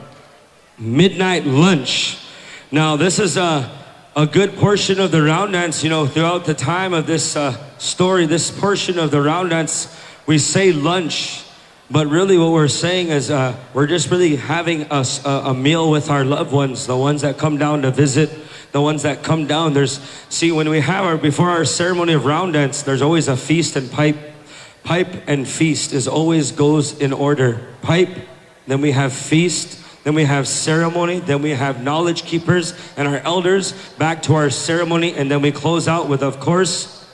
midnight lunch. Now, this is a good portion of the round dance, you know, throughout the time of this story, this portion of the round dance, we say lunch, but really what we're saying is we're just really having a meal with our loved ones, the ones that come down to visit, the ones that come down. See, when we have before our ceremony of round dance, there's always a feast and pipe. Pipe and feast always goes in order. Pipe, then we have feast, then we have ceremony, then we have knowledge keepers and our elders, back to our ceremony, and then we close out with, of course,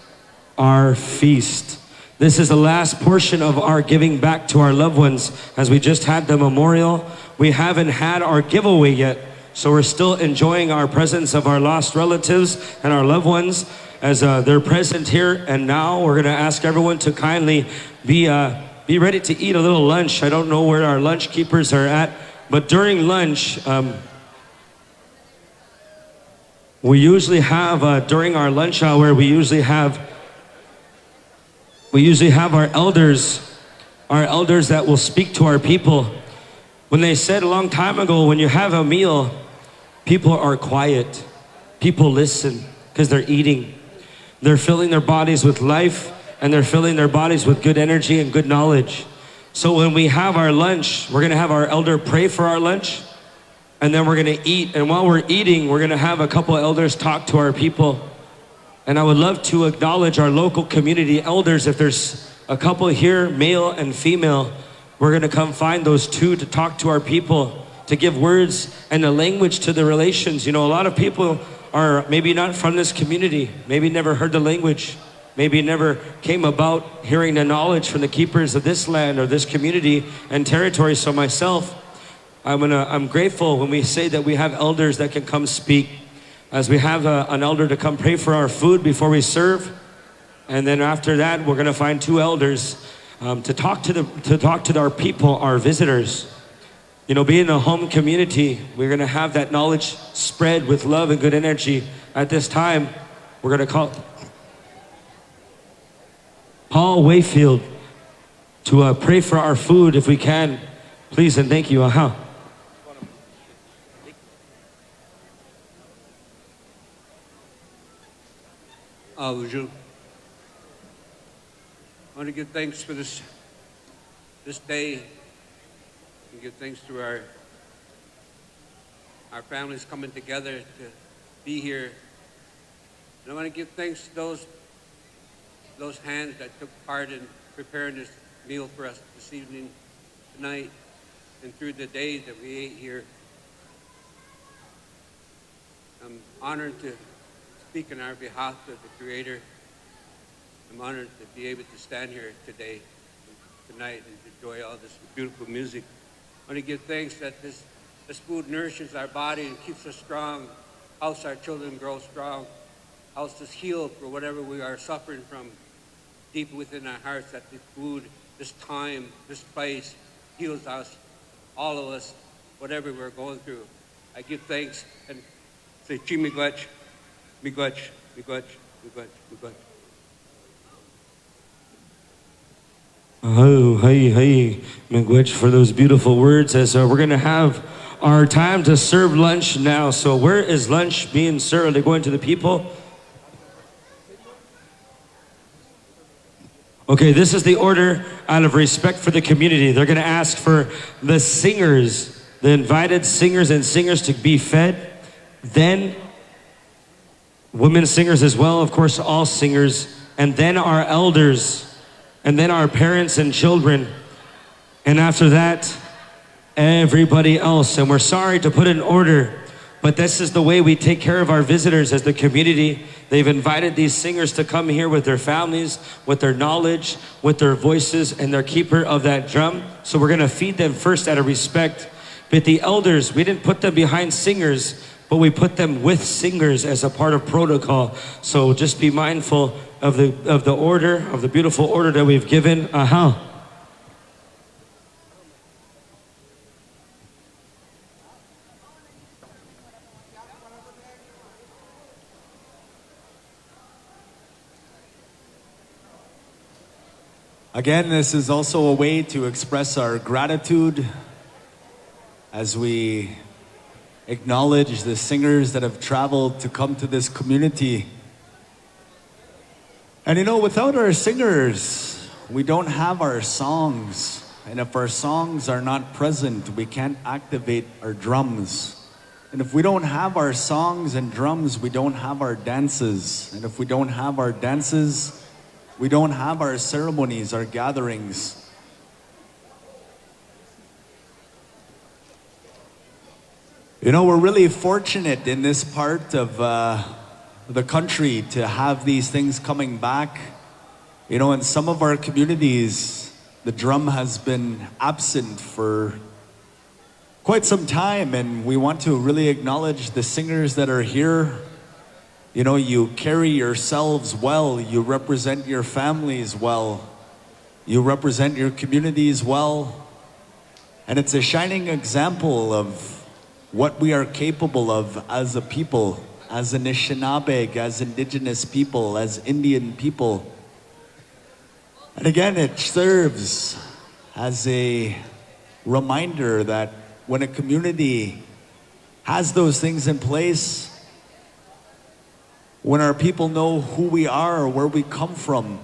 our feast. This is the last portion of our giving back to our loved ones. As we just had the memorial, we haven't had our giveaway yet. So we're still enjoying our presence of our lost relatives and our loved ones as they're present here. And now we're gonna ask everyone to kindly be ready to eat a little lunch. I don't know where our lunch keepers are at, but during lunch, we usually have, during our lunch hour, we usually have our elders that will speak to our people. When they said a long time ago, when you have a meal, people are quiet. People listen because they're eating. They're filling their bodies with life and they're filling their bodies with good energy and good knowledge. So when we have our lunch, we're gonna have our elder pray for our lunch and then we're gonna eat. And while we're eating, we're gonna have a couple elders talk to our people. And I would love to acknowledge our local community elders. If there's a couple here, male and female, we're gonna come find those two to talk to our people, to give words and a language to the relations. You know, a lot of people are maybe not from this community, maybe never heard the language, maybe never came about hearing the knowledge from the keepers of this land or this community and territory. So myself, I'm grateful when we say that we have elders that can come speak, as we have an elder to come pray for our food before we serve. And then after that, we're gonna find two elders to talk to our people, our visitors. You know, being a home community, we're gonna have that knowledge spread with love and good energy. At this time, we're gonna call Paul Wayfield to pray for our food if we can. Please and thank you. Bonjour. I want to give thanks for this day, and give thanks to our families coming together to be here. And I want to give thanks to those hands that took part in preparing this meal for us this evening, tonight, and through the day that we ate here. I'm honored to speak on our behalf of the Creator. I'm honored to be able to stand here today, tonight, and enjoy all this beautiful music. I want to give thanks that this food nourishes our body and keeps us strong, helps our children grow strong, helps us heal for whatever we are suffering from deep within our hearts, that this food, this time, this place heals us, all of us, whatever we're going through. I give thanks and say, Chi miigwech, miigwech, miigwech, miigwech, miigwech. Oh, hey, miigwech, for those beautiful words. As we're gonna have our time to serve lunch now. So where is lunch being served? Are they going to the people? Okay, this is the order out of respect for the community. They're gonna ask for the singers, the invited singers and singers to be fed. Then women singers as well, of course, all singers. And then our elders. And then our parents and children. And after that, everybody else. And we're sorry to put in order, But this is the way we take care of our visitors as the community. They've invited these singers to come here with their families, with their knowledge, with their voices, and their keeper of that drum. So we're gonna feed them first out of respect. But the elders, we didn't put them behind singers, but we put them with singers as a part of protocol. So just be mindful of the order, of the beautiful order that we've given. Again, this is also a way to express our gratitude as we acknowledge the singers that have traveled to come to this community. And you know, without our singers, we don't have our songs. And if our songs are not present, we can't activate our drums. And if we don't have our songs and drums, we don't have our dances. And if we don't have our dances, we don't have our ceremonies, our gatherings. You know, we're really fortunate in this part of the country to have these things coming back. You know, in some of our communities, the drum has been absent for quite some time, and we want to really acknowledge the singers that are here. You know, you carry yourselves well, you represent your families well, you represent your communities well, and it's a shining example of what we are capable of as a people, as Anishinaabe, as Indigenous people, as Indian people. And again, it serves as a reminder that when a community has those things in place, when our people know who we are, where we come from,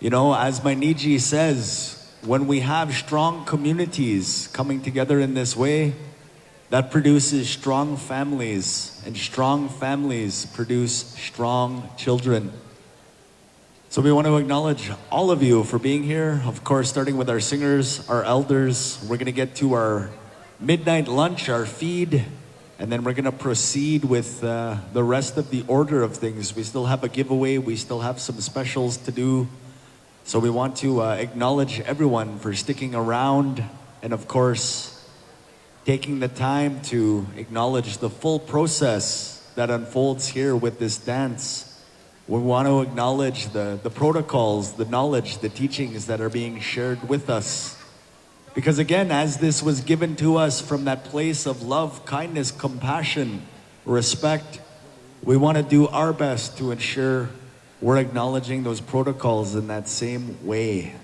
you know, as my Niji says, when we have strong communities coming together in this way, that produces strong families, and strong families produce strong children. So we want to acknowledge all of you for being here. Of course, starting with our singers, our elders. We're going to get to our midnight lunch, our feed, and then we're going to proceed with the rest of the order of things. We still have a giveaway. We still have some specials to do. So we want to acknowledge everyone for sticking around, and of course, taking the time to acknowledge the full process that unfolds here with this dance. We want to acknowledge the protocols, the knowledge, the teachings that are being shared with us. Because again, as this was given to us from that place of love, kindness, compassion, respect, we want to do our best to ensure we're acknowledging those protocols in that same way.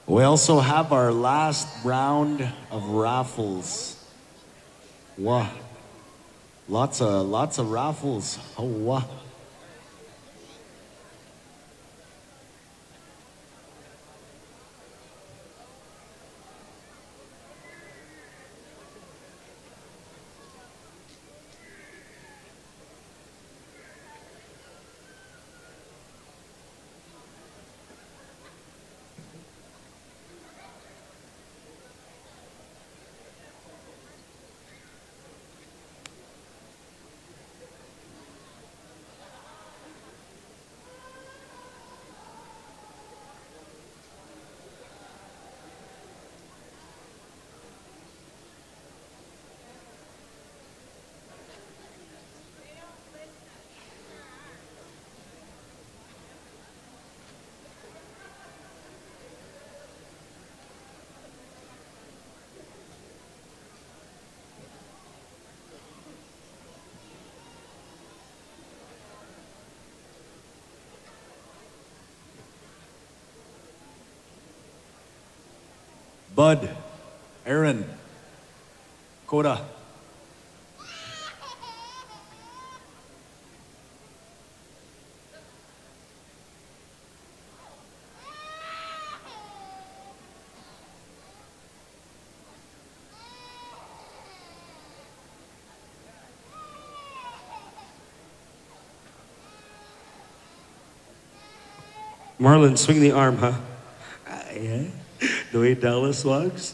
We also have our last round of raffles. Wow. Lots of raffles. Oh, wow. Bud, Aaron, Coda. Marlon, swing the arm, huh? Yeah. The way Dallas walks.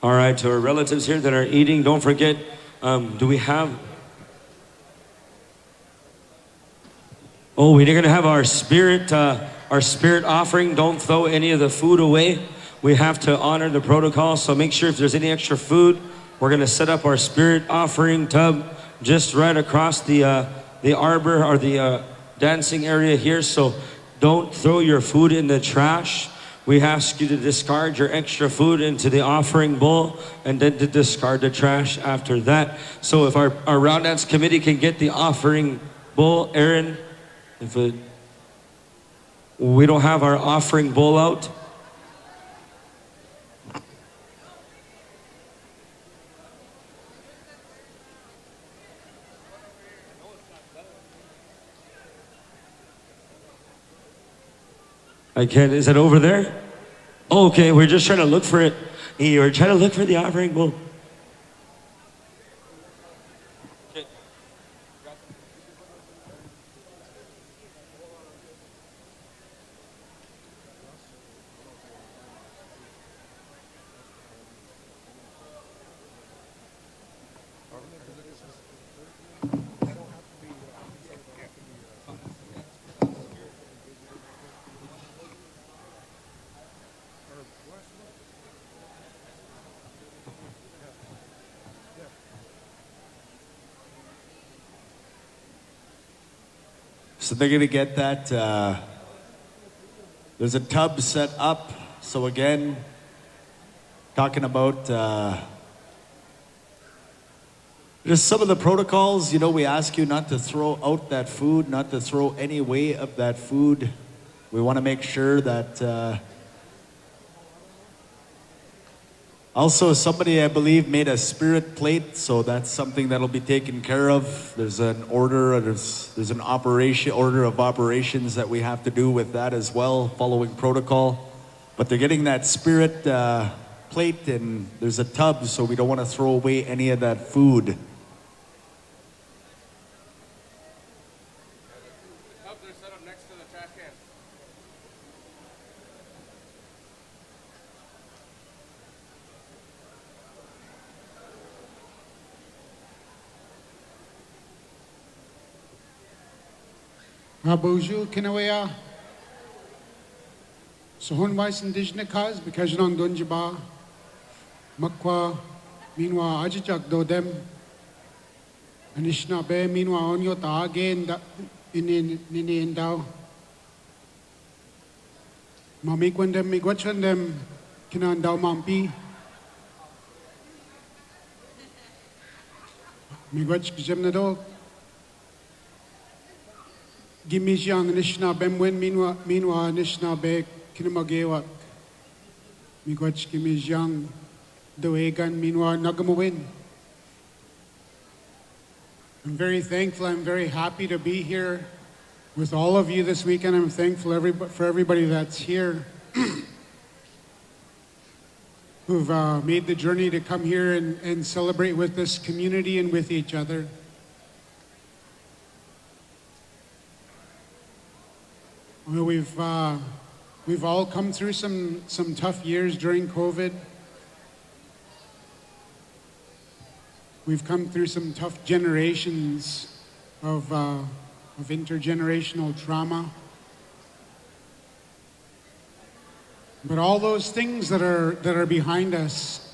All right, to our relatives here that are eating, don't forget, do we have... Oh, we're gonna have our spirit offering. Don't throw any of the food away. We have to honor the protocol, so make sure if there's any extra food, we're gonna set up our spirit offering tub just right across the arbor or the dancing area here. So don't throw your food in the trash. We ask you to discard your extra food into the offering bowl and then to discard the trash after that. So if our round dance committee can get the offering bowl, Aaron, we don't have our offering bowl out. I can't, is it over there? Oh, okay, we're just trying to look for it. We're trying to look for the offering bowl. So they're gonna get that. There's a tub set up. So again, talking about just some of the protocols. You know, we ask you not to throw out that food, not to throw any way of that food. We want to make sure that. Also, somebody, I believe, made a spirit plate, so that's something that'll be taken care of. There's an order, there's an order of operations that we have to do with that as well, following protocol. But they're getting that spirit plate, and there's a tub, so we don't want to throw away any of that food. Tubs are set up next to the trash can. Bonjour, Kinawea. So Honwais Indigenous cause because you don't Dunjaba, Makwa, meanwhile Ajijak do them, Anishna Be, meanwhile Onyo Ta again in Nini and Dow. Mamik when them, Migwachan them, Kinan Dow Mampi. Migwach Jemnado. Gimijang Nishna Bemwin, meanwhile Nishna Be Kinamagewak. Migwach Gimijang Doegan, meanwhile Nagamawin. I'm very thankful, I'm very happy to be here with all of you this weekend. I'm thankful for everybody that's here who've made the journey to come here and celebrate with this community and with each other. Well, we've all come through some tough years during COVID. We've come through some tough generations of intergenerational trauma. But all those things that are behind us,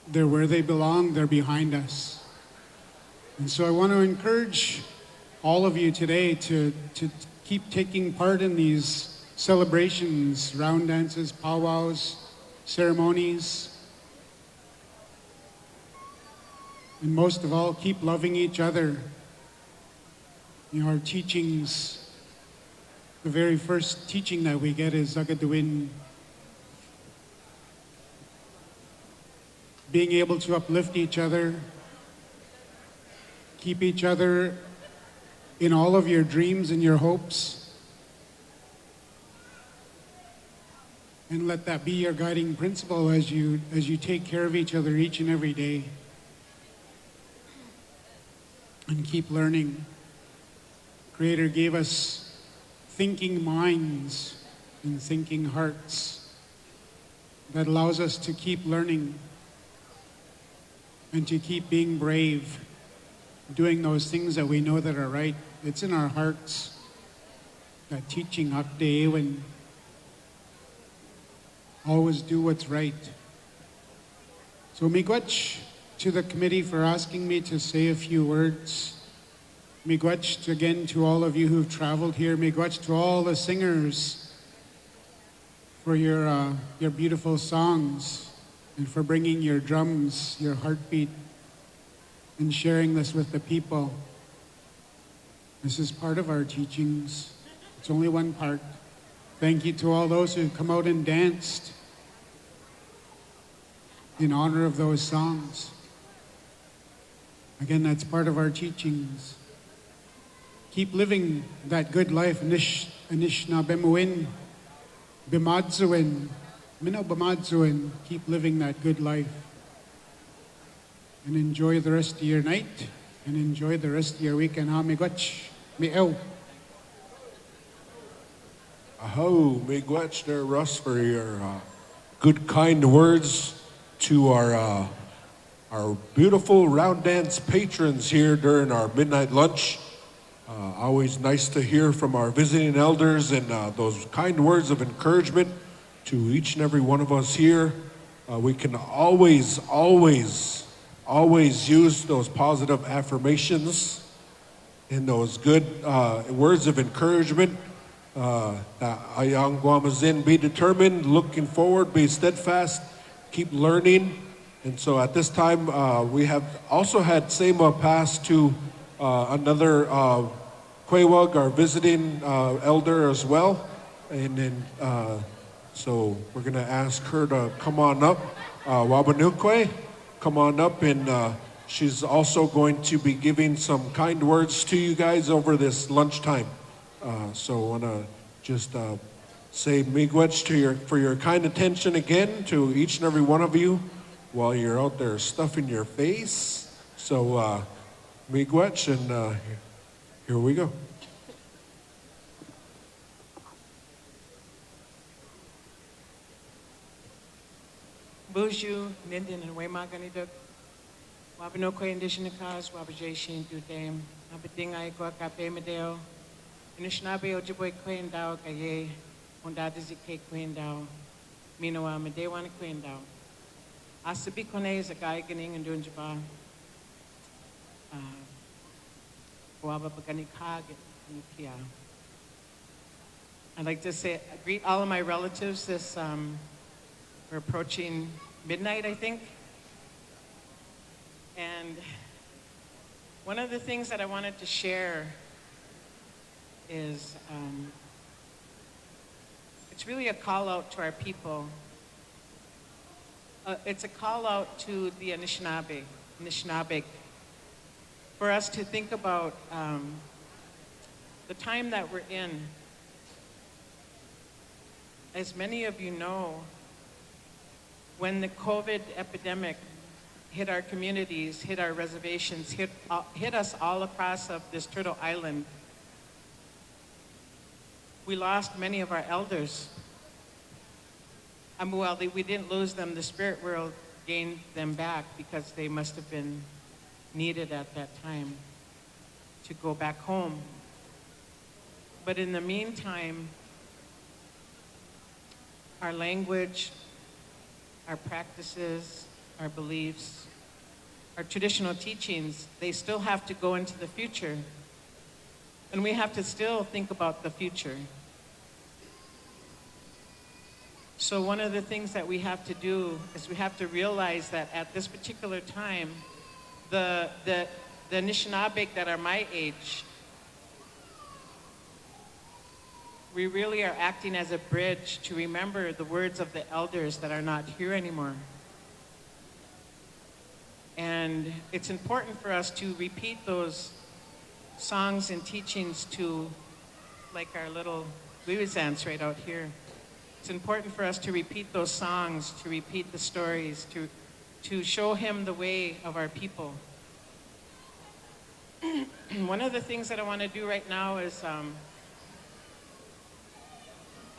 they're where they belong, they're behind us. And so I want to encourage all of you today to keep taking part in these celebrations, round dances, powwows, ceremonies. And most of all, keep loving each other. You know, our teachings, the very first teaching that we get is Zagaduin. Being able to uplift each other, keep each other in all of your dreams and your hopes. And let that be your guiding principle as you take care of each other each and every day. And keep learning. Creator gave us thinking minds and thinking hearts that allows us to keep learning and to keep being brave, doing those things that we know that are right. It's in our hearts. That teaching up day when always do what's right. So miigwech to the committee for asking me to say a few words. Miigwech again to all of you who've traveled here. Miigwech to all the singers for your beautiful songs and for bringing your drums, your heartbeat, and sharing this with the people. This is part of our teachings. It's only one part. Thank you to all those who come out and danced in honor of those songs. Again, that's part of our teachings. Keep living that good life. Anishnabemuin, bimadzuin, minabamadzuin. Keep living that good life. And enjoy the rest of your night and enjoy the rest of your weekend. Miigwech, mi'ew. Aho, miigwech there, Russ, for your good, kind words to our beautiful round dance patrons here during our midnight lunch. Always nice to hear from our visiting elders and those kind words of encouragement to each and every one of us here. We can always use those positive affirmations and those good words of encouragement. Ayang Guamazin, be determined, looking forward, be steadfast, keep learning. And so at this time, we have also had Sema pass to another Quewag, our visiting elder as well. And then, so we're gonna ask her to come on up. Wabanukwe, come on up, and she's also going to be giving some kind words to you guys over this lunchtime. So I wanna just say miigwech for your kind attention again to each and every one of you while you're out there stuffing your face. So miigwech, and here we go. Buju, Nindin, and Waymaganiduk, Wabanoko Indishinakas, Wabajashin, Dudame, Abadingai, Guacape Medeo, Anishinaabe, Ojibwe Quendao, Gaye, Ondadizike Quendao, Minoa, Medewana Quendao. Asabi Kone is a guy getting and Dunjaba, Waba Baganikag, Nukia. I'd like to say, greet all of my relatives this, we're approaching midnight, I think. And one of the things that I wanted to share is it's really a call out to our people. It's a call out to the Anishinaabe, for us to think about the time that we're in. As many of you know, when the COVID epidemic hit our communities, hit our reservations, hit us all across of this Turtle Island, we lost many of our elders. Well, we didn't lose them. The spirit world gained them back because they must have been needed at that time to go back home. But in the meantime, our language, our practices, our beliefs, our traditional teachings, they still have to go into the future. And we have to still think about the future. So one of the things that we have to do is we have to realize that at this particular time, the Anishinaabe that are my age, we really are acting as a bridge to remember the words of the elders that are not here anymore. And it's important for us to repeat those songs and teachings to, like our little ReZonance right out here. It's important for us to repeat those songs, to repeat the stories, to show him the way of our people. One of the things that I want to do right now is I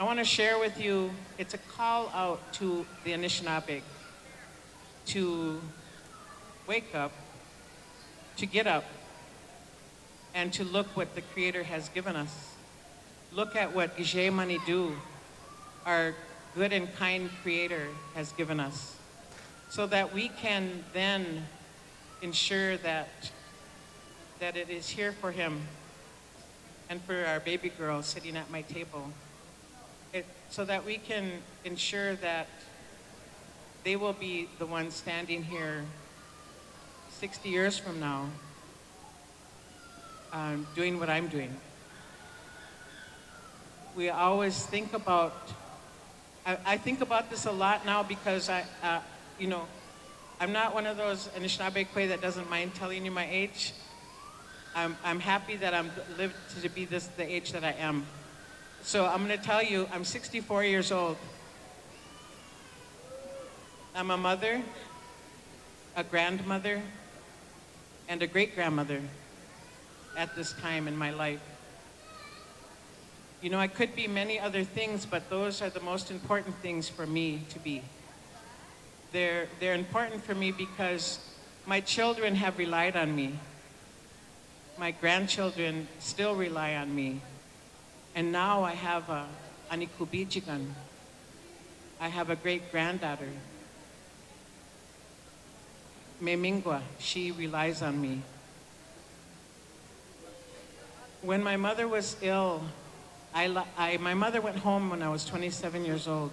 want to share with you, it's a call out to the Anishinaabe to wake up, to get up, and to look what the Creator has given us. Look at what Ije Manidu, our good and kind Creator, has given us, so that we can then ensure that that it is here for him and for our baby girl sitting at my table, so that we can ensure that they will be the ones standing here 60 years from now, doing what I'm doing. We always think about, I think about this a lot now because I'm not one of those Anishinaabe Kwe that doesn't mind telling you my age. I'm happy that I'm lived to be the age that I am. So I'm going to tell you, I'm 64 years old. I'm a mother, a grandmother, and a great-grandmother at this time in my life. You know, I could be many other things, but those are the most important things for me to be. They're important for me because my children have relied on me. My grandchildren still rely on me. And now I have a Anikubijigan. I have a great-granddaughter. Memingwa, she relies on me. When my mother was ill, my mother went home when I was 27 years old.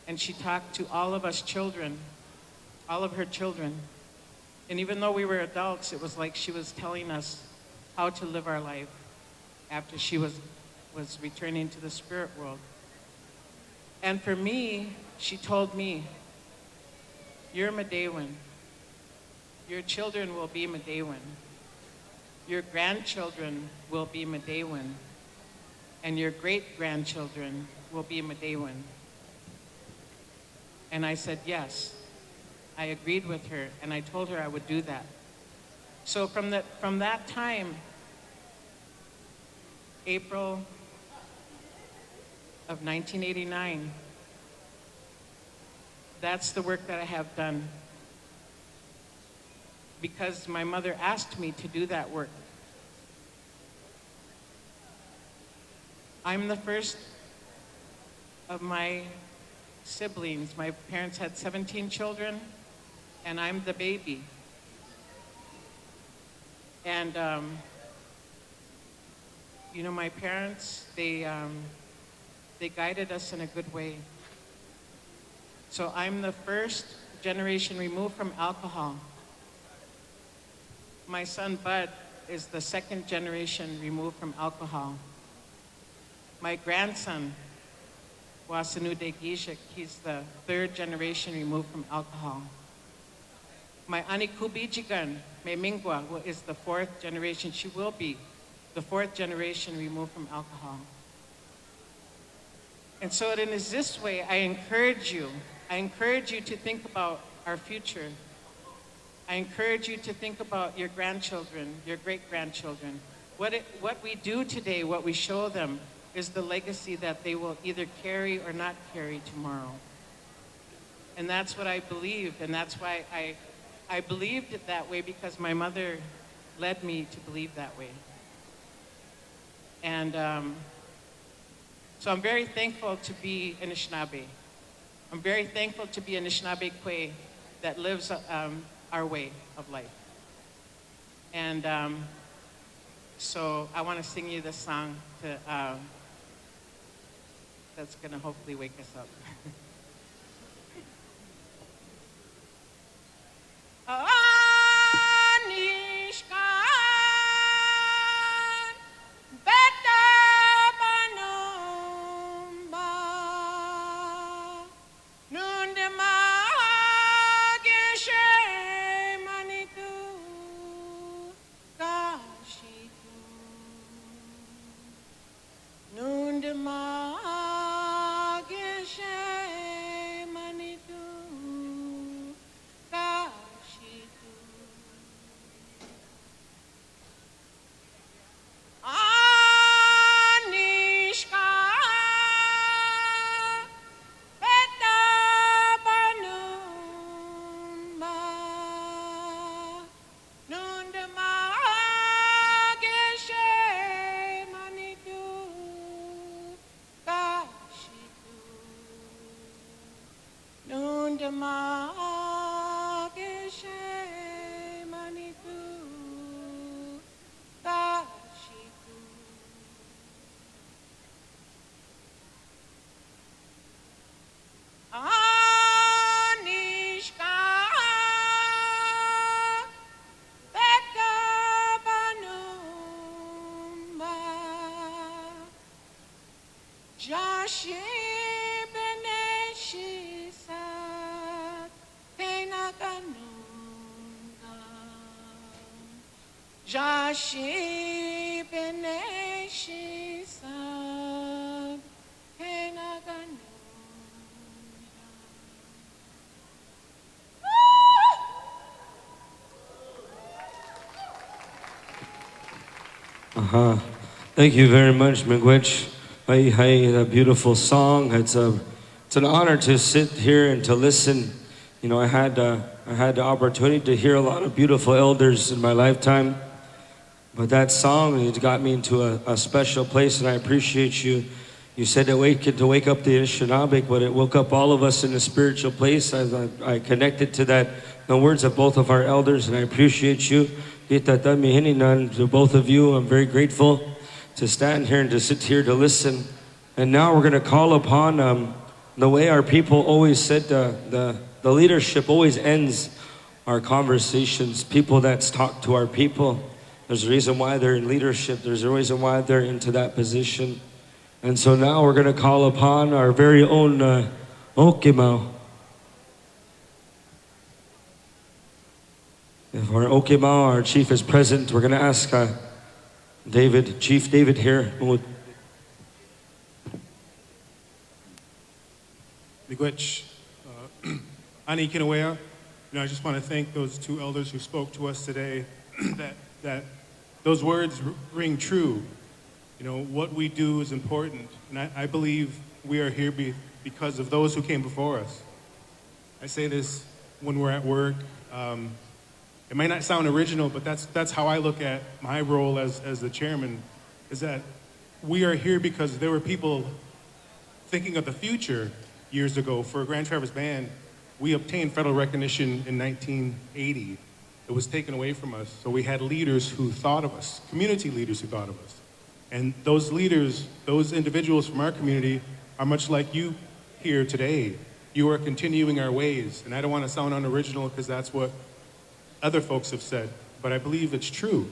And she talked to all of us children, all of her children. And even though we were adults, it was like she was telling us how to live our life after she was returning to the spirit world. And for me, she told me, you're Madewan. Your children will be Madewan. Your grandchildren will be Madewan. And your great-grandchildren will be Madewan. And I said, yes. I agreed with her, and I told her I would do that. So from that time, April of 1989, that's the work that I have done. Because my mother asked me to do that work. I'm the first of my siblings. My parents had 17 children, and I'm the baby. And, you know, my parents, they guided us in a good way. So I'm the first generation removed from alcohol. My son, Bud, is the second generation removed from alcohol. My grandson, Wasanude Gishik, he's the third generation removed from alcohol. My Anikubijigan, Memingwa, who is the fourth generation, she will be the fourth generation removed from alcohol. And so it is this way, I encourage you to think about our future. I encourage you to think about your grandchildren, your great-grandchildren. What we do today, what we show them, is the legacy that they will either carry or not carry tomorrow. And that's what I believed, and that's why I believed it that way, because my mother led me to believe that way. And so I'm very thankful to be Anishinaabe. I'm very thankful to be Anishinaabe Kwe that lives our way of life. And so I want to sing you this song that's going to hopefully wake us up. Jashi Beneshi Sa Tenaganunga Jashi Beneshi Sa Tenaganunga. Thank you very much, Miigwech. That beautiful song. It's an honor to sit here and to listen. You know, I had the opportunity to hear a lot of beautiful elders in my lifetime, but that song, it got me into a special place, and I appreciate you. You said to wake up the Anishinaabe, but it woke up all of us in a spiritual place. I connected to that, the words of both of our elders, and I appreciate you. To both of you, I'm very grateful to stand here and to sit here to listen. And now we're going to call upon the way our people always said, the leadership always ends our conversations. People that talk to our people. There's a reason why they're in leadership. There's a reason why they're into that position. And so now we're going to call upon our very own Okimau. If our Okimau, our chief, is present, we're going to ask Chief David here. Miigwech, Ani Kinawea, I just want to thank those two elders who spoke to us today. that those words ring true. What we do is important, and I believe we are here because of those who came before us. I say this when we're at work. It may not sound original, but that's how I look at my role as the chairman, is that we are here because there were people thinking of the future years ago. For Grand Traverse Band, we obtained federal recognition in 1980. It was taken away from us. So we had leaders who thought of us, community leaders who thought of us. And those leaders, those individuals from our community are much like you here today. You are continuing our ways. And I don't want to sound unoriginal because that's what other folks have said, but I believe it's true.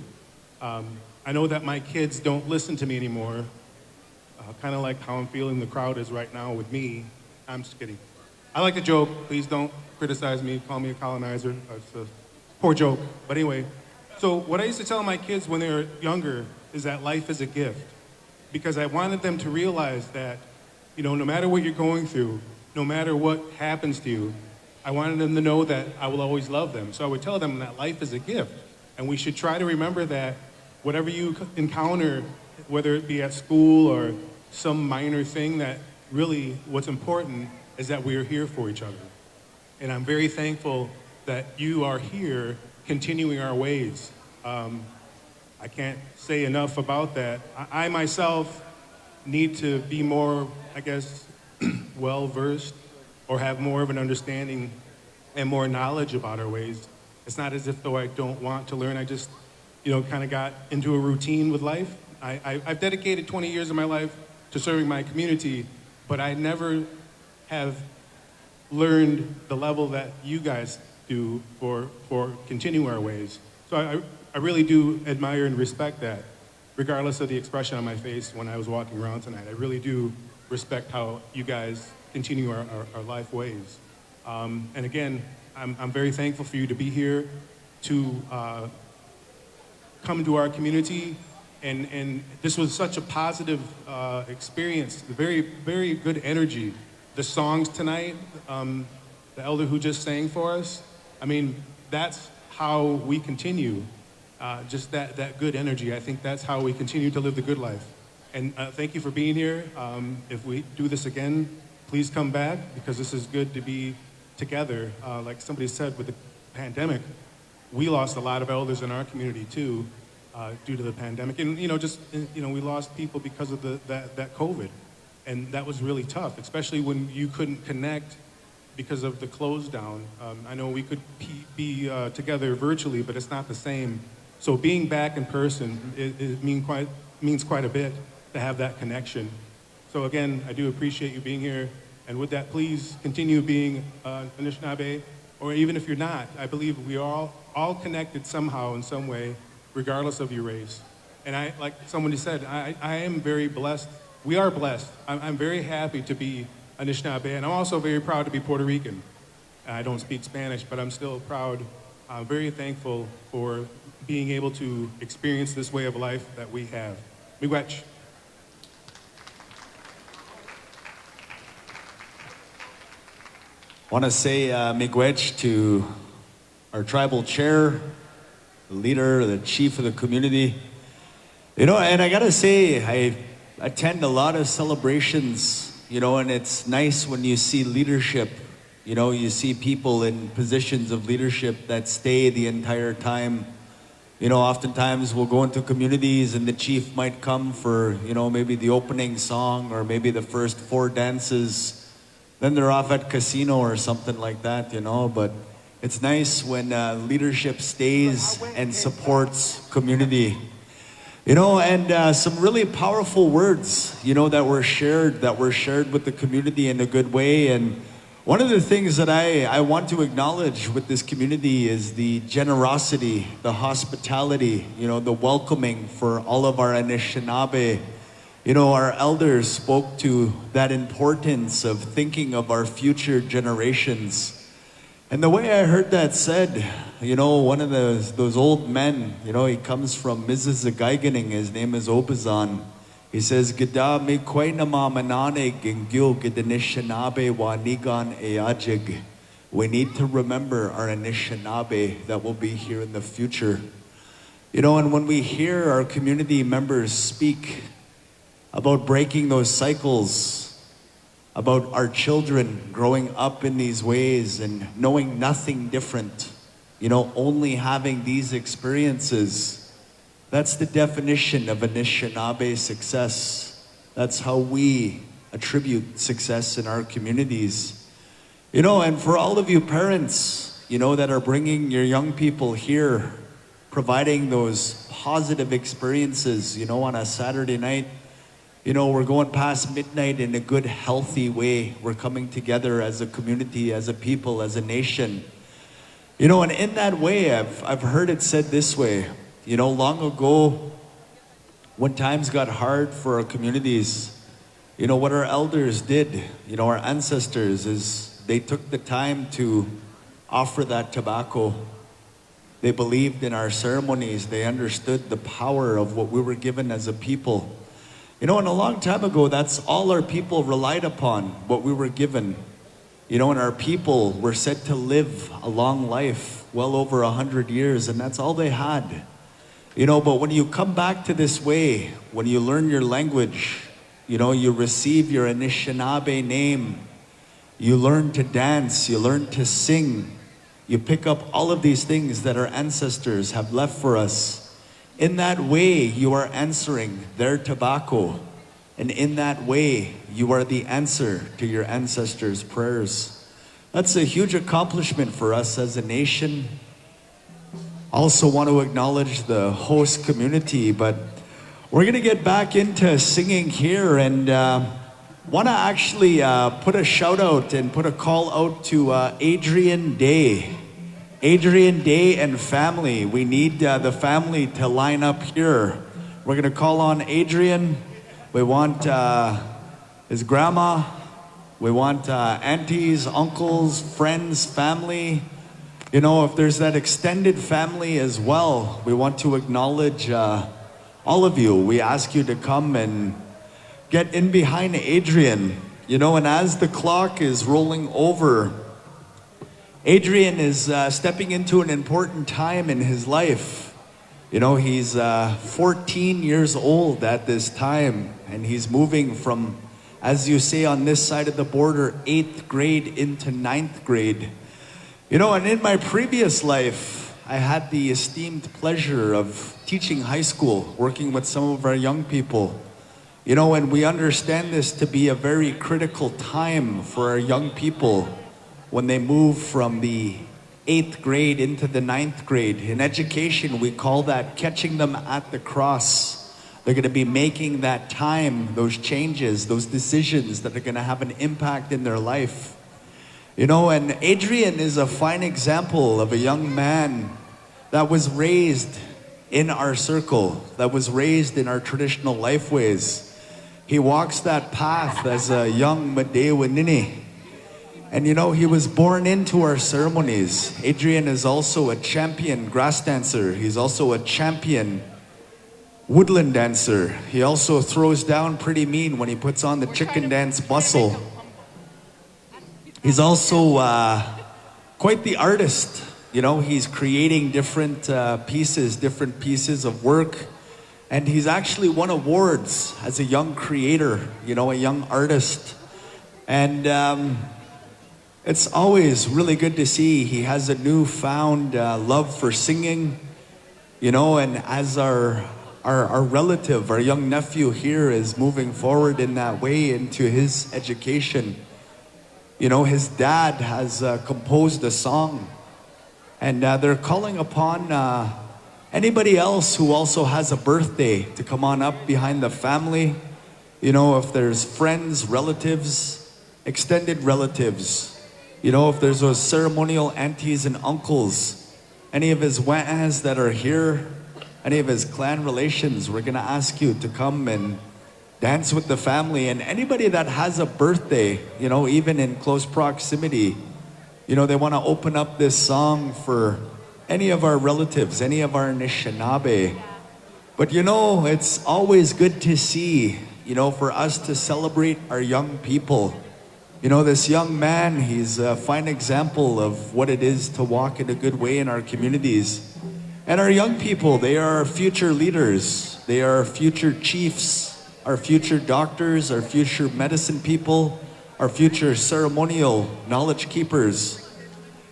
I know that my kids don't listen to me anymore, kind of like how I'm feeling the crowd is right now with me. I'm just kidding. I like to joke. Please don't criticize me, call me a colonizer. It's a poor joke. But anyway, so what I used to tell my kids when they were younger is that life is a gift, because I wanted them to realize that, no matter what you're going through, no matter what happens to you, I wanted them to know that I will always love them. So I would tell them that life is a gift, and we should try to remember that whatever you encounter, whether it be at school or some minor thing, that really what's important is that we are here for each other. And I'm very thankful that you are here continuing our ways. I can't say enough about that. I myself need to be more, I guess, well-versed, or have more of an understanding and more knowledge about our ways. It's not as if though I don't want to learn. I just, kind of got into a routine with life. I've dedicated 20 years of my life to serving my community, but I never have learned the level that you guys do for continuing our ways. So I really do admire and respect that, regardless of the expression on my face when I was walking around tonight. I really do respect how you guys continue our life ways. And again, I'm very thankful for you to be here, to come to our community. And this was such a positive experience, very, very good energy. The songs tonight, the elder who just sang for us, that's how we continue, just that good energy. I think that's how we continue to live the good life. And thank you for being here. If we do this again, please come back, because this is good to be together. Like somebody said, with the pandemic, we lost a lot of elders in our community too, due to the pandemic. And we lost people because of that COVID. And that was really tough, especially when you couldn't connect because of the close down. I know we could be together virtually, but it's not the same. So being back in person, it means quite a bit to have that connection. So again, I do appreciate you being here. And with that, please continue being Anishinaabe, or even if you're not, I believe we are all connected somehow in some way, regardless of your race. And like somebody said, I am very blessed we are blessed. I'm very happy to be Anishinaabe, and I'm also very proud to be Puerto Rican. I don't speak Spanish, but I'm still proud. I'm very thankful for being able to experience this way of life that we have. Miigwech. Want to say miigwech to our tribal chair, the leader, the chief of the community. You know, and I gotta say, I attend a lot of celebrations, you know, and it's nice when you see leadership. You know, you see people in positions of leadership that stay the entire time. You know, oftentimes we'll go into communities and the chief might come for, you know, maybe the opening song or maybe the first 4 dances. Then they're off at casino or something like that, you know. But it's nice when leadership stays and supports community. You know, and some really powerful words, you know, that were shared with the community in a good way. And one of the things that I want to acknowledge with this community is the generosity, the hospitality, you know, the welcoming for all of our Anishinaabe. You know, our elders spoke to that importance of thinking of our future generations. And the way I heard that said, you know, one of those old men, you know, he comes from Mississauga. His name is Obazan. He says, "Gida mi kwainama manane gingil gidanishinaabe wa nigan eajig." We need to remember our Anishinaabe that will be here in the future. You know, and when we hear our community members speak about breaking those cycles, about our children growing up in these ways and knowing nothing different, you know, only having these experiences, that's the definition of Anishinaabe success. That's how we attribute success in our communities. You know, and for all of you parents, you know, that are bringing your young people here, providing those positive experiences, you know, on a Saturday night. You know, we're going past midnight in a good, healthy way. We're coming together as a community, as a people, as a nation. You know, and in that way, I've heard it said this way. You know, long ago, when times got hard for our communities, you know, what our elders did, you know, our ancestors, is they took the time to offer that tobacco. They believed in our ceremonies. They understood the power of what we were given as a people. You know, and a long time ago, that's all our people relied upon, what we were given. You know, and our people were said to live a long life, well over 100 years, and that's all they had. You know, but when you come back to this way, when you learn your language, you know, you receive your Anishinaabe name, you learn to dance, you learn to sing, you pick up all of these things that our ancestors have left for us. In that way, you are answering their tobacco. And in that way, you are the answer to your ancestors' prayers. That's a huge accomplishment for us as a nation. Also want to acknowledge the host community, but we're going to get back into singing here and want to actually put a shout out and put a call out to Adrian Day. Adrian Day and family. We need the family to line up here. We're going to call on Adrian. We want his grandma. We want aunties, uncles, friends, family. You know, if there's that extended family as well, we want to acknowledge all of you. We ask you to come and get in behind Adrian. You know, and as the clock is rolling over, Adrian is stepping into an important time in his life. You know, he's 14 years old at this time, and he's moving from, as you say on this side of the border, 8th grade into 9th grade. You know, and in my previous life, I had the esteemed pleasure of teaching high school, working with some of our young people. You know, and we understand this to be a very critical time for our young people when they move from the 8th grade into the 9th grade. In education, we call that catching them at the cross. They're going to be making that time, those changes, those decisions that are going to have an impact in their life. You know, and Adrian is a fine example of a young man that was raised in our circle, that was raised in our traditional life ways. He walks that path as a young Madewinini. And you know, he was born into our ceremonies. Adrian is also a champion grass dancer. He's also a champion woodland dancer. He also throws down pretty mean when he puts on the chicken dance bustle. He's also quite the artist. You know, he's creating different pieces of work. And he's actually won awards as a young creator, you know, a young artist. And it's always really good to see he has a newfound love for singing, you know, and as our relative, our young nephew here is moving forward in that way into his education. You know, his dad has composed a song, and they're calling upon anybody else who also has a birthday to come on up behind the family. You know, if there's friends, relatives, extended relatives, you know, if there's those ceremonial aunties and uncles, any of his wa'as that are here, any of his clan relations, we're gonna ask you to come and dance with the family. And anybody that has a birthday, you know, even in close proximity, you know, they wanna open up this song for any of our relatives, any of our Anishinaabe. But you know, it's always good to see, you know, for us to celebrate our young people. You know, this young man, he's a fine example of what it is to walk in a good way in our communities. And our young people, they are our future leaders. They are our future chiefs, our future doctors, our future medicine people, our future ceremonial knowledge keepers.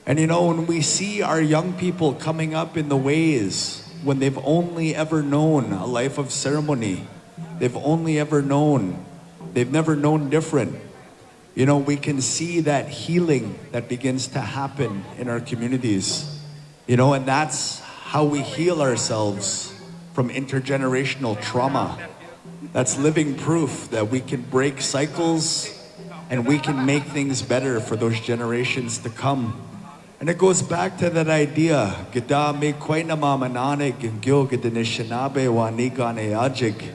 And you know, when we see our young people coming up in the ways when they've only ever known a life of ceremony, they've never known different. You know, we can see that healing that begins to happen in our communities. You know, and that's how we heal ourselves from intergenerational trauma. That's living proof that we can break cycles and we can make things better for those generations to come. And it goes back to that idea, Gida me kwaina mamananig and gyo gidanishinabe wa nigane ajig.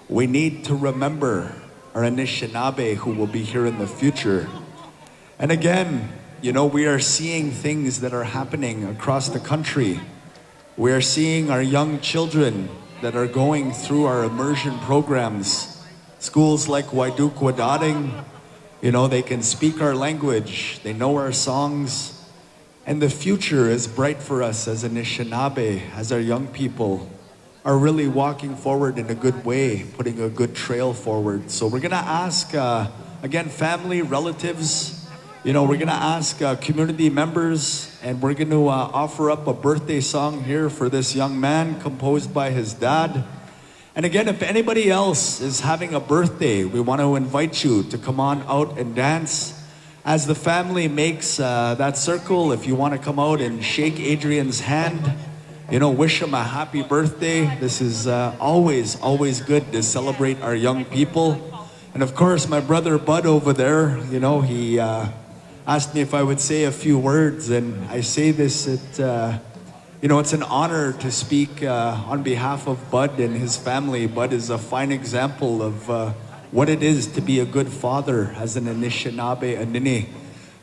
We need to remember our Anishinaabe who will be here in the future. And again, you know, we are seeing things that are happening across the country. We are seeing our young children that are going through our immersion programs. Schools like Waiduk Wadaring, you know, they can speak our language, they know our songs, and the future is bright for us as Anishinaabe, as our young people are really walking forward in a good way, putting a good trail forward. So we're gonna ask, again, family, relatives, you know, we're gonna ask community members, and we're gonna offer up a birthday song here for this young man, composed by his dad. And again, if anybody else is having a birthday, we want to invite you to come on out and dance. As the family makes that circle, if you want to come out and shake Adrian's hand, you know, wish him a happy birthday. This is always good to celebrate our young people. And of course, my brother Bud over there, you know, he asked me if I would say a few words, and I say this, you know, it's an honor to speak on behalf of Bud and his family. Bud is a fine example of what it is to be a good father as an Anishinaabe Anini.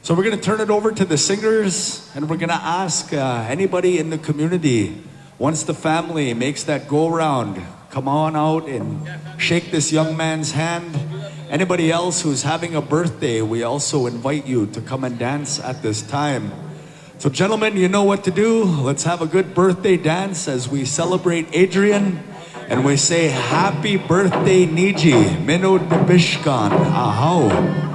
So we're going to turn it over to the singers, and we're going to ask anybody in the community, once the family makes that go around, come on out and shake this young man's hand. Anybody else who's having a birthday, we also invite you to come and dance at this time. So gentlemen, you know what to do. Let's have a good birthday dance as we celebrate Adrian, and we say happy birthday Niji, Mino de Bishkan, Ahau.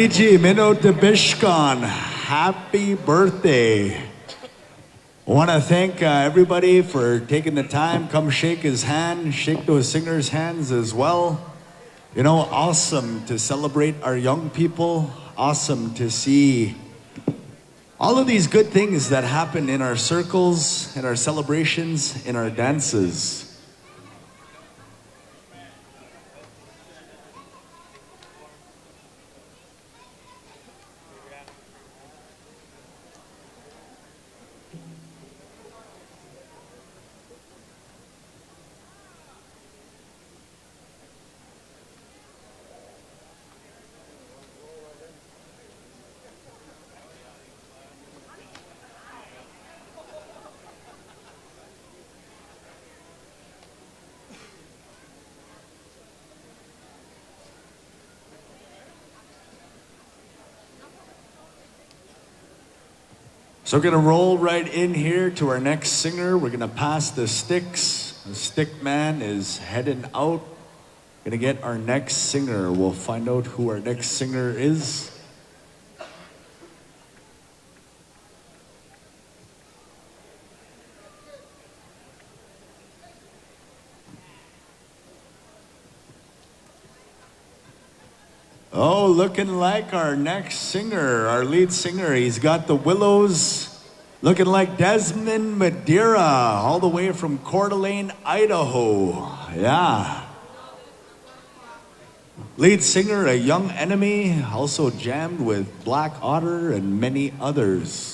Luigi Minotibishkon, happy birthday. I want to thank everybody for taking the time. Come shake his hand, shake those singers' hands as well. You know, awesome to celebrate our young people. Awesome to see all of these good things that happen in our circles, in our celebrations, in our dances. So we're gonna roll right in here to our next singer. We're gonna pass the sticks. The stick man is heading out. Gonna get our next singer. We'll find out who our next singer is. Oh, looking like our next singer, our lead singer. He's got the Willows, looking like Desmond Madeira, all the way from Coeur d'Alene, Idaho. Yeah. Lead singer, A Young Enemy, also jammed with Black Otter and many others.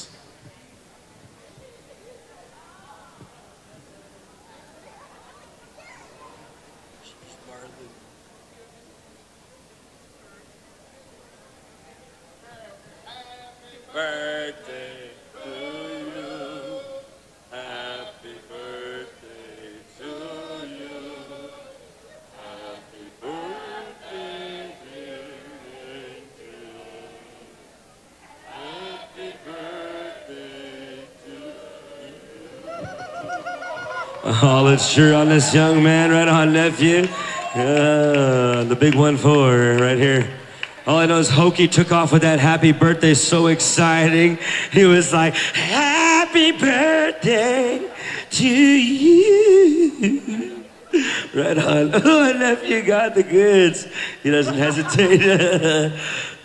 Birthday to you. Happy birthday to you. Happy birthday, dear Angel. Happy birthday to you. Oh, let's cheer on this young man. Right on, nephew. The big 1-4 right here. All I know is Hokey took off with that happy birthday, so exciting. He was like, happy birthday to you. Right on. Oh, nephew got the goods. He doesn't hesitate.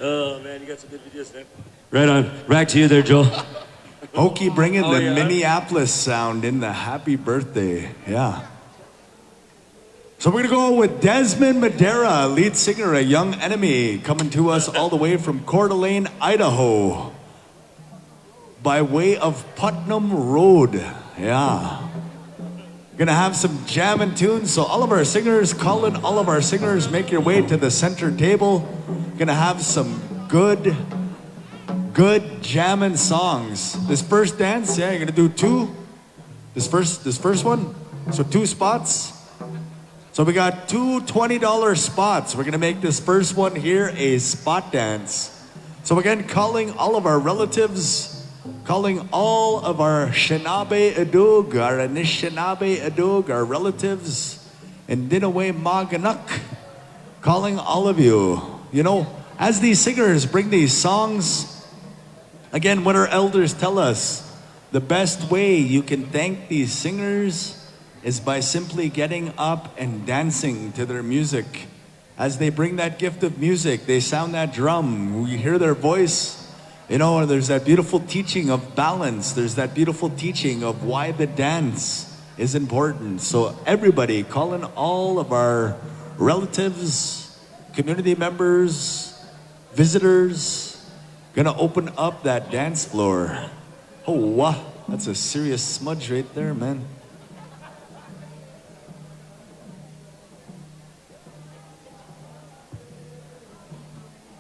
Oh, man, you got some good videos there. Right on. Back to you there, Joel. Hokey bringing the Minneapolis sound in the happy birthday. Yeah. So we're gonna go with Desmond Madeira, lead singer, A Young Enemy, coming to us all the way from Coeur d'Alene, Idaho, by way of Putnam Road. Yeah. Gonna have some jamming tunes, so all of our singers, call in all of our singers, make your way to the center table. Gonna have some good jamming songs. This first dance, yeah, you're gonna do two. This first one, so 2 spots. So we got 2 $20 spots. We're gonna make this first one here a spot dance. So again, calling all of our relatives, calling all of our Shinabe Adug, our Anishinaabe Adug, our relatives, and Dinaway Maganak, calling all of you. You know, as these singers bring these songs, again, what our elders tell us, the best way you can thank these singers is by simply getting up and dancing to their music. As they bring that gift of music, they sound that drum, we hear their voice. You know, there's that beautiful teaching of balance. There's that beautiful teaching of why the dance is important. So everybody, call in all of our relatives, community members, visitors, gonna open up that dance floor. Oh, wow, that's a serious smudge right there, man.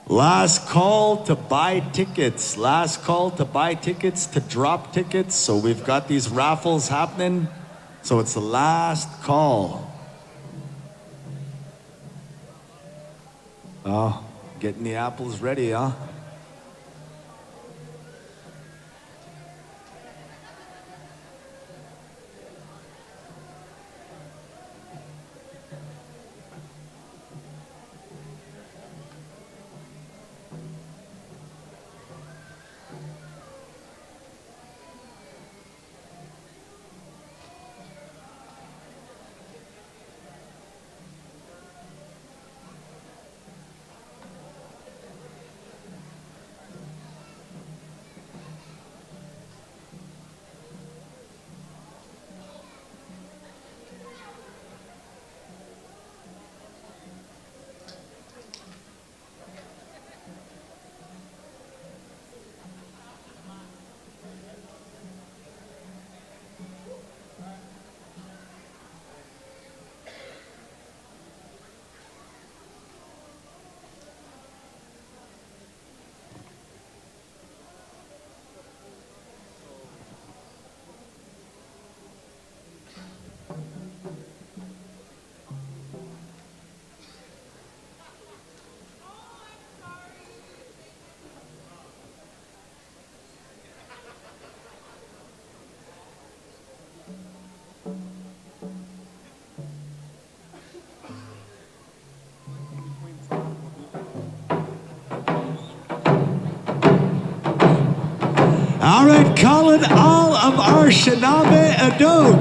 Last call to buy tickets. Last call to buy tickets, to drop tickets. So we've got these raffles happening. So it's the last call. Oh, getting the apples ready, huh? would call it all of our Anishinaabe Adug.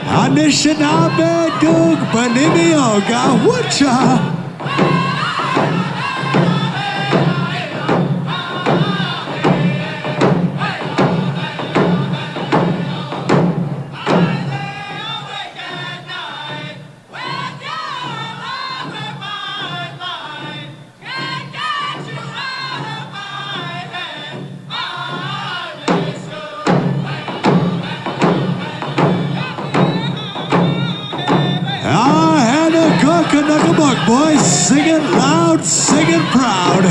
Anishinaabe Dug Banimioga Wucha. Look, boys, sing it loud, sing it proud.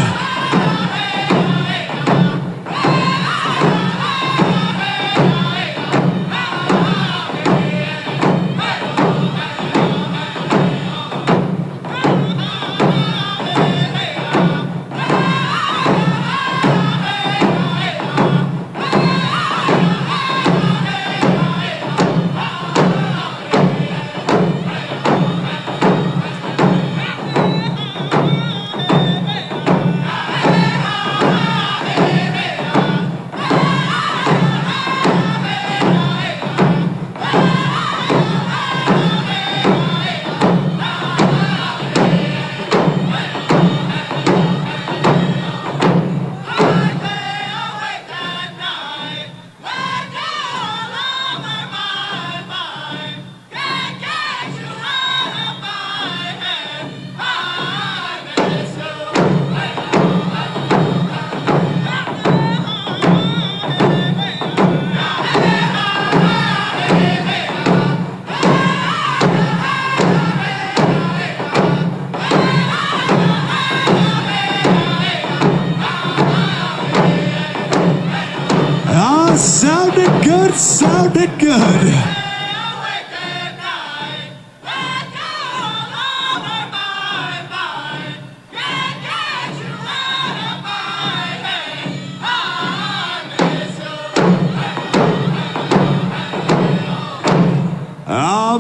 Sounded good, sounded good.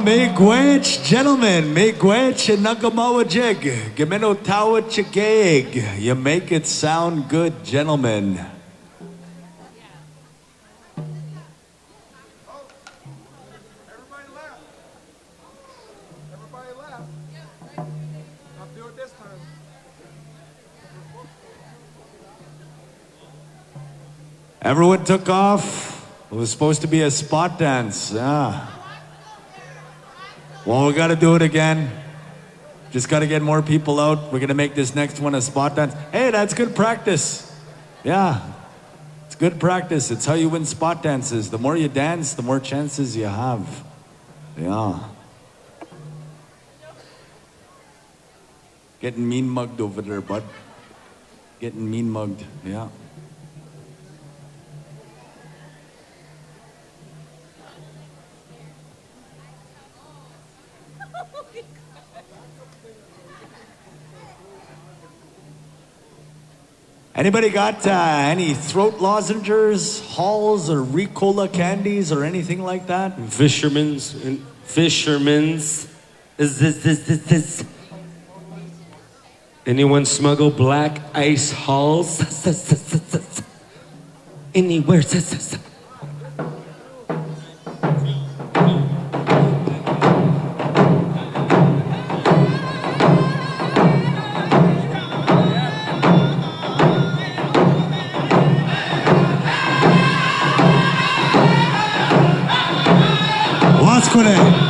Miigwech, gentlemen, miigwech and nakamawa jig. Gemino tawa chigeg. You make it sound good, gentlemen. Everyone took off. It was supposed to be a spot dance. Yeah. Well, we got to do it again. Just got to get more people out. We're going to make this next one a spot dance. Hey, that's good practice. Yeah. It's good practice. It's how you win spot dances. The more you dance, the more chances you have. Yeah. Getting mean mugged over there, bud. Getting mean mugged. Yeah. Anybody got any throat lozenges, halls, or Ricola candies, or anything like that? Fisherman's. Is this. Anyone smuggle black ice halls? Anywhere. What's going on?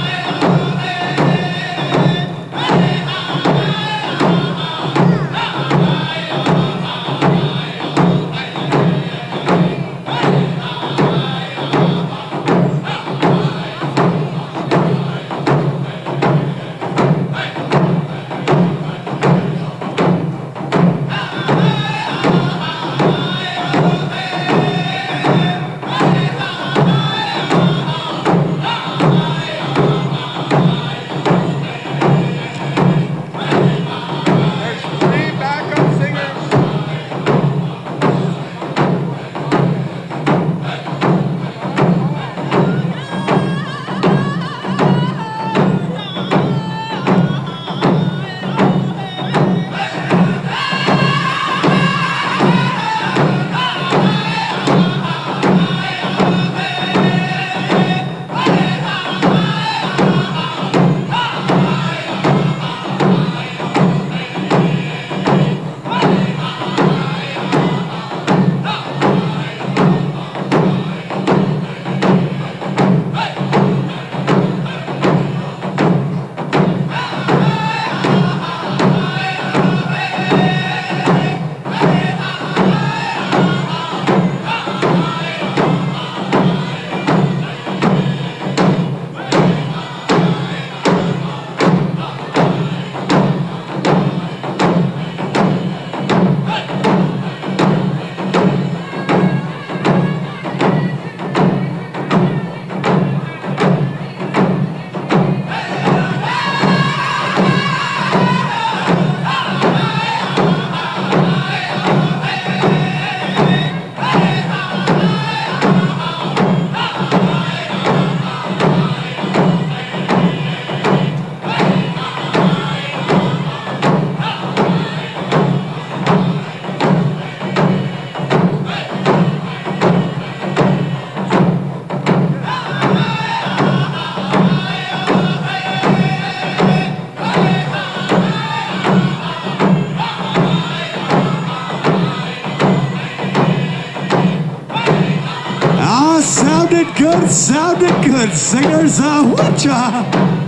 Sounded good. Singers, whatcha?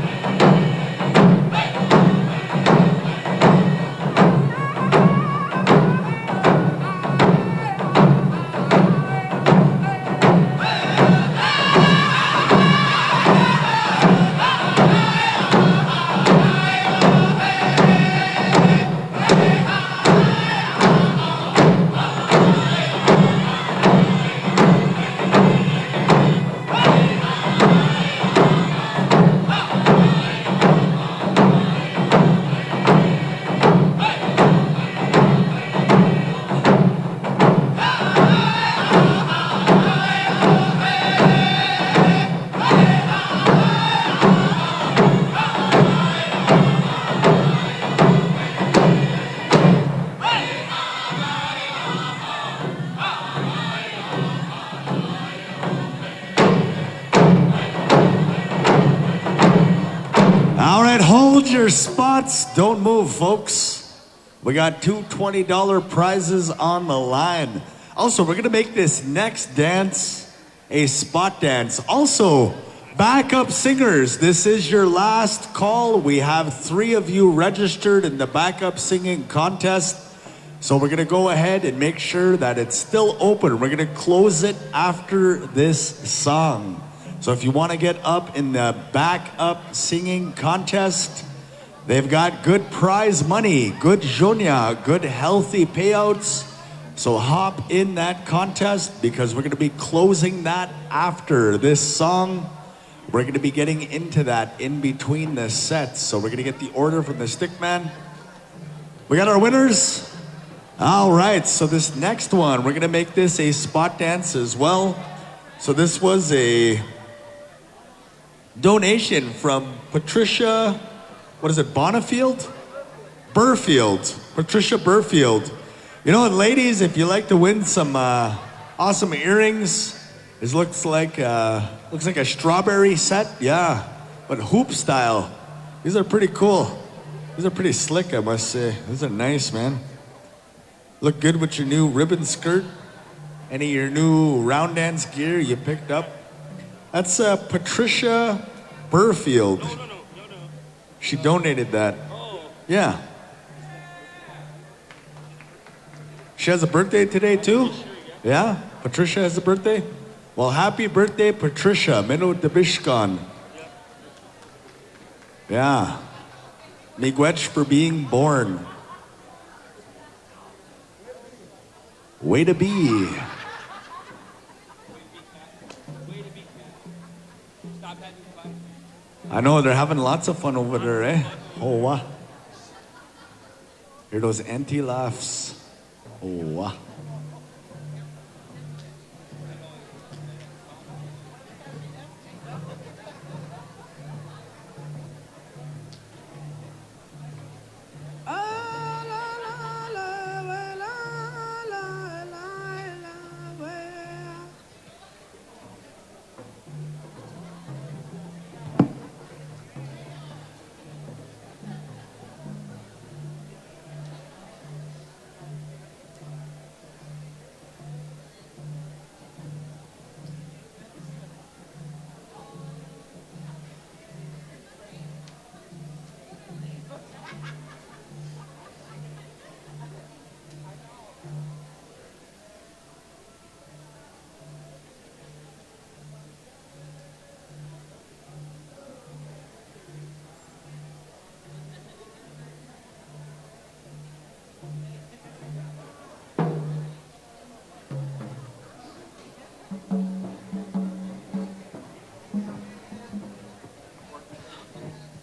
All right, hold your spots. Don't move, folks. We got two $20 prizes on the line. Also, we're going to make this next dance a spot dance. Also, backup singers, this is your last call. We have 3 of you registered in the backup singing contest. So we're going to go ahead and make sure that it's still open. We're going to close it after this song. So if you want to get up in the backup singing contest, they've got good prize money, good jonia, good healthy payouts. So hop in that contest because we're going to be closing that after this song. We're going to be getting into that in between the sets. So we're going to get the order from the stickman. We got our winners. All right, so this next one, we're going to make this a spot dance as well. So this was a donation from Patricia, what is it, Bonifield? Burfield, Patricia Burfield. You know, and ladies, if you like to win some awesome earrings, this looks like a strawberry set, yeah, but hoop style. These are pretty cool. These are pretty slick, I must say. These are nice, man. Look good with your new ribbon skirt. Any of your new round dance gear you picked up. That's Patricia Burfield. No. She donated that. Yeah. She has a birthday today too? Yeah? Patricia has a birthday? Well, happy birthday, Patricia. Meno Debishkan. Yeah. Miigwech for being born. Way to be. I know they're having lots of fun over there, eh? Oh, wow. Hear those anti-laughs. Oh, wow.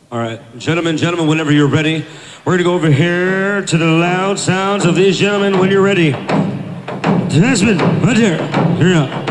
All right, gentlemen, whenever you're ready, we're gonna go over here to the loud sounds of these gentlemen when you're ready. Desmond, right here, here up.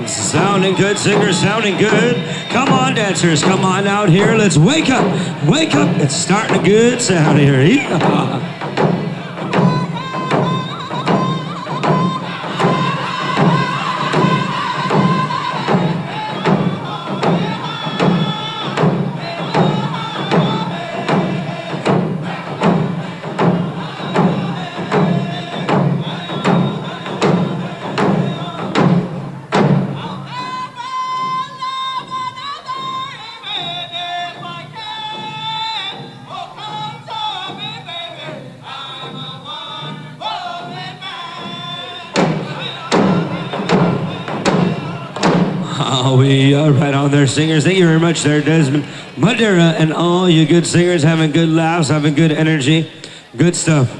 Sounding good, singers, sounding good. Come on, dancers, come on out here. Let's wake up, wake up. It's starting a good sound here. Yeehaw. We are right on there, singers. Thank you very much there, Desmond Madeira, and all you good singers having good laughs, having good energy, good stuff.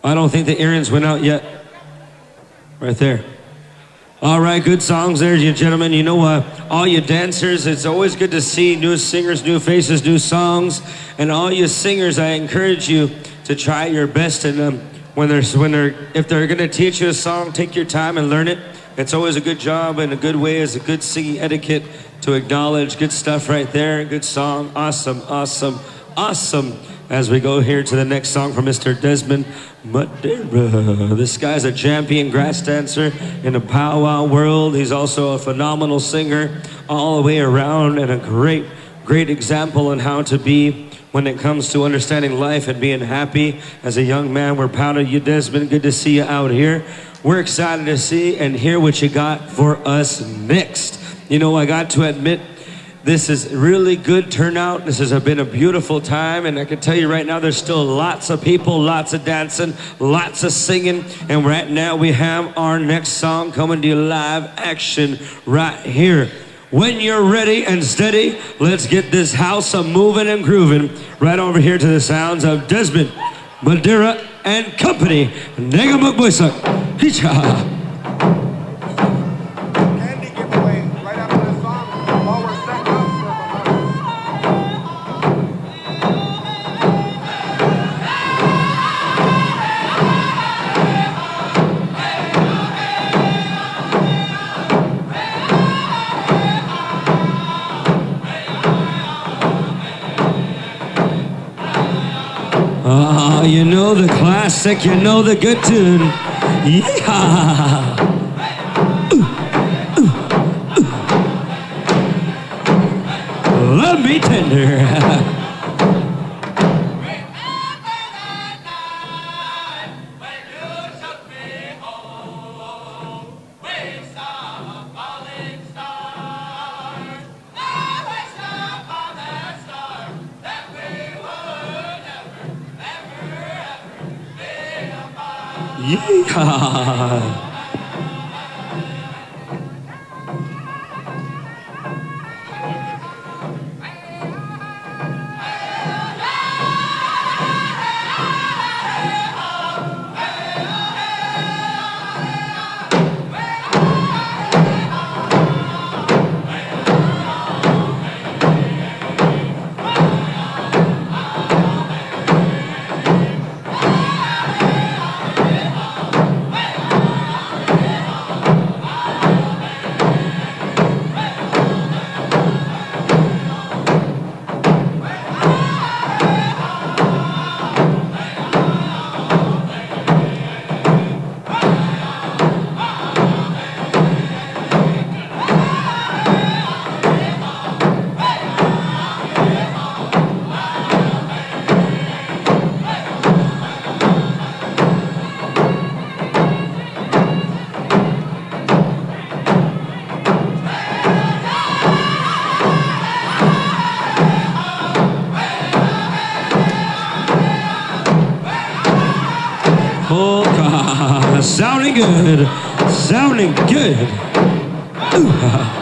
I don't think the earrings went out yet. Right there. All right, good songs there, you gentlemen. You know what? All you dancers, it's always good to see new singers, new faces, new songs. And all you singers, I encourage you to try your best and if they're gonna teach you a song, take your time and learn it. It's always a good job and a good way as a good singing etiquette to acknowledge good stuff right there. Good song, awesome, awesome, awesome. As we go here to the next song from Mr. Desmond Madeira. This guy's a champion grass dancer in the powwow world. He's also a phenomenal singer all the way around and a great, great example on how to be when it comes to understanding life and being happy as a young man. We're proud of you, Desmond. Good to see you out here. We're excited to see and hear what you got for us next. You know, I got to admit, this is really good turnout. This has been a beautiful time, and I can tell you right now, there's still lots of people, lots of dancing, lots of singing, and right now we have our next song coming to you live action right here. When you're ready and steady, let's get this house moving and grooving right over here to the sounds of Desmond Madeira and company. Nega Magboysak. Hicha. Candy giveaway right after the song while we're setting up You know the classic, you know the good tune. Yeah. Love me tender. Yeah. Sounding good, sounding good. Ooh.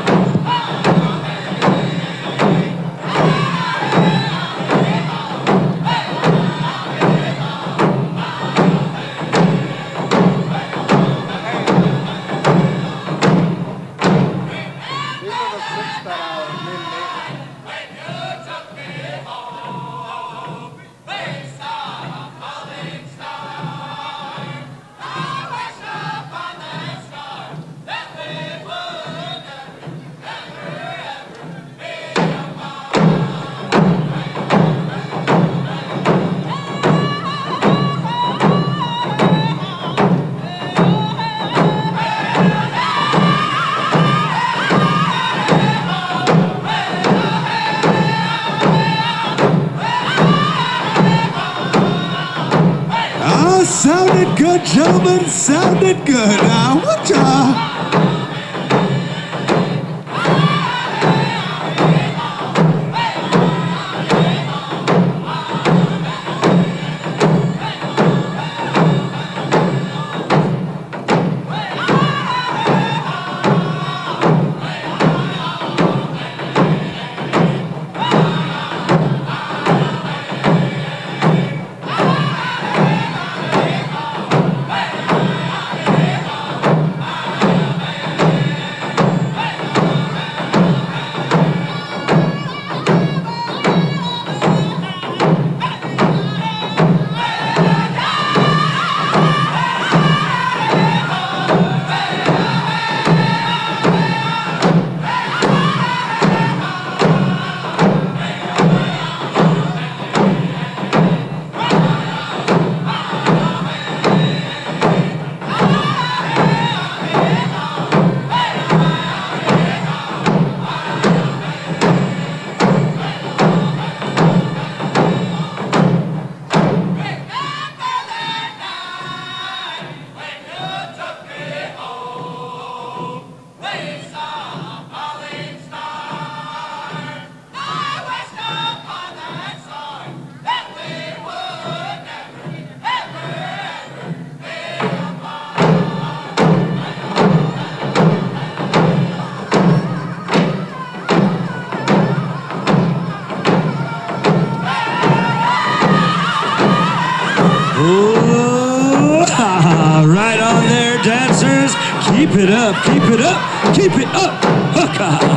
gentlemen, sounded good. What Right on there, dancers. Keep it up, keep it up, keep it up. Hooka.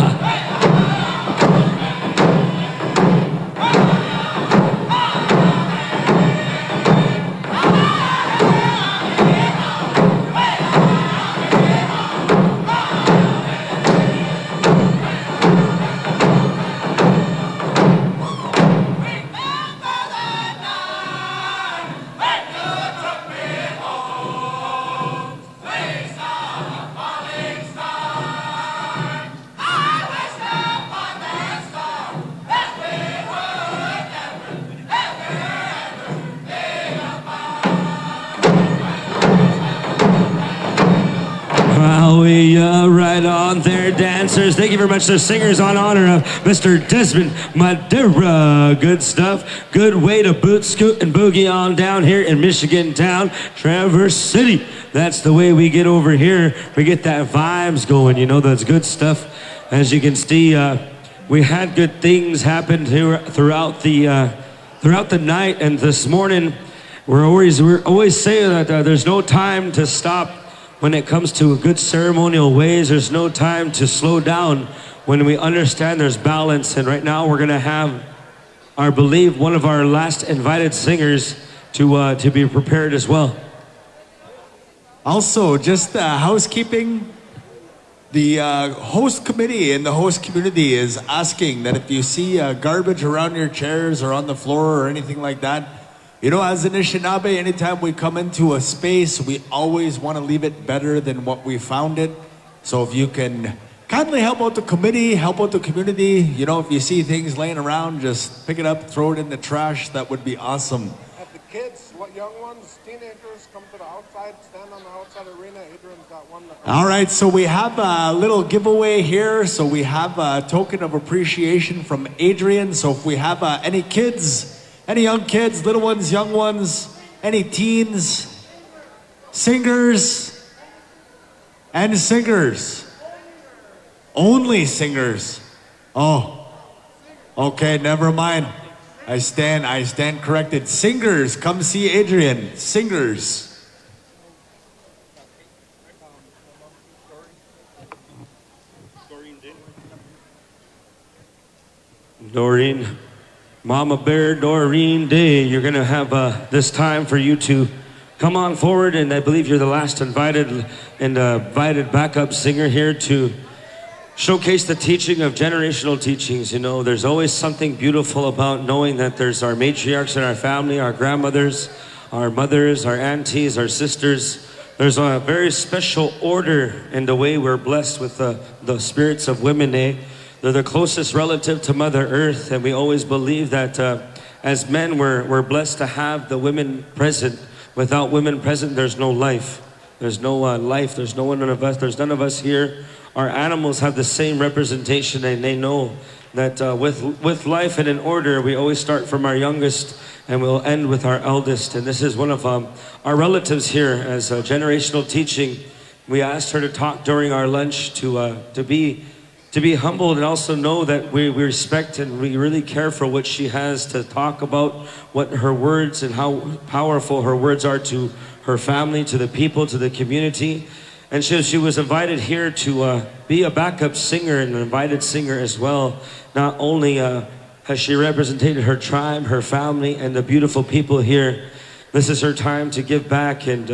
Right on there, dancers. Thank you very much to singers on honor of Mr. Desmond Madeira. Good stuff. Good way to boot, scoot, and boogie on down here in Michigan town, Traverse City. That's the way we get over here. We get that vibes going, you know, that's good stuff. As you can see, we had good things happen throughout the night, and this morning we're always saying that there's no time to stop. When it comes to good ceremonial ways, there's no time to slow down when we understand there's balance. And right now we're gonna have, I believe, one of our last invited singers to be prepared as well. Also, just housekeeping. The host committee and the host community is asking that if you see garbage around your chairs or on the floor or anything like that, you know, as Anishinaabe, anytime we come into a space, we always want to leave it better than what we found it. So if you can kindly help out the committee, help out the community, you know, if you see things laying around, just pick it up, throw it in the trash. That would be awesome. Have the kids, young ones, teenagers, come to the outside, stand on the outside arena. Adrian's got one. All right, so we have a little giveaway here. So we have a token of appreciation from Adrian. So if we have any kids, any young kids, little ones, young ones, any teens, singers, and singers. Only singers. Oh, okay, never mind. I stand corrected. Singers, come see Adrian. Singers. Doreen. Mama Bear, Doreen Day, you're going to have this time for you to come on forward, and I believe you're the last invited backup singer here to showcase the teaching of generational teachings. You know, there's always something beautiful about knowing that there's our matriarchs in our family, our grandmothers, our mothers, our aunties, our sisters. There's a very special order in the way we're blessed with the spirits of women, eh? They're the closest relative to Mother Earth, and we always believe that as men, we're blessed to have the women present Without women present, there's no life. There's no life. There's no one of us. There's none of us here. Our animals have the same representation, and they know that with life and in order, we always start from our youngest and we'll end with our eldest. And this is one of our relatives here as generational teaching. We asked her to talk during our lunch to be humbled and also know that we respect and we really care for what she has to talk about, what her words and how powerful her words are to her family, to the people, to the community. And she was invited here to be a backup singer and an invited singer as well. Not only has she represented her tribe, her family, and the beautiful people here, this is her time to give back and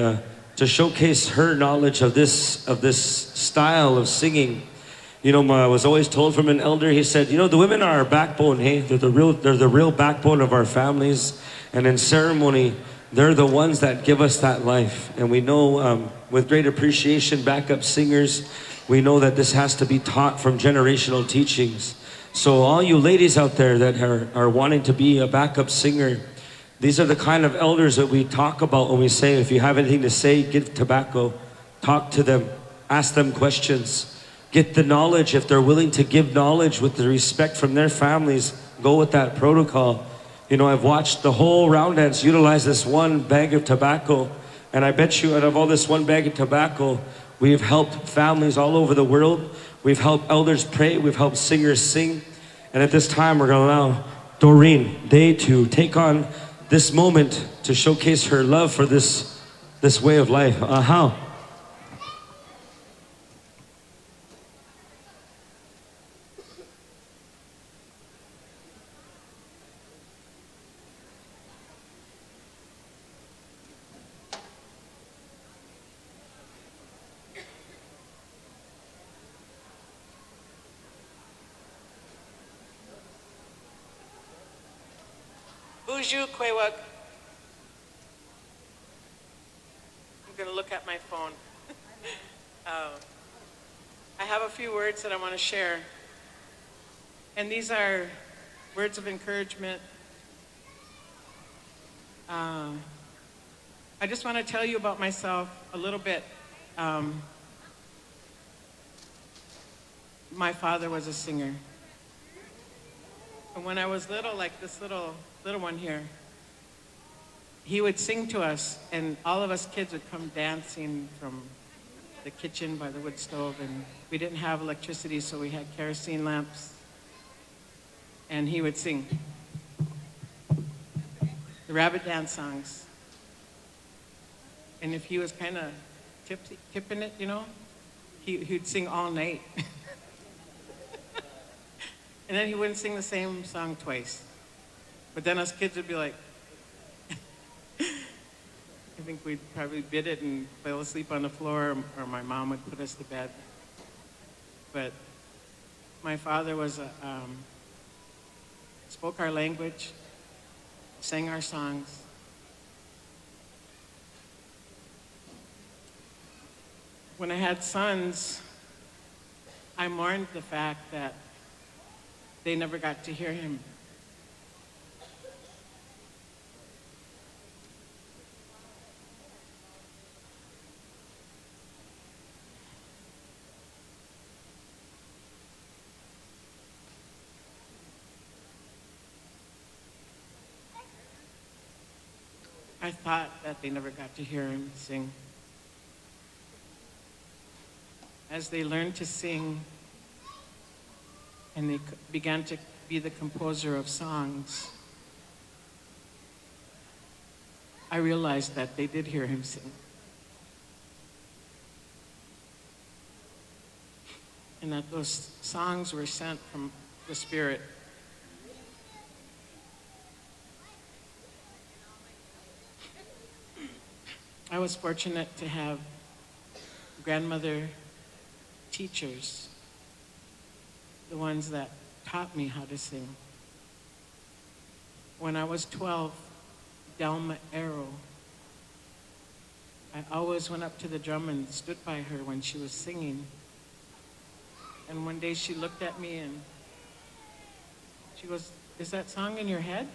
to showcase her knowledge of this style of singing. You know, I was always told from an elder, he said, you know, the women are our backbone, hey? They're the real backbone of our families. And in ceremony, they're the ones that give us that life. And we know with great appreciation, backup singers, we know that this has to be taught from generational teachings. So all you ladies out there that are wanting to be a backup singer, these are the kind of elders that we talk about when we say, if you have anything to say, give tobacco, talk to them, ask them questions. Get the knowledge. If they're willing to give knowledge with the respect from their families, go with that protocol. You know, I've watched the whole round dance utilize this one bag of tobacco. And I bet you out of all this one bag of tobacco, we've helped families all over the world. We've helped elders pray. We've helped singers sing. And at this time, we're going to allow Doreen Day to take on this moment to showcase her love for this way of life. How? Buju Kwewak. I'm going to look at my phone. I have a few words that I want to share. And these are words of encouragement. I just want to tell you about myself a little bit. My father was a singer. And when I was little, like this little one here, he would sing to us, and all of us kids would come dancing from the kitchen by the wood stove, and we didn't have electricity, so we had kerosene lamps, and he would sing the rabbit dance songs. And if he was kind of tipping it, you know, he'd sing all night. And then he wouldn't sing the same song twice. But then us kids would be like, I think we'd probably bid it and fell asleep on the floor, or my mom would put us to bed. But my father was spoke our language, sang our songs. When I had sons, I mourned the fact that they never got to hear him. I thought that they never got to hear him sing. As they learned to sing, and they began to be the composer of songs, I realized that they did hear him sing. And that those songs were sent from the Spirit. I was fortunate to have grandmother teachers, the ones that taught me how to sing. When I was 12, Delma Arrow, I always went up to the drum and stood by her when she was singing. And one day she looked at me and she goes, "Is that song in your head?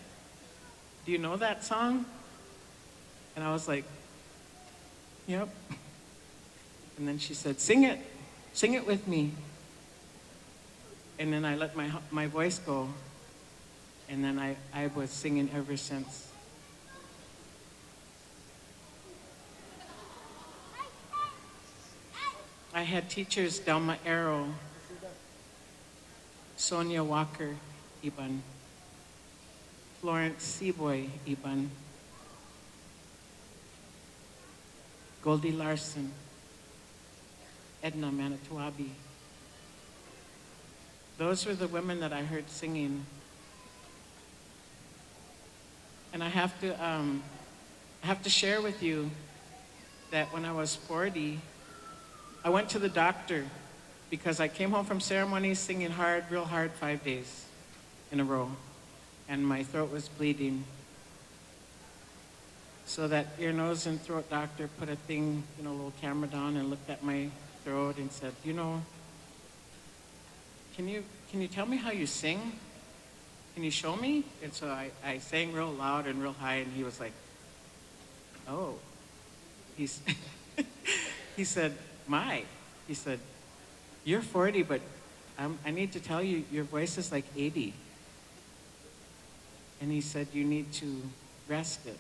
Do you know that song?" And I was like, Yep. And then she said, sing it with me. And then I let my voice go. And then I was singing ever since. I had teachers, Delma Arrow, Sonia Walker Iban, Florence Seaboy Iban, Goldie Larson, Edna Manitowabi. Those were the women that I heard singing. And I have to share with you that when I was 40, I went to the doctor because I came home from ceremonies singing hard, real hard, 5 days in a row. And my throat was bleeding. So that ear, nose, and throat doctor put a thing, a little camera down and looked at my throat and said, can you tell me how you sing? Can you show me? And so I sang real loud and real high, and he was like, oh. He said, he said, you're 40, but I need to tell you, your voice is like 80. And he said, you need to rest it.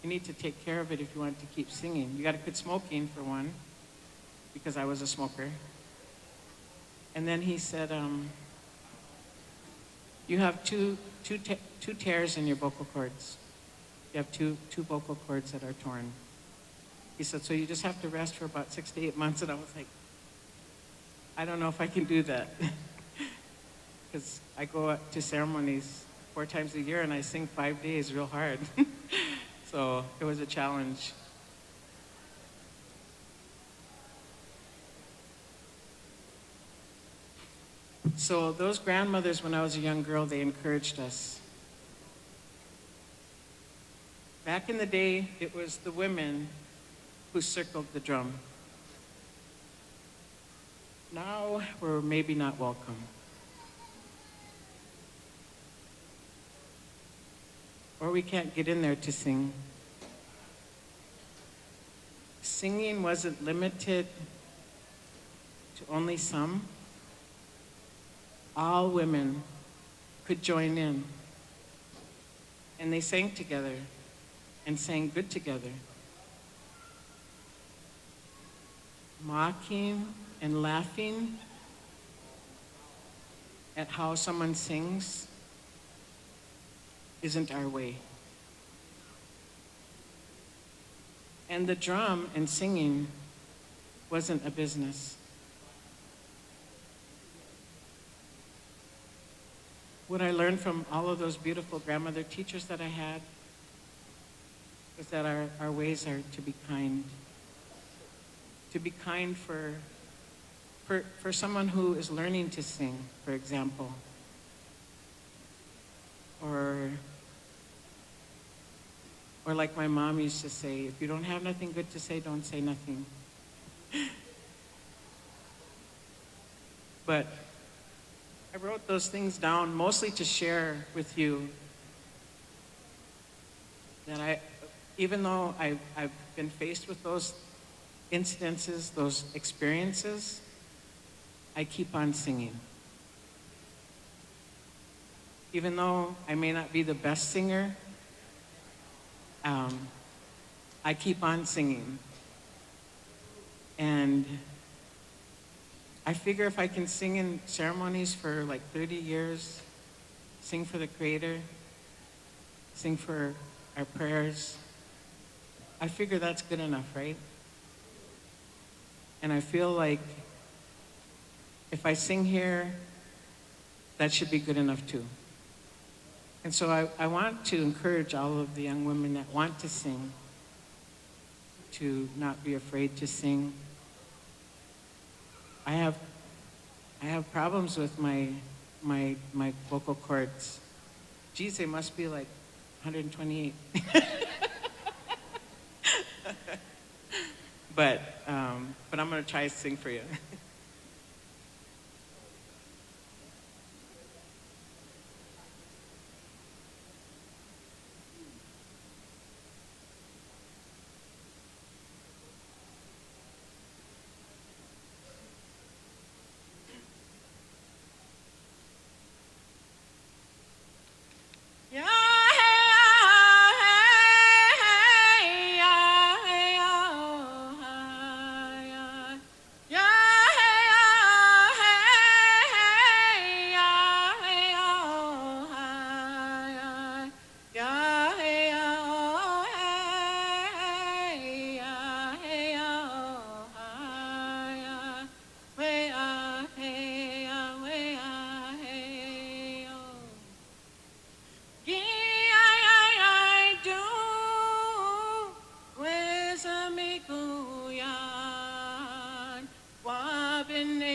You need to take care of it if you want to keep singing. You got to quit smoking, for one, because I was a smoker. And then he said, you have two tears in your vocal cords. You have two vocal cords that are torn. He said, so you just have to rest for about 6 to 8 months. And I was like, I don't know if I can do that. Because I go to ceremonies 4 times a year and I sing 5 days real hard. So it was a challenge. So those grandmothers, when I was a young girl, they encouraged us. Back in the day, it was the women who circled the drum. Now we're maybe not welcome. Or we can't get in there to sing. Singing wasn't limited to only some. All women could join in. And they sang together and sang good together. Mocking and laughing at how someone sings isn't our way. And the drum and singing wasn't a business. What I learned from all of those beautiful grandmother teachers that I had was that our ways are to be kind. To be kind for someone who is learning to sing, for example. Or like my mom used to say, if you don't have nothing good to say, don't say nothing. But I wrote those things down mostly to share with you that even though I've been faced with those incidences, those experiences, I keep on singing. Even though I may not be the best singer, I keep on singing. And I figure if I can sing in ceremonies for like 30 years, sing for the Creator, sing for our prayers, I figure that's good enough, right? And I feel like if I sing here, that should be good enough too. And so I want to encourage all of the young women that want to sing to not be afraid to sing. I have problems with my vocal cords. Geez, they must be like 128. But I'm gonna try to sing for you.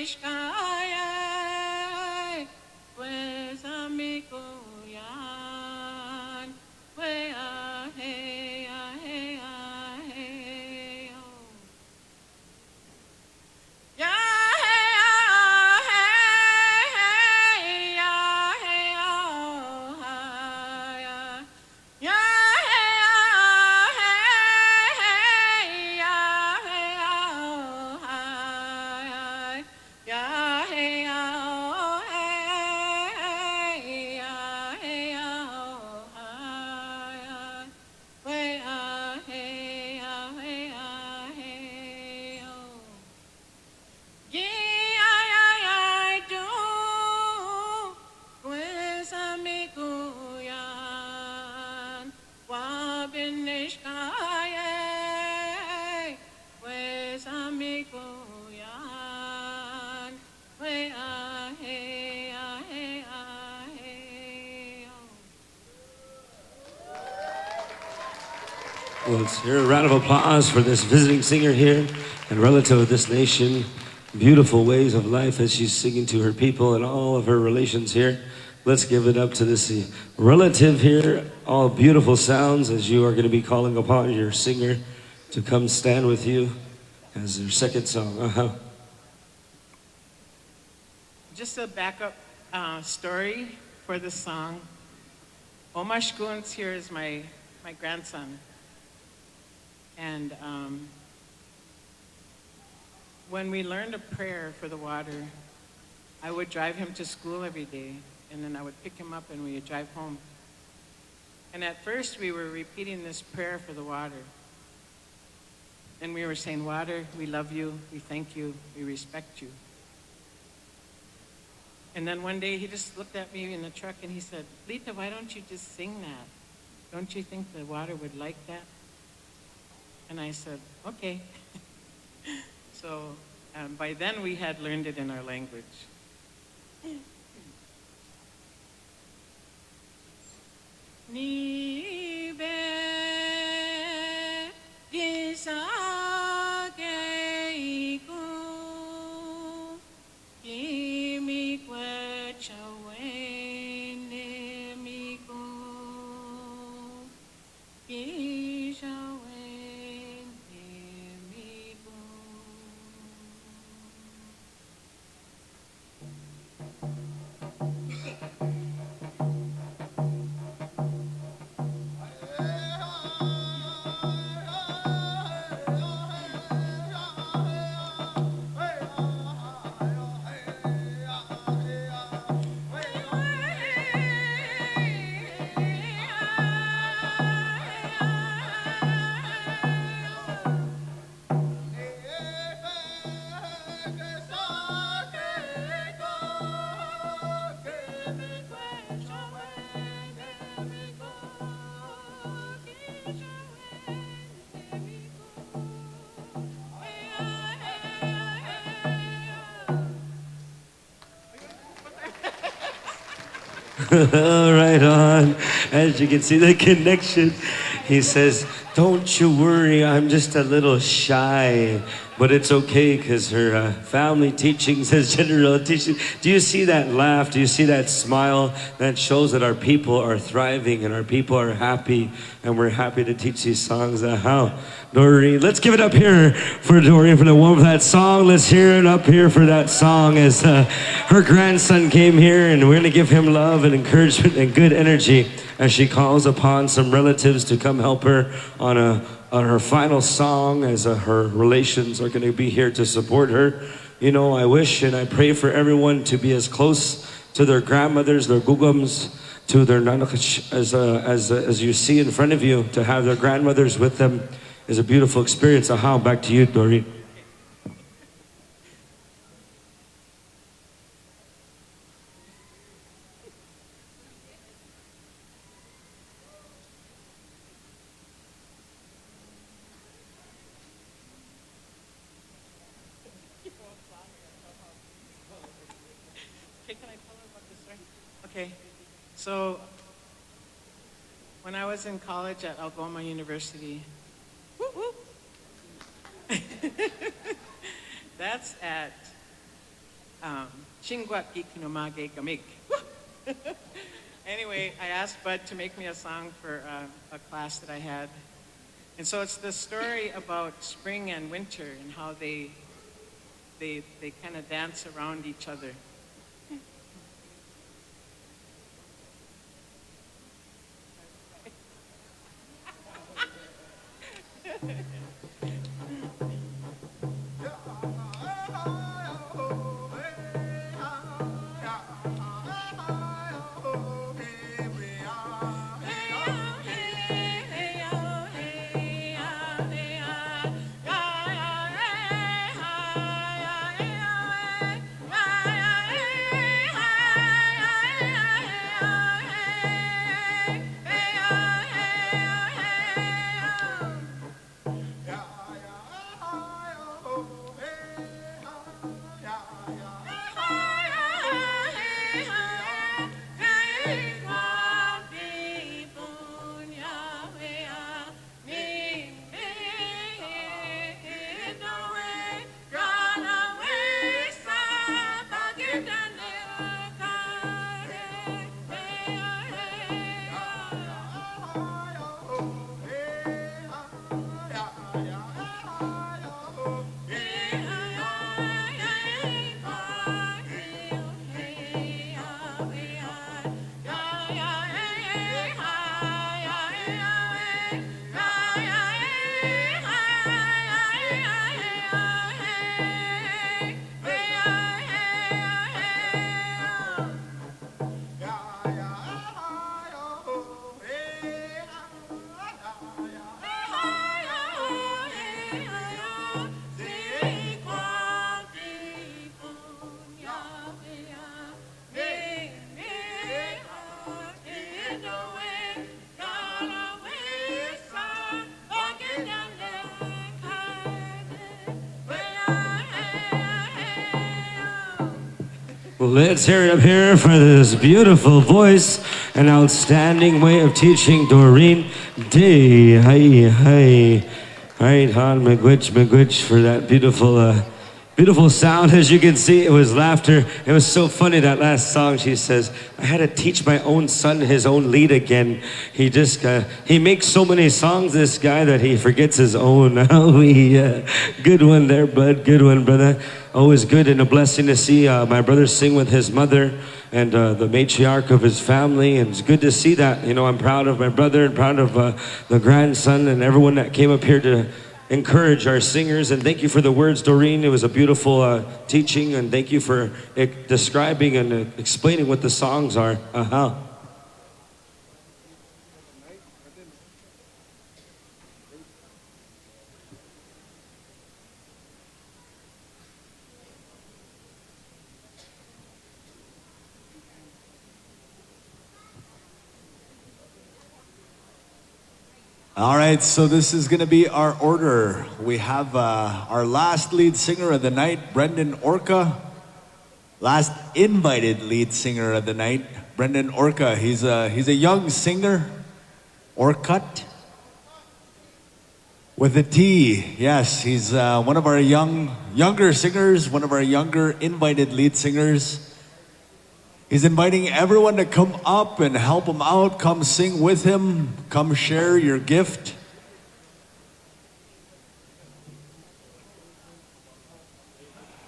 nishkaya, pues amigo yan, we ah hey ah hey ah hey oh. Ya hey ah hey hey ah hey oh ah ya. Ya hey ah hey hey ya hey oh ah ya. Ya hey oh hey ya hey oh ah ya. We ah hey ah hey ah hey oh. Ay, do, pues amigo yan, wabinish kaya, pues amigo yan, we ahe, ahe, ahe, oh. Well, let's hear a round of applause for this visiting singer here and relative of this nation. Beautiful ways of life as she's singing to her people and all of her relations here. Let's give it up to this relative here. All beautiful sounds as you are going to be calling upon your singer to come stand with you as their second song. Just a backup story for this song. Omar Shkuntz here is my grandson. And when we learned a prayer for the water, I would drive him to school every day, and then I would pick him up and we would drive home. And at first we were repeating this prayer for the water. And we were saying, water, we love you, we thank you, we respect you. And then one day he just looked at me in the truck and he said, Lita, why don't you just sing that? Don't you think the water would like that? And I said, okay. So by then we had learned it in our language. Nibe gisageiku kimi kwechawene miku Right on. As you can see the connection, he says, don't you worry, I'm just a little shy. But it's okay because her family teachings, his general teaching. Do you see that laugh? Do you see that smile? That shows that our people are thriving and our people are happy. And we're happy to teach these songs. How? Doreen, let's give it up here for Doreen for the one for that song. Let's hear it up here for that song as her grandson came here, and we're going to give him love and encouragement and good energy as she calls upon some relatives to come help her on her final song, as her relations are going to be here to support her. You know, I wish and I pray for everyone to be as close to their grandmothers, their gugums, to their nanakach, as you see in front of you, to have their grandmothers with them is a beautiful experience. Aha, back to you, Doreen. Okay, so when I was in college at Algoma University, whoop, whoop. That's at Shingwat Gikinomage Gamik. Anyway, I asked Bud to make me a song for a class that I had. And so it's the story about spring and winter and how they kind of dance around each other. Let's hear it up here for this beautiful voice and outstanding way of teaching, Doreen Day. Hi. All right, Han Miigwech for that beautiful sound. As you can see, it was laughter. It was so funny, that last song. She says, I had to teach my own son his own lead again. He just, he makes so many songs, this guy, that he forgets his own. Good one there, bud. Good one, brother. Always good and a blessing to see my brother sing with his mother and the matriarch of his family. And it's good to see that. You know, I'm proud of my brother and proud of the grandson and everyone that came up here to encourage our singers. And thank you for the words, Doreen. It was a beautiful teaching, and thank you for describing and explaining what the songs are. All right, so this is going to be our order. We have our last lead singer of the night, Brendan Orca. Last invited lead singer of the night, Brendan Orca. He's a young singer, Orcut, with a T. Yes, he's one of our younger singers, one of our younger invited lead singers. He's inviting everyone to come up and help him out. Come sing with him. Come share your gift.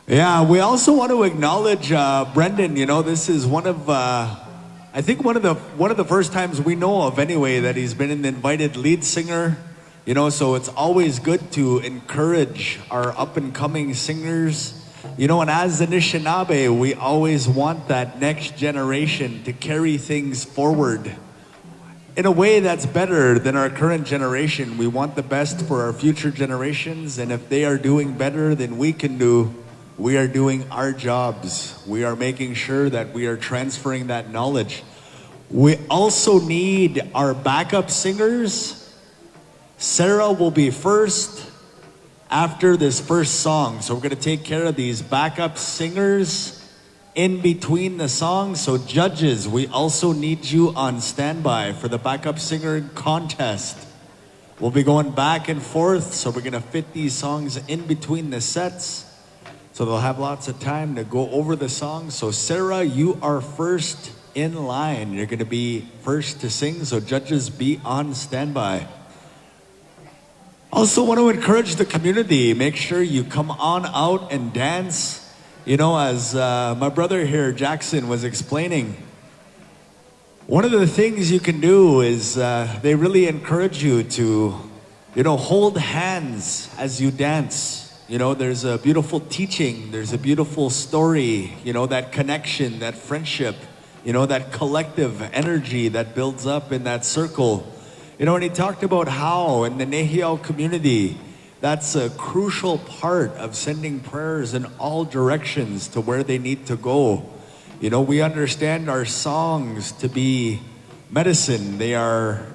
Yeah, we also want to acknowledge Brendan. You know, this is one of, I think one of the first times we know of anyway that he's been an invited lead singer. You know, so it's always good to encourage our up and coming singers. You know, and as Anishinaabe, we always want that next generation to carry things forward in a way that's better than our current generation. We want the best for our future generations, and if they are doing better than we can do, we are doing our jobs. We are making sure that we are transferring that knowledge. We also need our backup singers. Sarah will be first after this first song. So we're going to take care of these backup singers in between the songs. So judges, we also need you on standby for the backup singer contest. We'll be going back and forth, so we're going to fit these songs in between the sets. So they'll have lots of time to go over the song. So Sarah, you are first in line. You're going to be first to sing, so judges, be on standby. Also want to encourage the community, make sure you come on out and dance. You know, as my brother here, Jackson, was explaining, one of the things you can do is they really encourage you to, you know, hold hands as you dance. You know, there's a beautiful teaching, there's a beautiful story, you know, that connection, that friendship, you know, that collective energy that builds up in that circle. You know, and he talked about how in the Nehiyaw community, that's a crucial part of sending prayers in all directions to where they need to go. You know, we understand our songs to be medicine. They are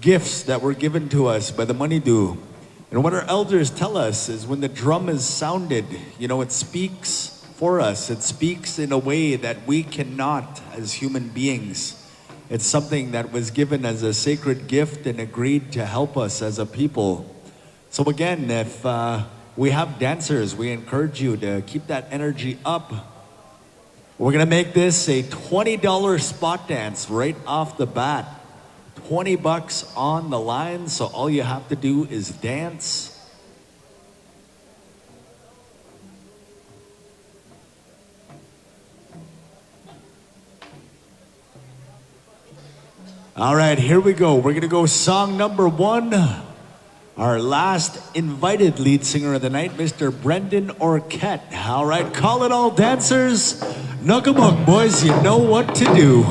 gifts that were given to us by the Manidu. And what our elders tell us is when the drum is sounded, you know, it speaks for us. It speaks in a way that we cannot as human beings. It's something that was given as a sacred gift and agreed to help us as a people. So again, if we have dancers, we encourage you to keep that energy up. We're gonna make this a $20 spot dance right off the bat. $20 on the line, so all you have to do is dance. All right, here we go. We're gonna go song number 1. Our last invited lead singer of the night, Mr. Brendan Orquette. All right, call it all dancers. Nukamuk, boys, you know what to do.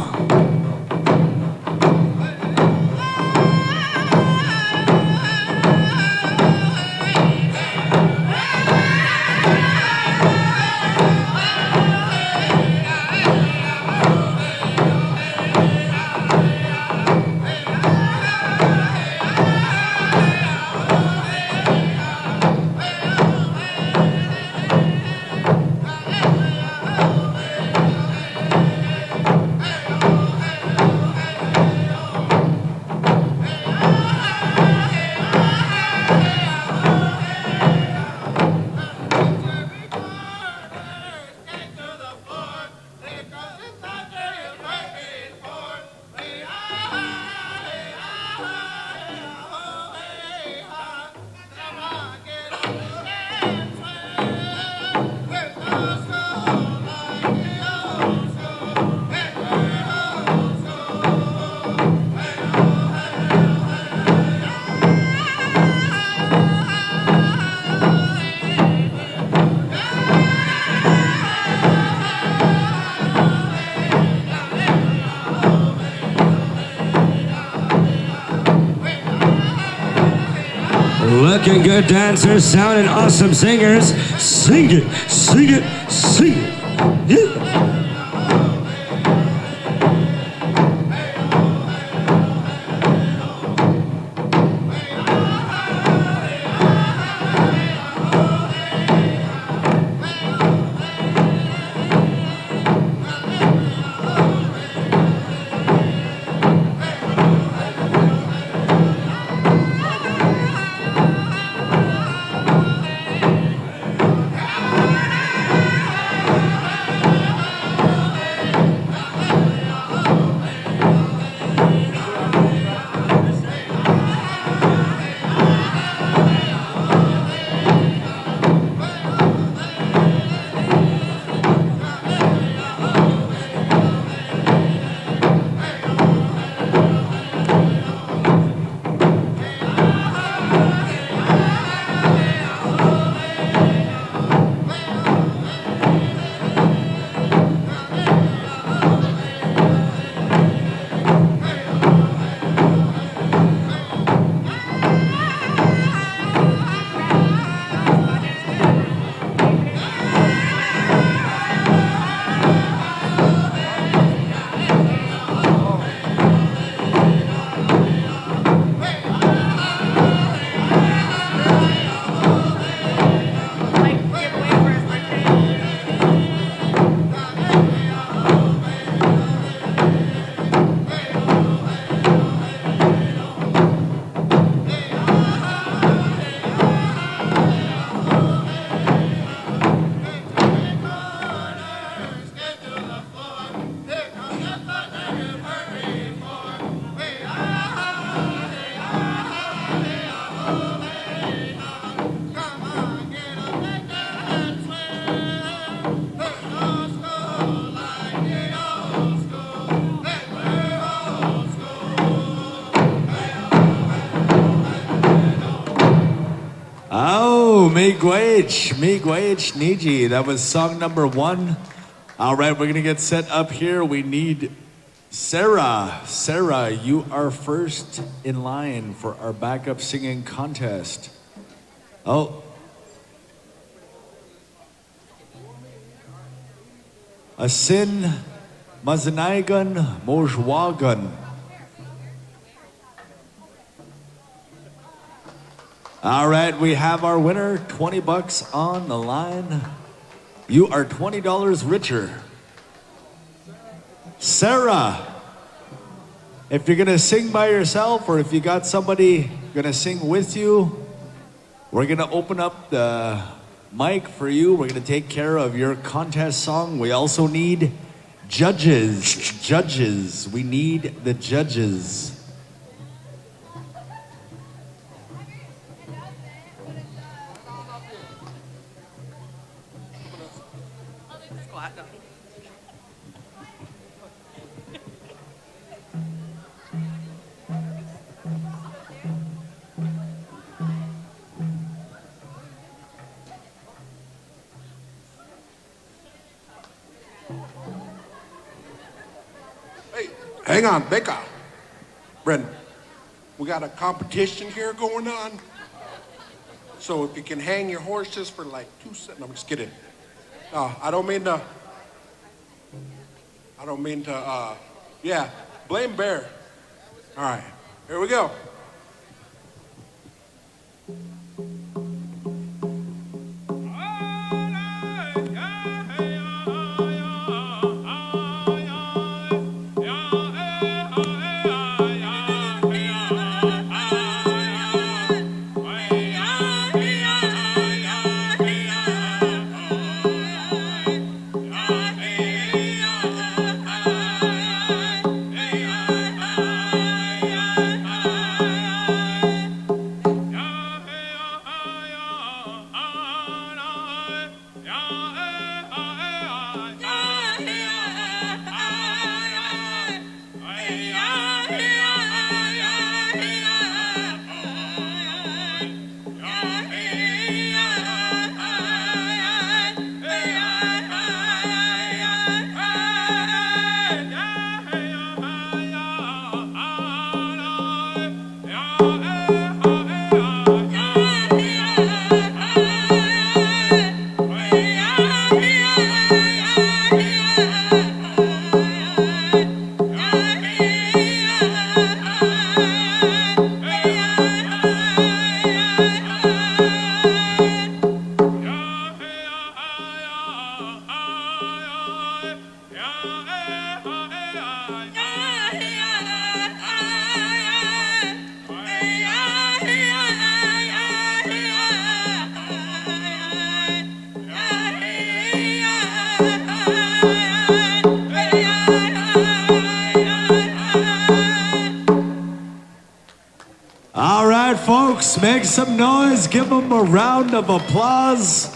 Looking good dancers, sounding awesome singers. Sing it, sing it, sing it. Yeah. Miigwech, Niji. That was song number 1. All right, we're gonna get set up here. We need Sarah. Sarah, you are first in line for our backup singing contest. Oh. Asin Mazinaigan Mojwagan. All right, we have our winner, 20 bucks on the line. You are $20 richer. Sarah, if you're gonna sing by yourself or if you got somebody gonna sing with you, we're gonna open up the mic for you. We're gonna take care of your contest song. We also need judges. Judges, we need the judges. Hang on, Becca. Brendan, we got a competition here going on. So if you can hang your horse just for like 2 seconds. I'm just kidding. I don't mean to, yeah, blame Bear. All right, here we go. All right, folks, make some noise. Give them a round of applause.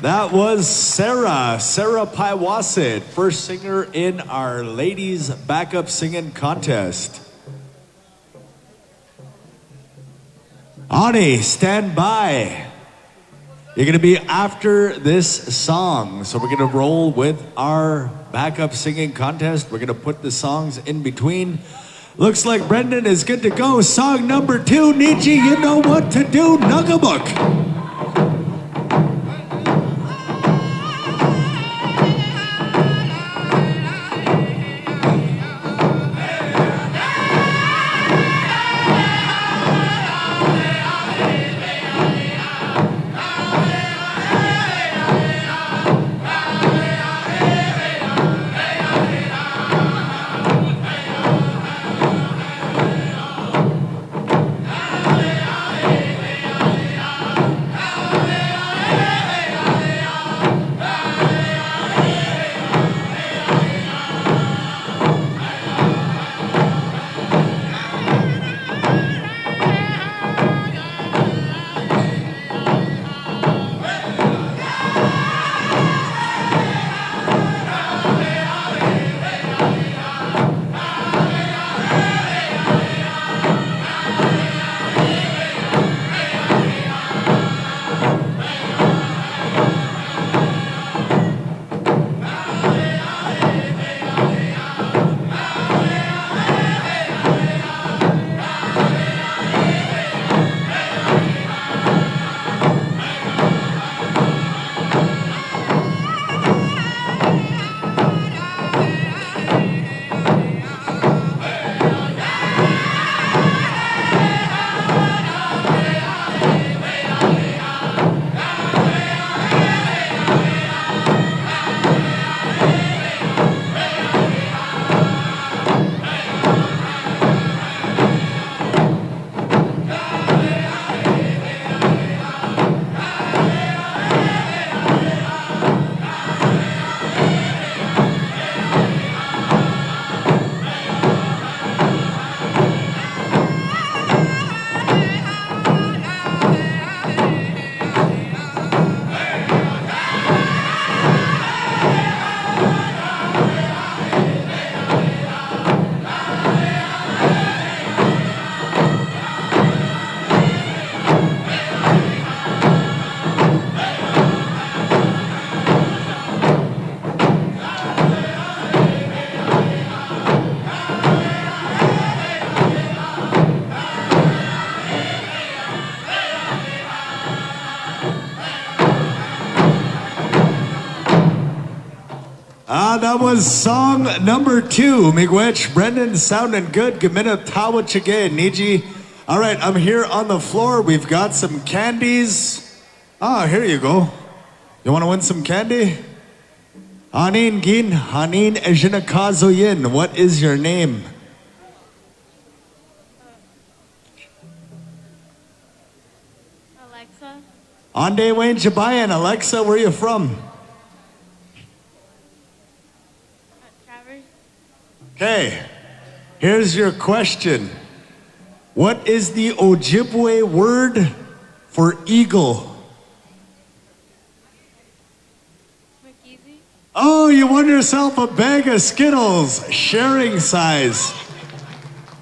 That was Sarah Paiwasit, first singer in our ladies backup singing contest. Ani, stand by. You're gonna be after this song. So we're gonna roll with our backup singing contest. We're gonna put the songs in between. Looks like Brendan is good to go. Song number 2, Nietzsche, you know what to do. Nugabook. That was song number 2. Miigwech, Brendan sounding good. Gemina tawa chige, Niji. All right, I'm here on the floor. We've got some candies. Here you go. You want to win some candy? Hanin Gin, Hanin Ejinakazoyin. What is your name? Alexa. Ande Wayne Jabayan. Alexa, where are you from? Travers. Okay, here's your question. What is the Ojibwe word for eagle? McEasy. Oh, you won yourself a bag of Skittles, sharing size.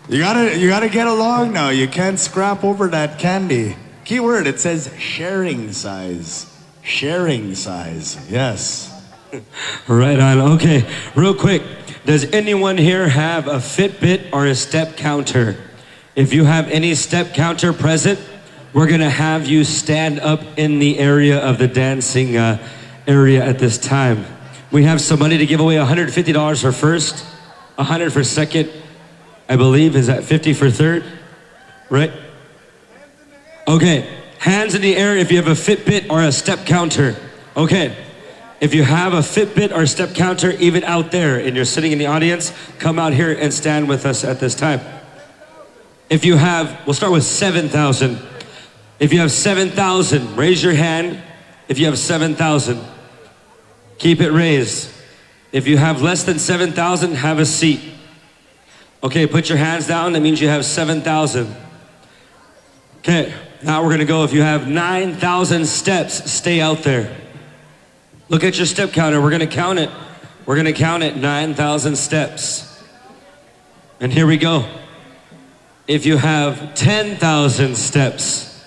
You gotta get along now. You can't scrap over that candy. Keyword, it says sharing size. Sharing size, yes. Right on. Okay, real quick. Does anyone here have a Fitbit or a step counter? If you have any step counter present, we're gonna have you stand up in the area of the dancing area at this time. We have some money to give away, $150 for first, $100 for second, I believe. Is that 50 for third? Right? Okay, hands in the air if you have a Fitbit or a step counter. Okay, if you have a Fitbit or a step counter, even out there and you're sitting in the audience, come out here and stand with us at this time. If you have, we'll start with 7,000. If you have 7,000, raise your hand. If you have 7,000, keep it raised. If you have less than 7,000, have a seat. Okay, put your hands down. That means you have 7,000. Okay, now we're gonna go. If you have 9,000 steps, stay out there. Look at your step counter. We're gonna count it. We're gonna count it, 9,000 steps. And here we go. If you have 10,000 steps,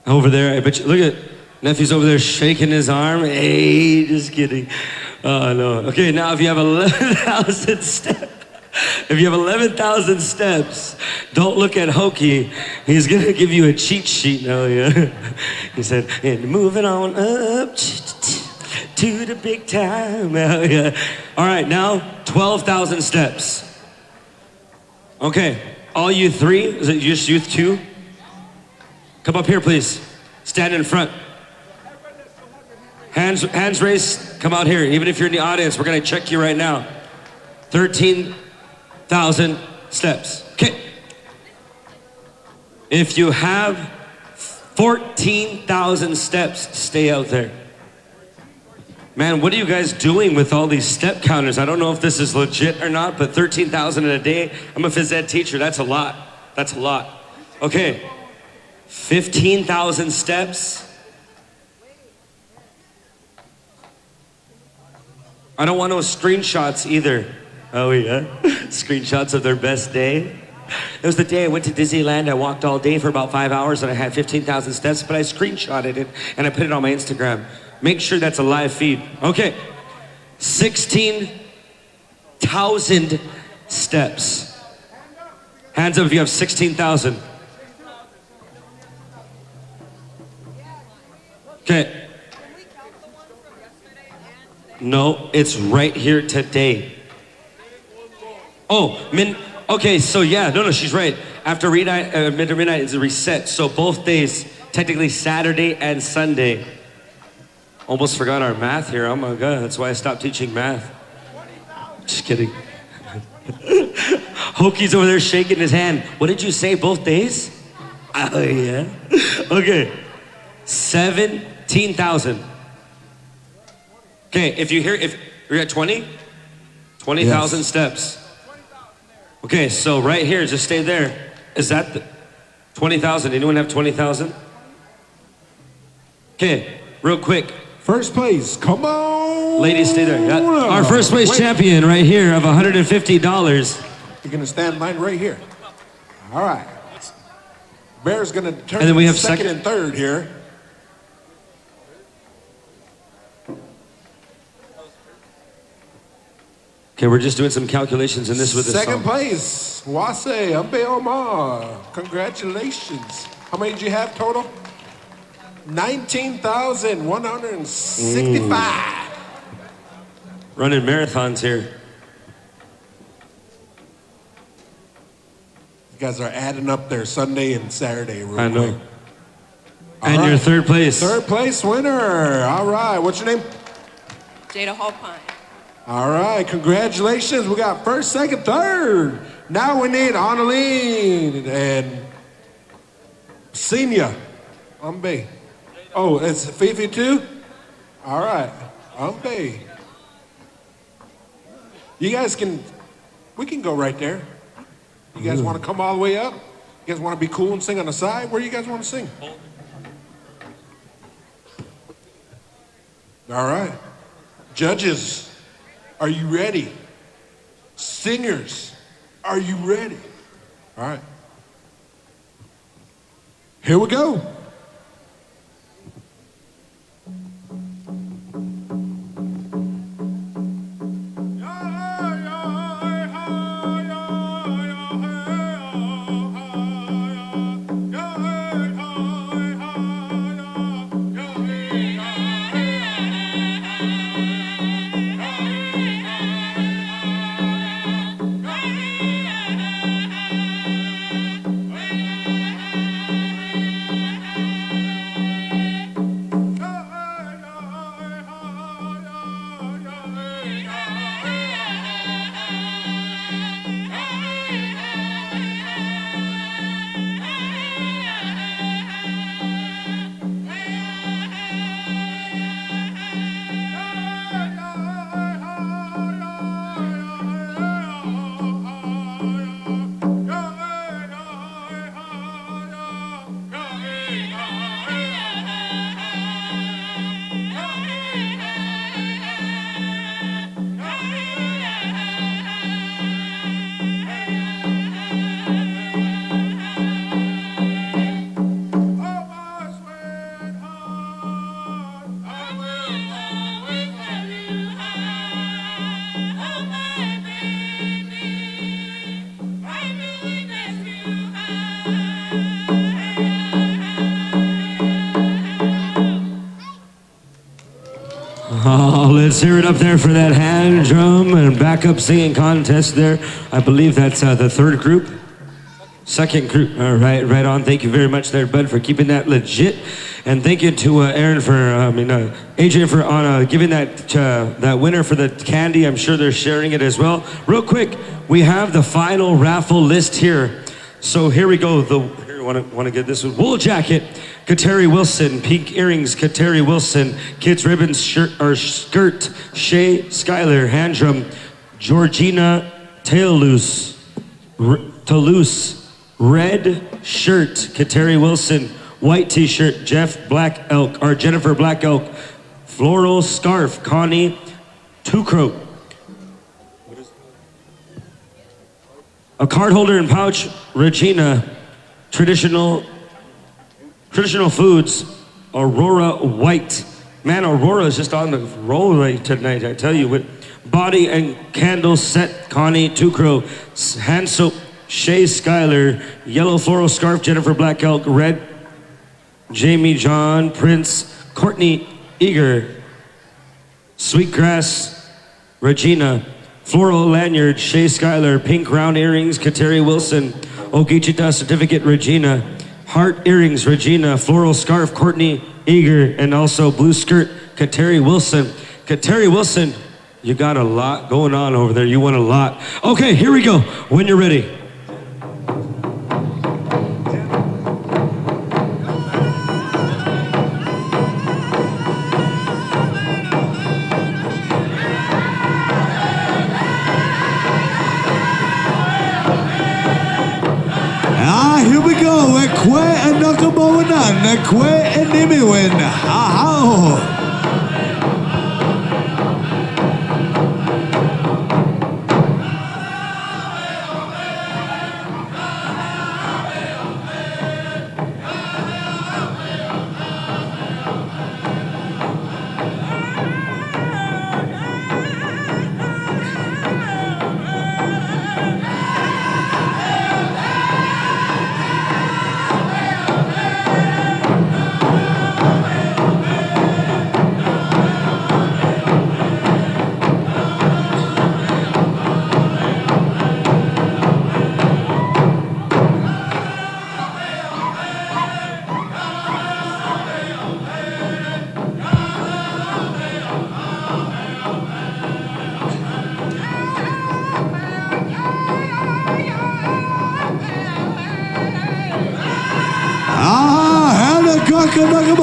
over there, I bet you, look at, nephew's over there shaking his arm. Hey, just kidding. Oh no. Okay, now if you have 11,000 steps, if you have 11,000 steps, don't look at Hokey. He's gonna give you a cheat sheet now, yeah. He said, and moving on up to the big time. Yeah. All right, now 12,000 steps. Okay, all you three, is it just you two? Come up here, please. Stand in front. Hands raised, come out here. Even if you're in the audience, we're gonna check you right now. 13,000 steps. Okay. If you have 14,000 steps, stay out there. Man, what are you guys doing with all these step counters? I don't know if this is legit or not, but 13,000 in a day, I'm a phys ed teacher, that's a lot. That's a lot. Okay, 15,000 steps. I don't want no screenshots either. Oh yeah, screenshots of their best day. It was the day I went to Disneyland. I walked all day for about 5 hours and I had 15,000 steps, but I screenshotted it and I put it on my Instagram. Make sure that's a live feed. Okay, 16,000 steps. Hands up if you have 16,000. Okay. No, it's right here today. Oh, okay, so yeah, no, she's right. After midnight is a reset. So both days, technically Saturday and Sunday. Almost forgot our math here. Oh my God, that's why I stopped teaching math. Just kidding. Hokey's over there shaking his hand. What did you say, both days? Oh yeah. Okay, 17,000. Okay, if you're at 20,000 yes. Steps. Okay, so right here, just stay there. Is that the 20,000? Anyone have 20,000? Okay, real quick. First place, come on. Ladies, stay there. Yeah. Our first place champion right here of $150. You're gonna stand in line right here. All right. Bear's gonna turn and then we have second and third here. Okay, we're just doing some calculations in this with this Second song. place, Wase Ambeoma. Congratulations. How many did you have total? 19,165. running marathons here. You guys are adding up there Sunday and Saturday real I know. quick. And All your right. third place. Third place winner. All right. What's your name? Jada Hopine. All right. Congratulations. We got first, second, third. Now we need Annalene and Senior. Ambe. Oh, it's Fifi too? All right. Ambe. You guys we can go right there. You guys want to come all the way up? You guys want to be cool and sing on the side? Where do you guys want to sing? All right. Judges, are you ready? Singers, are you ready? All right. Here we go. Oh, let's hear it up there for that hand drum and backup singing contest there. I believe that's the third group. Second group. All right, right on. Thank you very much there, Bud, for keeping that legit. And thank you to Aaron for, Adrian for giving that winner for the candy. I'm sure they're sharing it as well. Real quick, we have the final raffle list here. So here we go. Here, want to get this one. Wool jacket, Kateri Wilson. Pink earrings, Kateri Wilson. Kids ribbons, skirt, Shay Skyler. Hand drum, Georgina Toulouse. Red shirt, Kateri Wilson. White t-shirt, Jennifer Black Elk. Floral scarf, Connie Tukro. A card holder and pouch, Regina. Traditional foods, Aurora White. Man, Aurora is just on the roll right tonight, I tell you. With body and candle set, Connie Tukro. Hand soap, Shay Skyler. Yellow floral scarf, Jennifer Black Elk. Red, Jamie John Prince. Courtney Eager. Sweetgrass, Regina. Floral lanyard, Shay Skyler. Pink round earrings, Kateri Wilson. Ogichita certificate, Regina. Heart earrings, Regina. Floral scarf, Courtney Eager. And also blue skirt, Kateri Wilson. Kateri Wilson, you got a lot going on over there. You won a lot. Okay, here we go. When you're ready. Here we go. Ekwe and Nakamoana. Ekwe and Nimiwin. Ha-ha.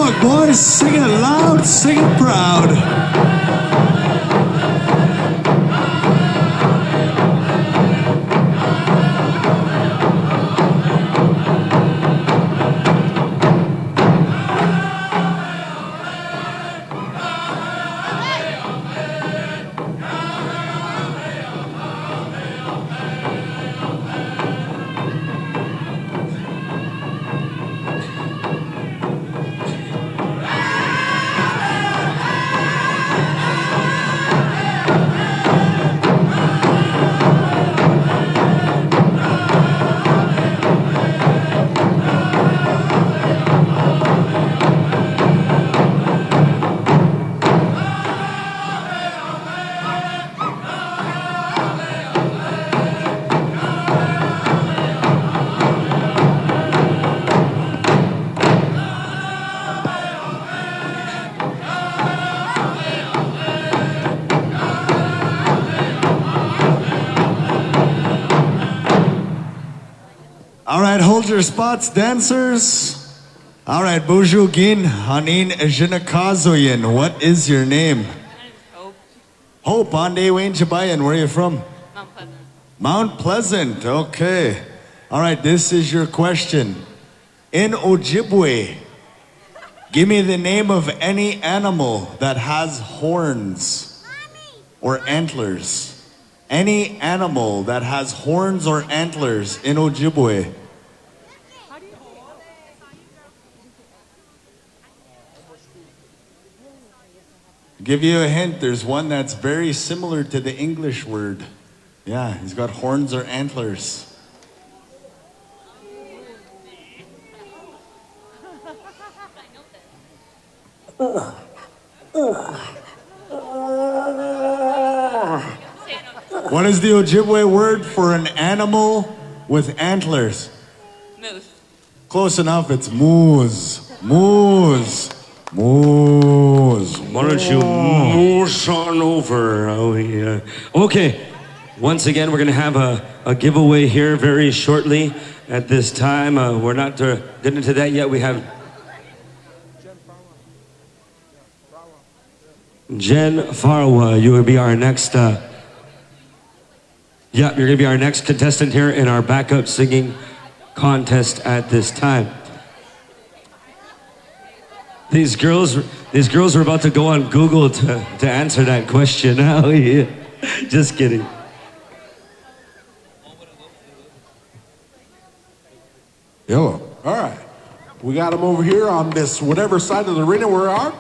on, boys. Sing it loud, sing it proud. All right, hold your spots, dancers. All right, Bujugin Hanin Jinakazoyin. What is your name? Hope. Hope, Ande Wayne Chabayan. Where are you from? Mount Pleasant. Mount Pleasant, okay. All right, this is your question. In Ojibwe, give me the name of any animal that has horns or antlers. Any animal that has horns or antlers in Ojibwe. Give you a hint, there's one that's very similar to the English word. Yeah, he's got horns or antlers. What is the Ojibwe word for an animal with antlers? Moose. Close enough, it's moose. Moose. Moose. Why don't you moose on over? Oh, yeah. Okay. Once again, we're going to have a giveaway here very shortly at this time. We're not getting into that yet. We have Jen Farwa. You will be our next... you're going to be our next contestant here in our backup singing contest at this time. These girls are about to go on Google to answer that question. Oh, yeah. Just kidding. Yo, all right. We got them over here on this whatever side of the arena we're on.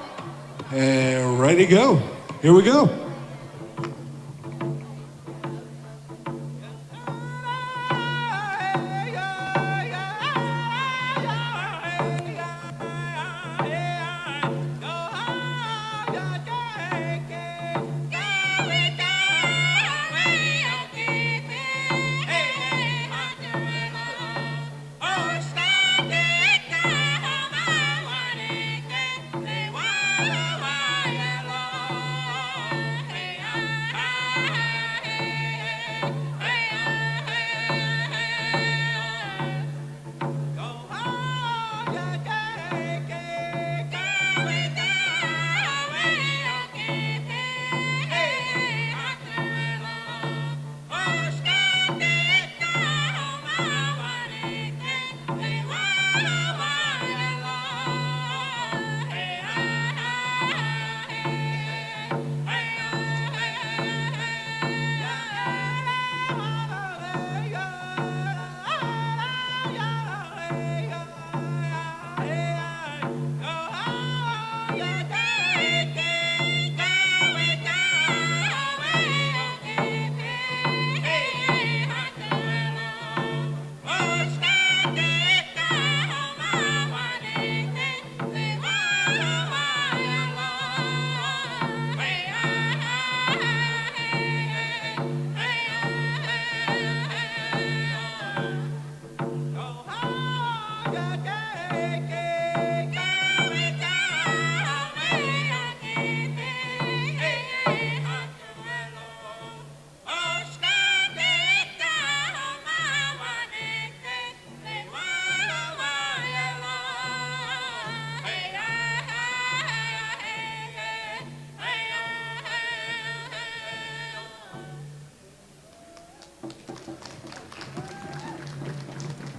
And ready to go. Here we go.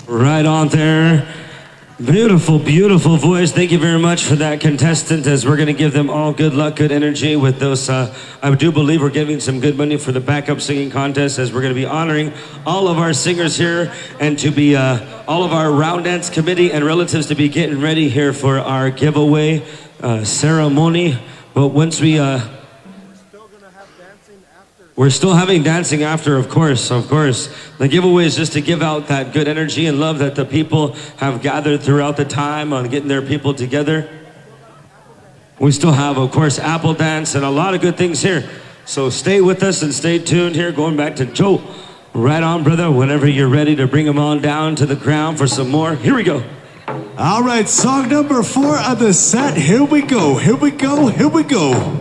Right on there. Beautiful, beautiful voice. Thank you very much for that, contestant, as we're going to give them all good luck, good energy with those. I do believe we're giving some good money for the backup singing contest, as we're going to be honoring all of our singers here and to be all of our round dance committee and relatives to be getting ready here for our giveaway ceremony. But once we're still having dancing after, of course, of course. The giveaway is just to give out that good energy and love that the people have gathered throughout the time on getting their people together. We still have, of course, Apple Dance and a lot of good things here. So stay with us and stay tuned here. Going back to Joe. Right on, brother. Whenever you're ready to bring them on down to the ground for some more. Here we go. All right, song number 4 of the set. Here we go, here we go, here we go.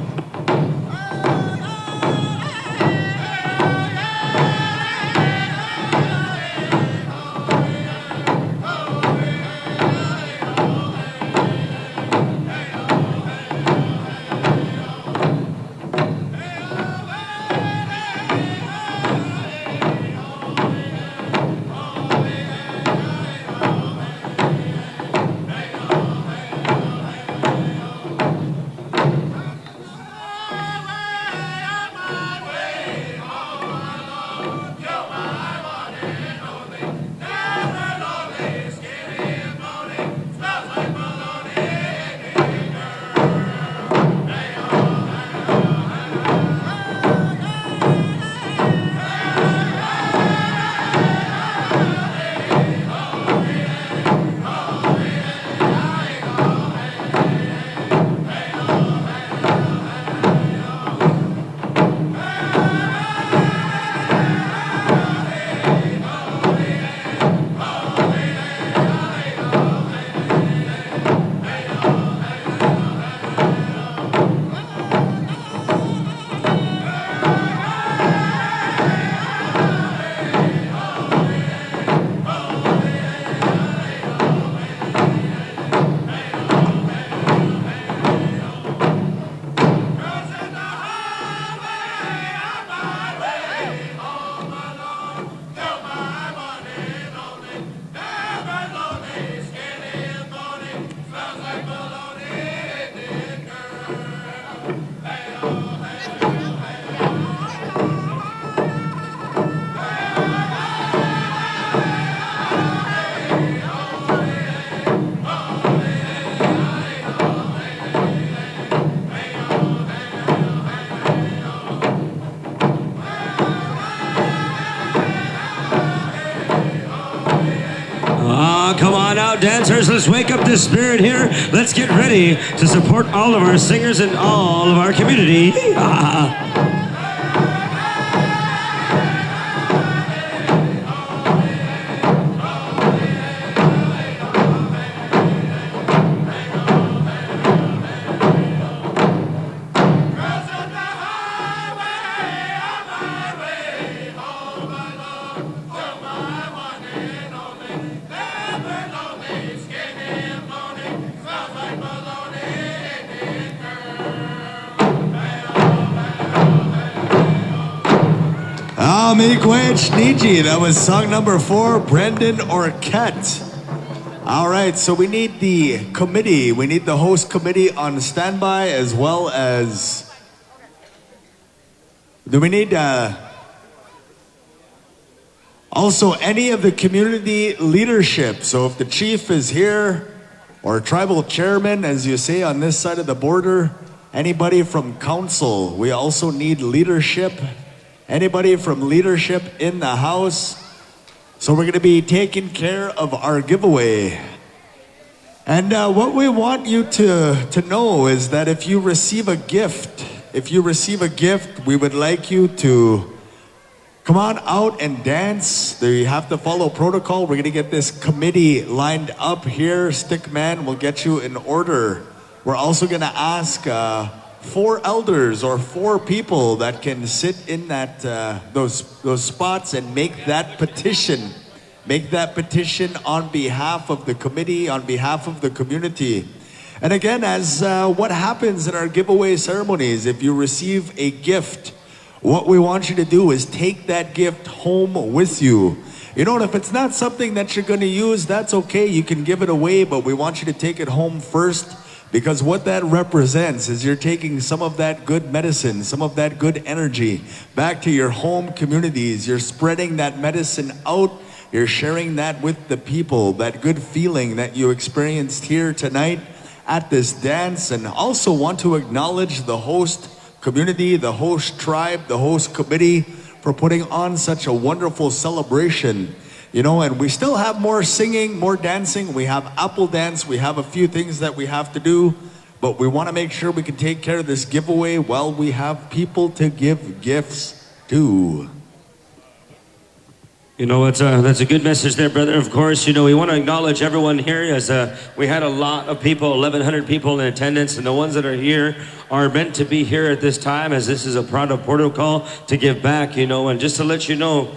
Come on out, dancers. Let's wake up the spirit here. Let's get ready to support all of our singers and all of our community. That was song number 4, Brendan Orquette. All right, so we need the committee. We need the host committee on standby, as well as... Do we need also any of the community leadership? So if the chief is here, or tribal chairman, as you say, on this side of the border, anybody from council, we also need leadership. Anybody from leadership in the house? So we're going to be taking care of our giveaway. And what we want you to know is that if you receive a gift, we would like you to come on out and dance. You have to follow protocol. We're going to get this committee lined up here. Stickman will get you in order. We're also going to ask 4 elders or 4 people that can sit in that those spots and make that petition. Make that petition on behalf of the committee, on behalf of the community. And again, as what happens in our giveaway ceremonies, if you receive a gift, what we want you to do is take that gift home with you. You know, and if it's not something that you're going to use, that's okay. You can give it away, but we want you to take it home first, because what that represents is you're taking some of that good medicine, some of that good energy back to your home communities. You're spreading that medicine out. You're sharing that with the people, that good feeling that you experienced here tonight at this dance. And also want to acknowledge the host community, the host tribe, the host committee for putting on such a wonderful celebration. You know, and we still have more singing, more dancing. We have apple dance. We have a few things that we have to do, but we want to make sure we can take care of this giveaway while we have people to give gifts to. You know, that's a good message there, brother. Of course, you know, we want to acknowledge everyone here as we had a lot of people, 1,100 people in attendance, and the ones that are here are meant to be here at this time, as this is a part of protocol to give back, you know. And just to let you know,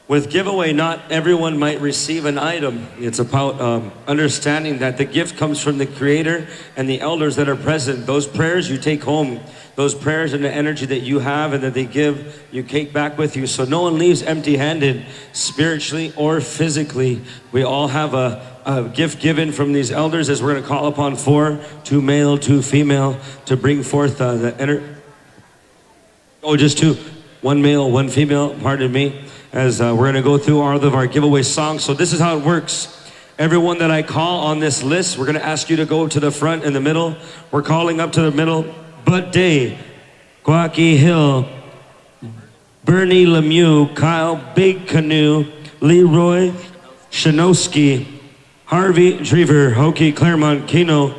with giveaway, not everyone might receive an item. It's about understanding that the gift comes from the Creator and the elders that are present. Those prayers you take home, those prayers and the energy that you have and that they give, you take back with you. So no one leaves empty-handed, spiritually or physically. We all have a gift given from these elders, as we're going to call upon 4, 2 male, 2 female, to bring forth the just 2. 1 male, 1 female, pardon me. As we're going to go through all of our giveaway songs. So this is how it works. Everyone that I call on this list, we're going to ask you to go to the front and the middle. We're calling up to the middle. Bud Day, Kwaki Hill, Bernie Lemieux, Kyle Big Canoe, Leroy Shanowski, Harvey Drever, Hokie Claremont, Kino,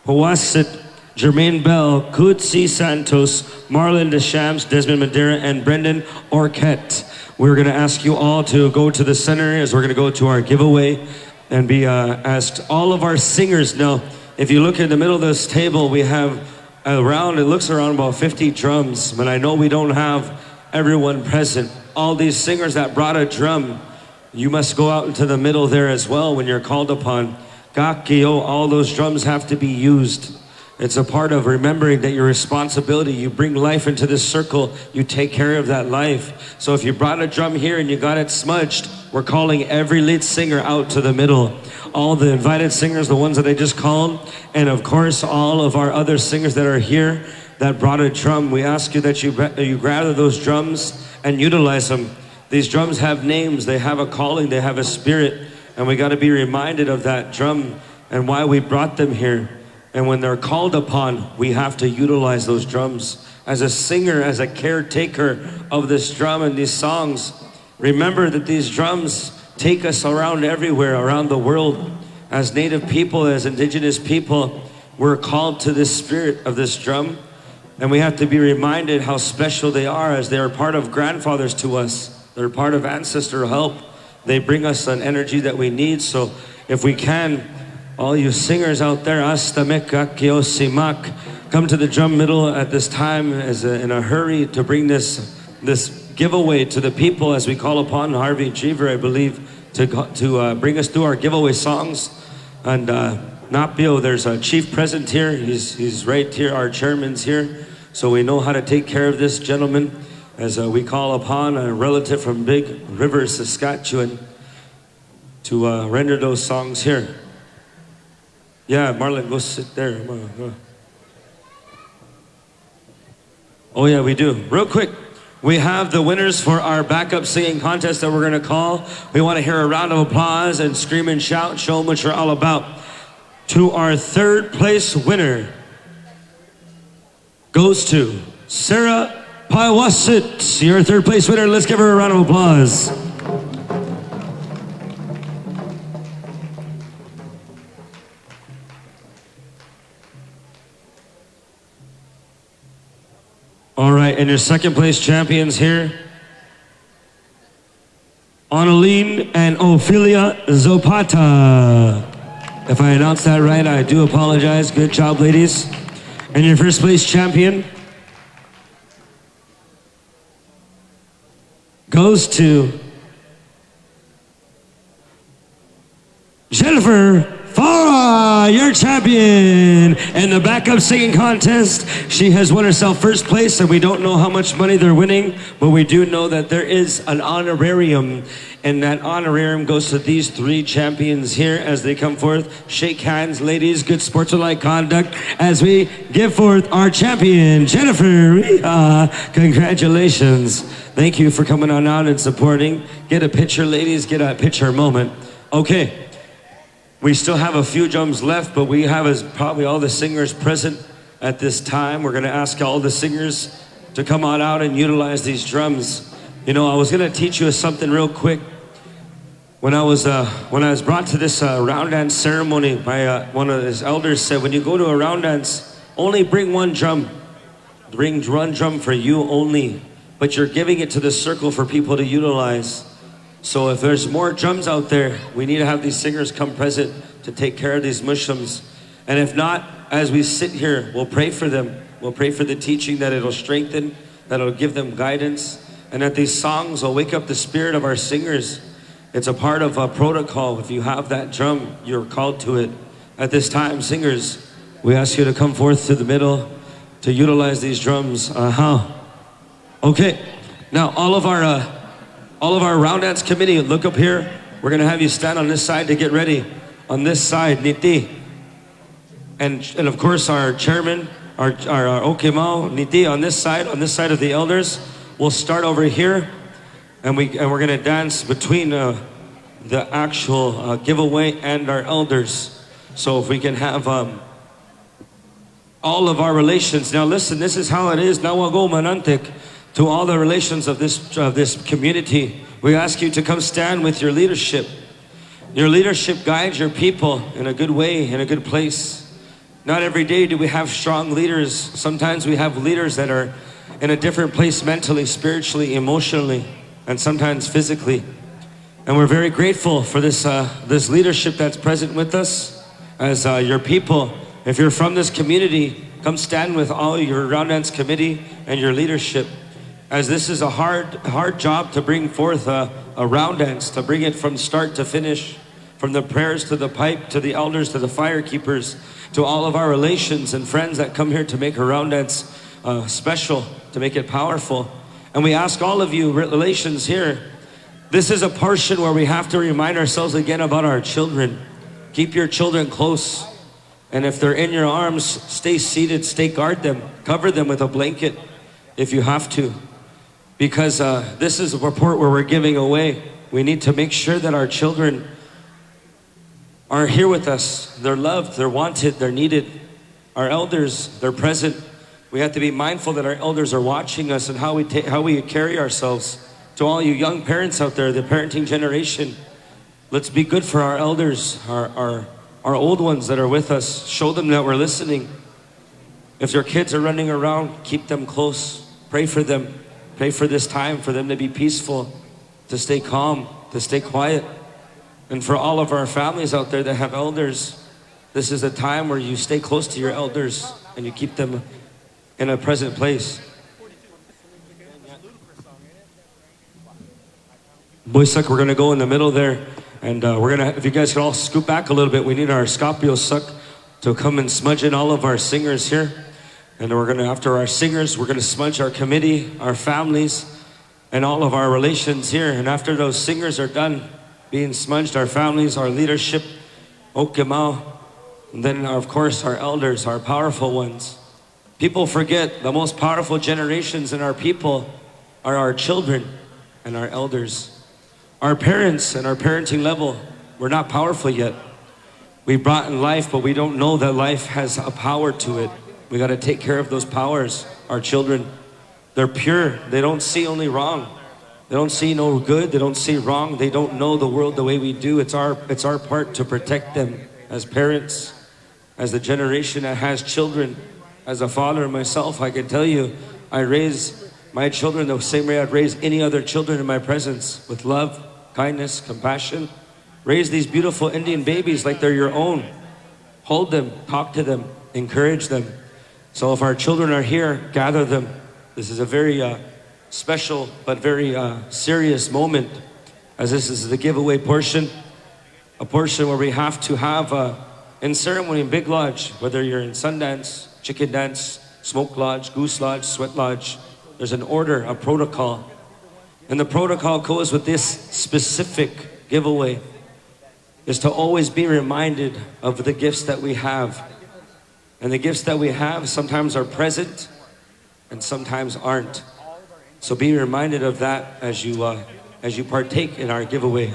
Powassit, Jermaine Bell, Kutsi Santos, Marlon Deschamps, Desmond Madeira, and Brendan Orquette. We're going to ask you all to go to the center as we're going to go to our giveaway and be asked. All of our singers now, if you look in the middle of this table, we have around, it looks around about 50 drums, but I know we don't have everyone present. All these singers that brought a drum, you must go out into the middle there as well when you're called upon. Gakio, all those drums have to be used. It's a part of remembering that your responsibility, you bring life into this circle, you take care of that life. So if you brought a drum here and you got it smudged, we're calling every lead singer out to the middle. All the invited singers, the ones that I just called, and of course all of our other singers that are here that brought a drum, we ask you that you gather those drums and utilize them. These drums have names, they have a calling, they have a spirit, and we got to be reminded of that drum and why we brought them here. And when they're called upon, we have to utilize those drums. As a singer, as a caretaker of this drum and these songs, remember that these drums take us around everywhere, around the world. As Native people, as Indigenous people, we're called to this spirit of this drum. And we have to be reminded how special they are, as they are part of grandfathers to us. They're part of ancestral help. They bring us an energy that we need. So if we can, all you singers out there, come to the drum middle at this time in a hurry to bring this giveaway to the people, as we call upon Harvey Cheever, I believe, to bring us through our giveaway songs. And Napio, there's a chief present here. He's right here. Our chairman's here. So we know how to take care of this gentleman, as we call upon a relative from Big River, Saskatchewan, to render those songs here. Yeah, Marlon, go sit there. Come on, go. Oh yeah, we do. Real quick, we have the winners for our backup singing contest that we're going to call. We want to hear a round of applause and scream and shout, show them what you're all about. To our third place winner goes to Sarah Paiwasit. Your third place winner. Let's give her a round of applause. All right, and your second place champions here, Annalene and Ophelia Zopata. If I announced that right, I do apologize. Good job, ladies. And your first place champion goes to Jennifer Farah, your champion. In the backup singing contest, she has won herself first place, and we don't know how much money they're winning, but we do know that there is an honorarium, and that honorarium goes to these three champions here as they come forth. Shake hands, ladies. Good sportsmanlike conduct as we give forth our champion, Jennifer. Congratulations. Thank you for coming on out and supporting. Get a picture, ladies. Get a picture moment. Okay. We still have a few drums left, but we have probably all the singers present at this time. We're going to ask all the singers to come on out and utilize these drums. You know, I was going to teach you something real quick. When I was brought to this round dance ceremony by one of his elders said, when you go to a round dance, only bring one drum. Bring one drum for you only, but you're giving it to the circle for people to utilize. So if there's more drums out there, we need to have these singers come present to take care of these Muslims. And if not, as we sit here, we'll pray for them. We'll pray for the teaching, that it'll strengthen, that it'll give them guidance, and that these songs will wake up the spirit of our singers. It's a part of a protocol. If you have that drum, you're called to it. At this time, singers, we ask you to come forth to the middle to utilize these drums. Okay, now all of our round dance committee, look up here. We're gonna have you stand on this side to get ready. On this side, Niti. And of course our chairman, our Okimao, Niti on this side of the elders. We'll start over here, and we're gonna dance between the actual giveaway and our elders. So if we can have all of our relations. Now listen, this is how it is. Nawago Manantik. To all the relations of this community, we ask you to come stand with your leadership. Your leadership guides your people in a good way, in a good place. Not every day do we have strong leaders. Sometimes we have leaders that are in a different place mentally, spiritually, emotionally, and sometimes physically. And we're very grateful for this leadership that's present with us as your people. If you're from this community, come stand with all your round dance committee and your leadership. As this is a hard job to bring forth a round dance, to bring it from start to finish, from the prayers to the pipe, to the elders, to the fire keepers, to all of our relations and friends that come here to make a round dance special, to make it powerful. And we ask all of you relations here, this is a portion where we have to remind ourselves again about our children. Keep your children close. And if they're in your arms, stay seated, guard them, cover them with a blanket if you have to. Because this is a report where we're giving away. We need to make sure that our children are here with us. They're loved, they're wanted, they're needed. Our elders, they're present. We have to be mindful that our elders are watching us and how we carry ourselves. To all you young parents out there, the parenting generation, let's be good for our elders, our old ones that are with us. Show them that we're listening. If their kids are running around, keep them close. Pray for them. Pray for this time, for them to be peaceful, to stay calm, to stay quiet. And for all of our families out there that have elders, this is a time where you stay close to your elders and you keep them in a present place. Boysuck, we're gonna go in the middle there, and if you guys could all scoot back a little bit, we need our Scopio suck to come and smudge in all of our singers here. And after our singers, we're gonna smudge our committee, our families, and all of our relations here. And after those singers are done being smudged, our families, our leadership, Okimao, and then of course our elders, our powerful ones. People forget the most powerful generations in our people are our children and our elders. Our parents and our parenting level, we're not powerful yet. We brought in life, but we don't know that life has a power to it. We got to take care of those powers. Our children, they're pure. They don't see only wrong. They don't see no good. They don't see wrong. They don't know the world the way we do. It's our part to protect them as parents, as the generation that has children. As a father myself, I can tell you, I raise my children the same way I'd raise any other children in my presence, with love, kindness, compassion. Raise these beautiful Indian babies like they're your own. Hold them, talk to them, encourage them. So if our children are here, gather them. This is a very special but very serious moment, as this is the giveaway portion. a portion where we have to have in ceremony in Big Lodge, whether you're in Sundance, Chicken Dance, Smoke Lodge, Goose Lodge, Sweat Lodge, there's an order, a protocol. And the protocol goes with this specific giveaway is to always be reminded of the gifts that we have. And the gifts that we have sometimes are present and sometimes aren't. So be reminded of that as you partake in our giveaway.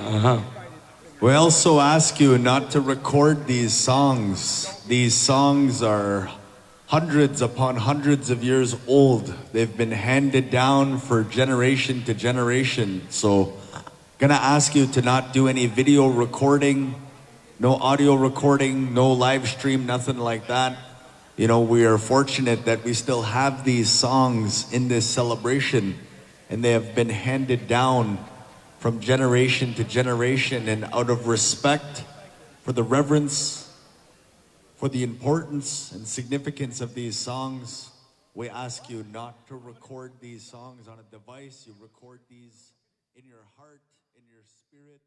We also ask you not to record these songs. These songs are hundreds upon hundreds of years old. They've been handed down for generation to generation. So gonna ask you to not do any video recording, no audio recording, no live stream, nothing like that. You know, we are fortunate that we still have these songs in this celebration, and they have been handed down from generation to generation. And out of respect for the reverence, for the importance and significance of these songs, we ask you not to record these songs on a device. You record these in your heart, in your spirit.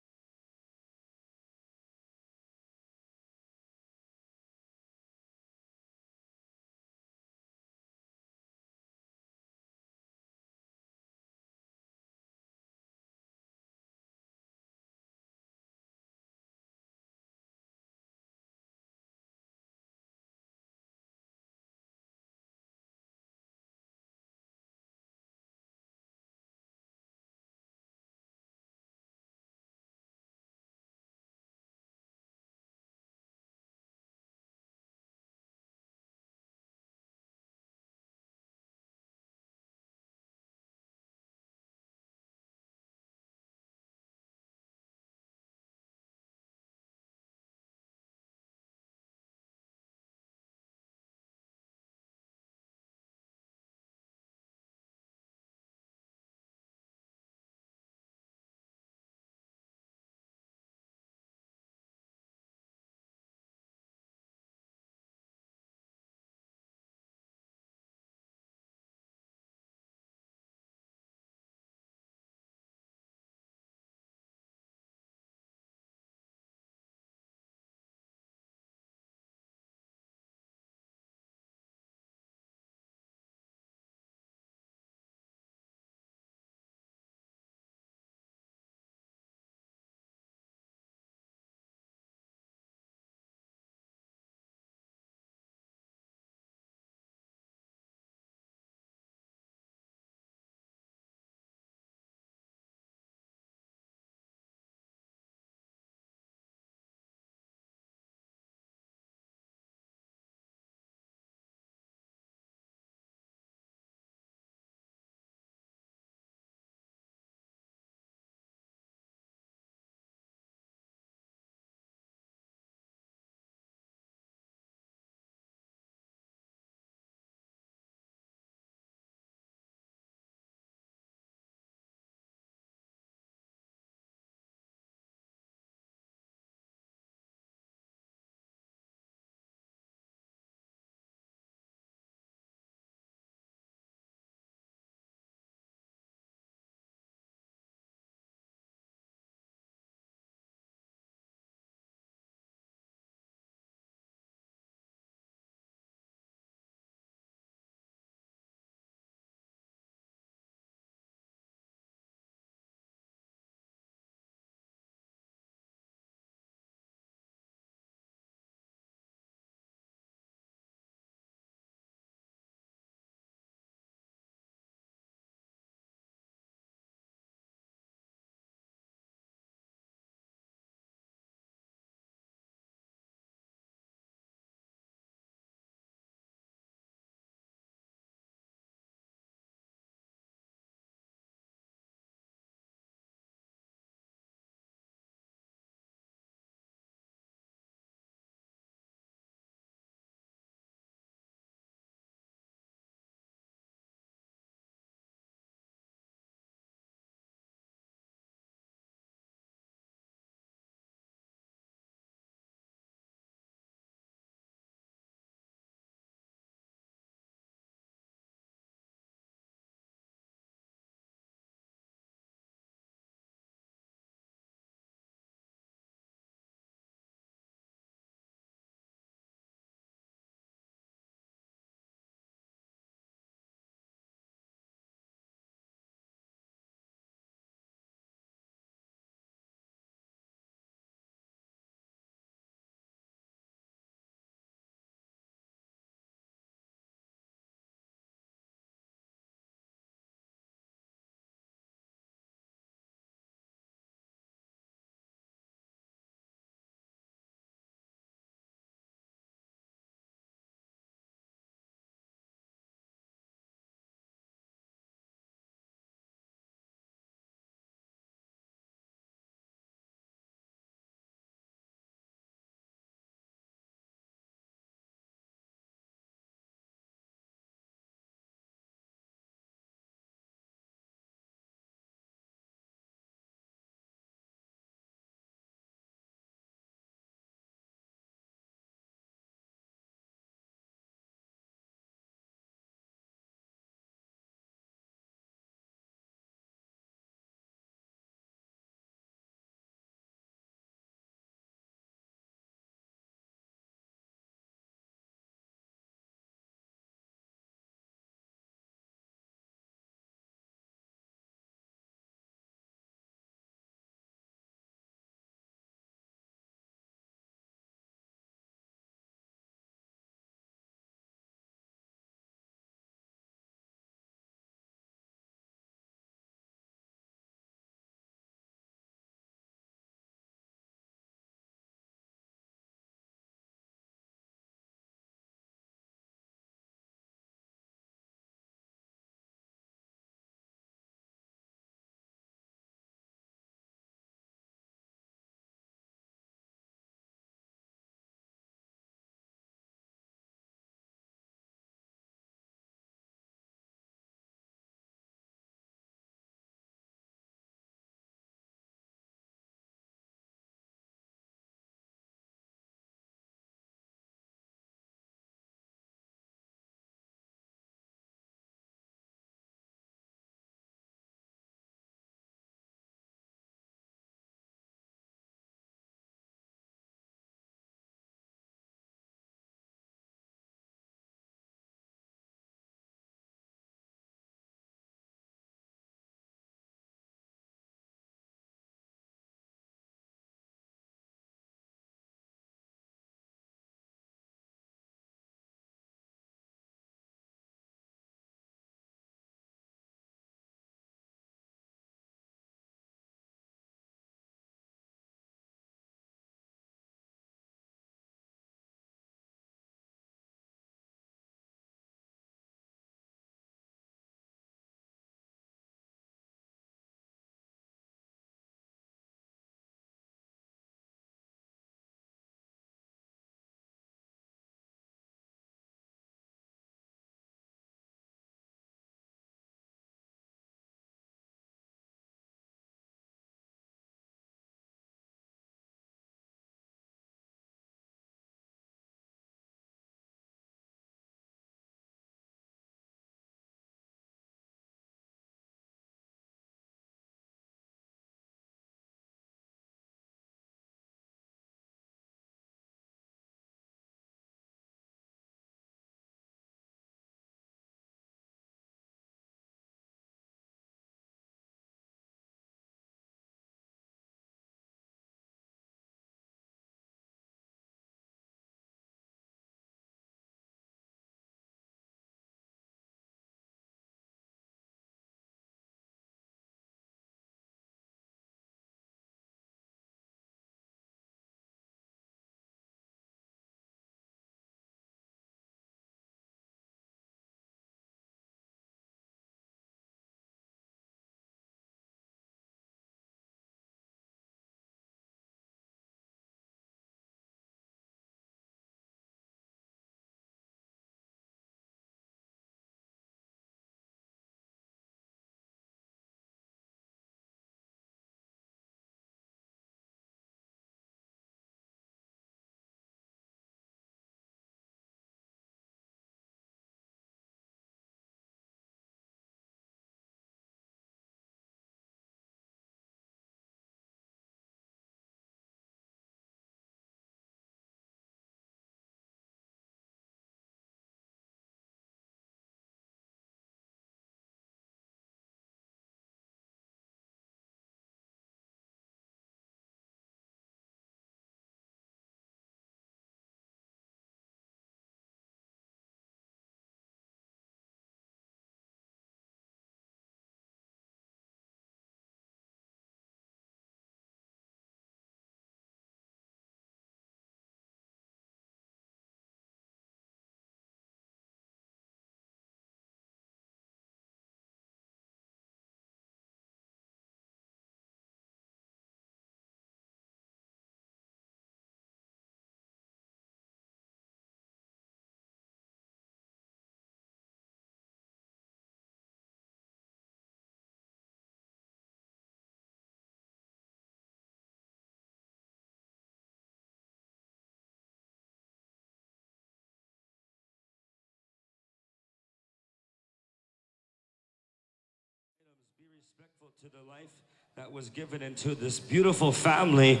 respectful to the life that was given into this beautiful family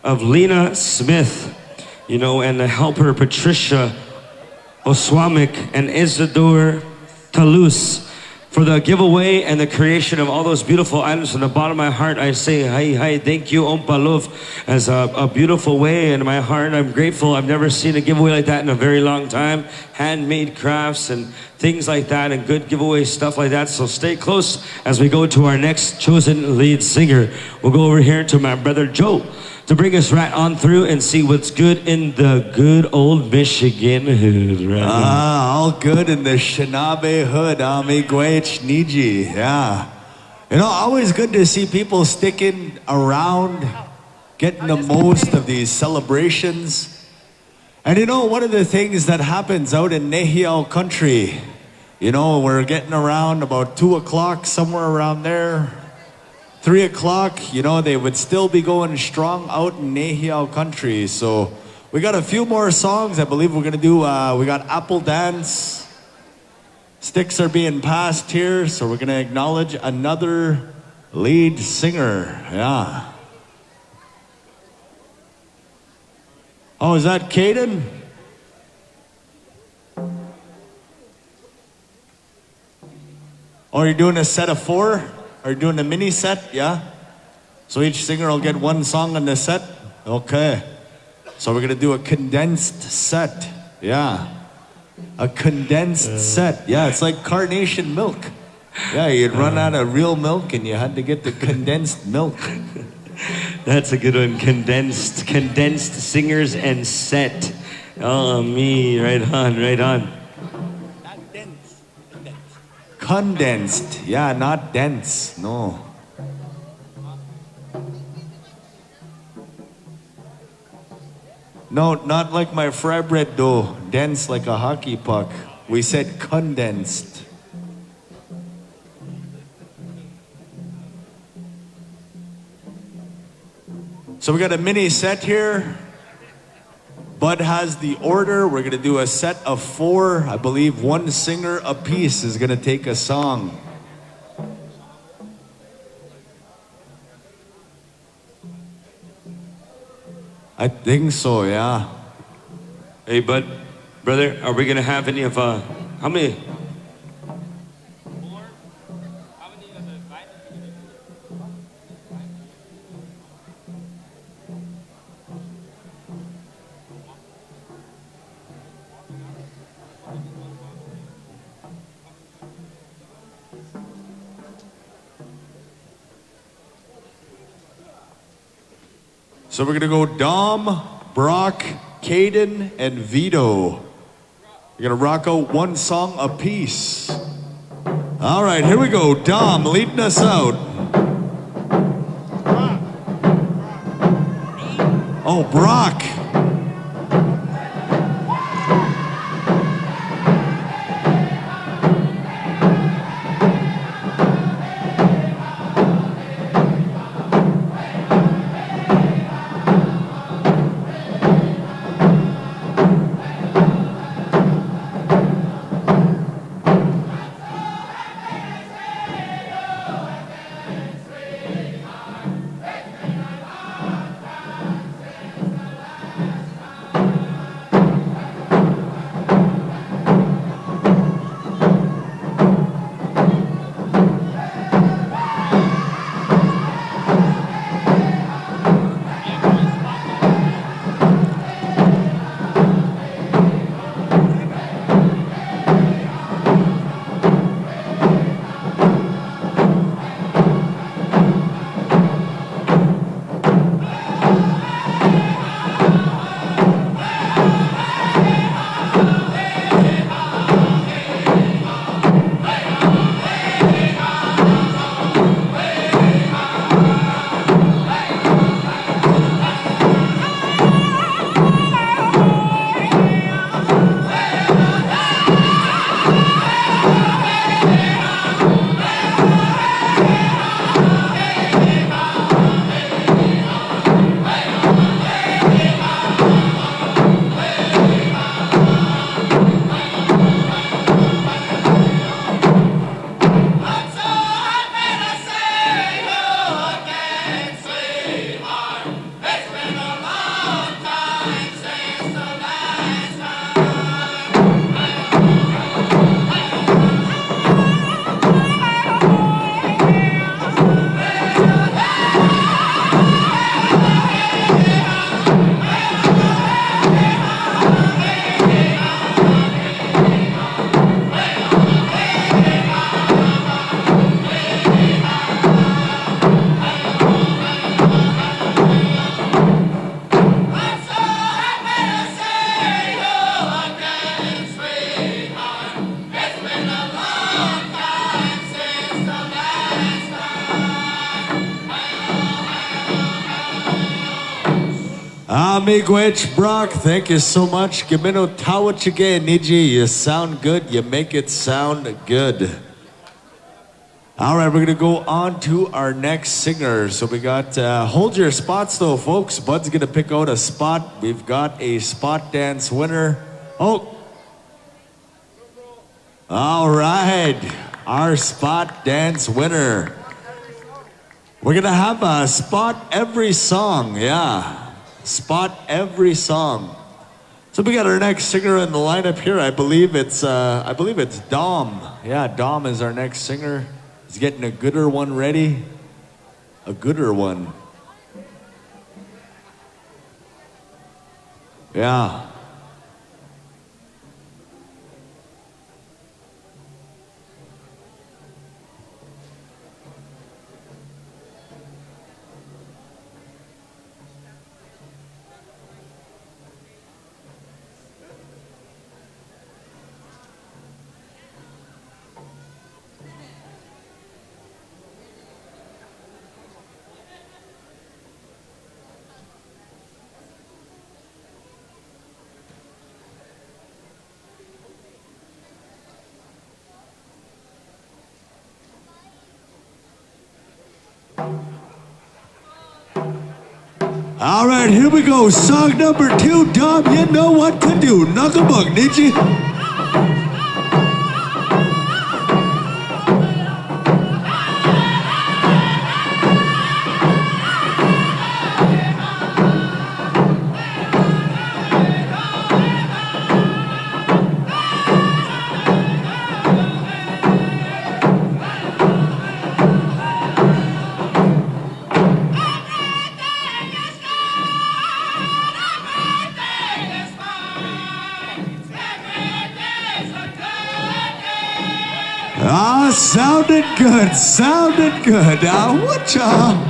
of Lena Smith, you know, and the helper Patricia Oswamic and Isidore Talus for the giveaway and the creation of all those beautiful items. From the bottom of my heart, I say, hi, thank you, Ompalov, as a beautiful way in my heart. I'm grateful. I've never seen a giveaway like that in a very long time. Handmade crafts and things like that and good giveaway stuff like that. So stay close as we go to our next chosen lead singer. We'll go over here to my brother Joe to bring us right on through and see what's good in the good old Michigan hood. Right all good in the Shinabe hood, Amigwech Niji. Yeah. You know, always good to see people sticking around, getting the most of these celebrations. And you know, one of the things that happens out in Nehiyaw country, you know, we're getting around about 2 o'clock, somewhere around there. 3 o'clock, you know, they would still be going strong out in Nehiyaw country. So we got a few more songs. I believe we're gonna do, we got Apple Dance. Sticks are being passed here, so we're gonna acknowledge another lead singer. Yeah. Oh, is that Caden? Oh, you're doing a set of 4? Are you doing a mini set? Yeah? So each singer will get one song on the set? Okay. So we're gonna do a condensed set. Yeah. A condensed set. Yeah, it's like carnation milk. Yeah, you'd run out of real milk and you had to get the condensed milk. That's a good one. Condensed singers and set. Oh, me. Right on. Condensed. Yeah, not dense. No. No, not like my fry bread dough. Dense like a hockey puck. We said condensed. So we got a mini set here. Bud has the order. We're gonna do a set of 4. I believe one singer apiece is gonna take a song. I think so, yeah. Hey, Bud, brother, are we gonna have any of how many? So we're gonna go Dom, Brock, Caden, and Vito. We're gonna rock out one song apiece. All right, here we go. Dom leading us out. Oh, Brock. Miigwech Brock, thank you so much. Gimino Tawachige Niji, you sound good. You make it sound good. All right, we're gonna go on to our next singer. So we got, hold your spots though, folks. Bud's gonna pick out a spot. We've got a spot dance winner. Oh. All right, our spot dance winner. We're gonna have a spot every song, yeah. Spot every song. So we got our next singer in the lineup here. I believe it's Dom. Yeah, Dom is our next singer. He's getting a gooder one ready. A gooder one. Yeah. All right, here we go. Song number 2. Dom, you know what to do. Nakabug, Nietzsche. Ah, sounded good, sounded good. What y'all?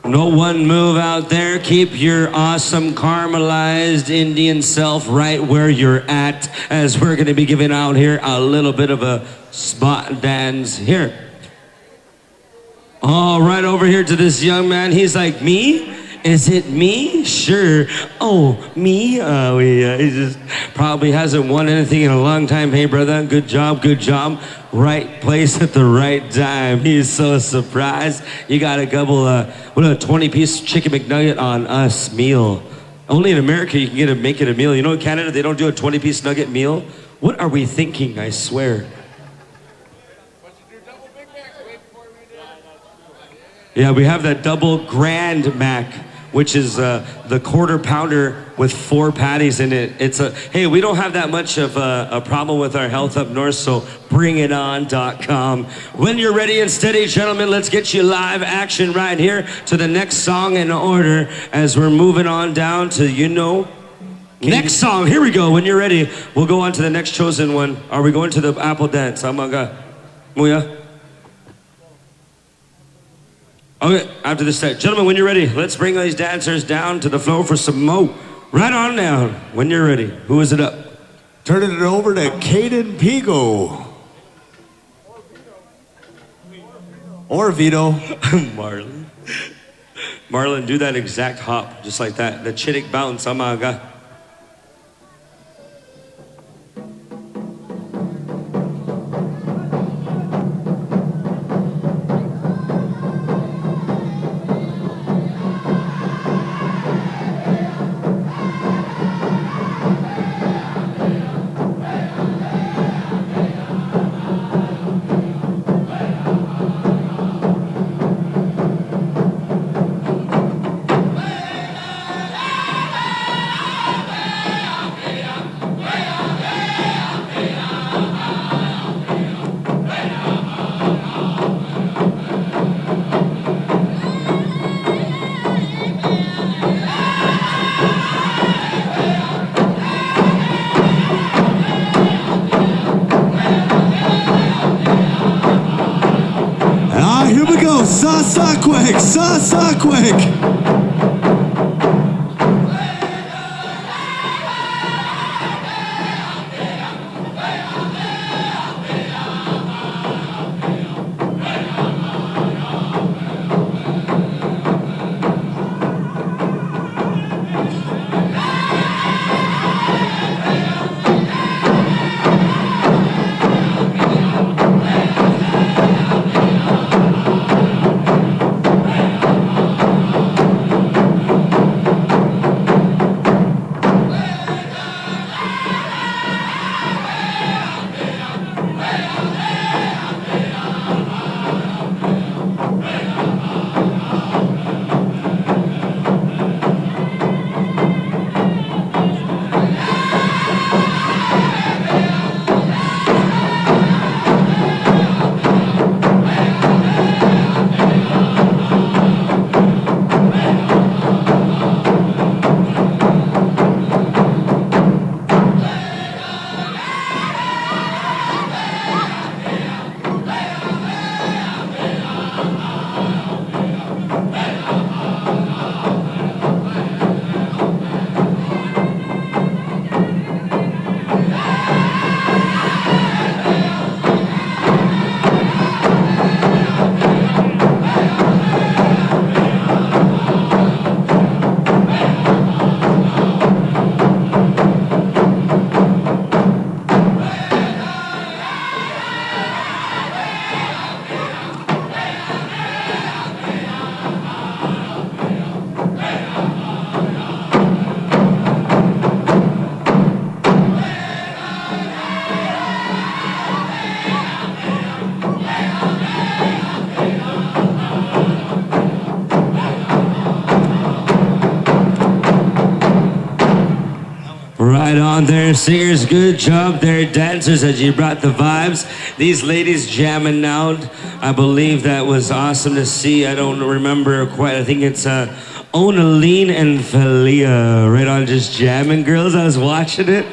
No one move out there. Keep your awesome caramelized Indian self right where you're at, as we're going to be giving out here a little bit of a spot dance here. Oh, right over here to this young man. He's like, me? Is it me? Sure. Oh, me? Oh, yeah. He just probably hasn't won anything in a long time. Hey, brother, good job, good job. Right place at the right time. He's so surprised. You got a couple, what a 20-piece chicken McNugget on us meal. Only in America you can make it a meal. You know, in Canada, they don't do a 20-piece nugget meal. What are we thinking, I swear? Yeah, we have that double Grand Mac, which is the quarter pounder with 4 patties in it. Hey, we don't have that much of a problem with our health up north, so bringiton.com. When you're ready and steady, gentlemen, let's get you live action right here to the next song in order as we're moving on down to, next song. Here we go. When you're ready, we'll go on to the next chosen one. Are we going to the apple dance? Amaga. Muya? Okay, after the set. Gentlemen, when you're ready, let's bring these dancers down to the floor for some mo. Right on down. When you're ready. Who is it up? Turning it over to Caden Pigo. Or Vito. Marlon. Marlon, do that exact hop, just like that. The chittick bounce, amaga. Here we go, Sasakwek, Sasakwek. Right on there, singers. Good job there, dancers, as you brought the vibes. These ladies jamming out. I believe that was awesome to see. I don't remember quite. I think it's Onaline and Felia. Right on, just jamming, girls. I was watching it.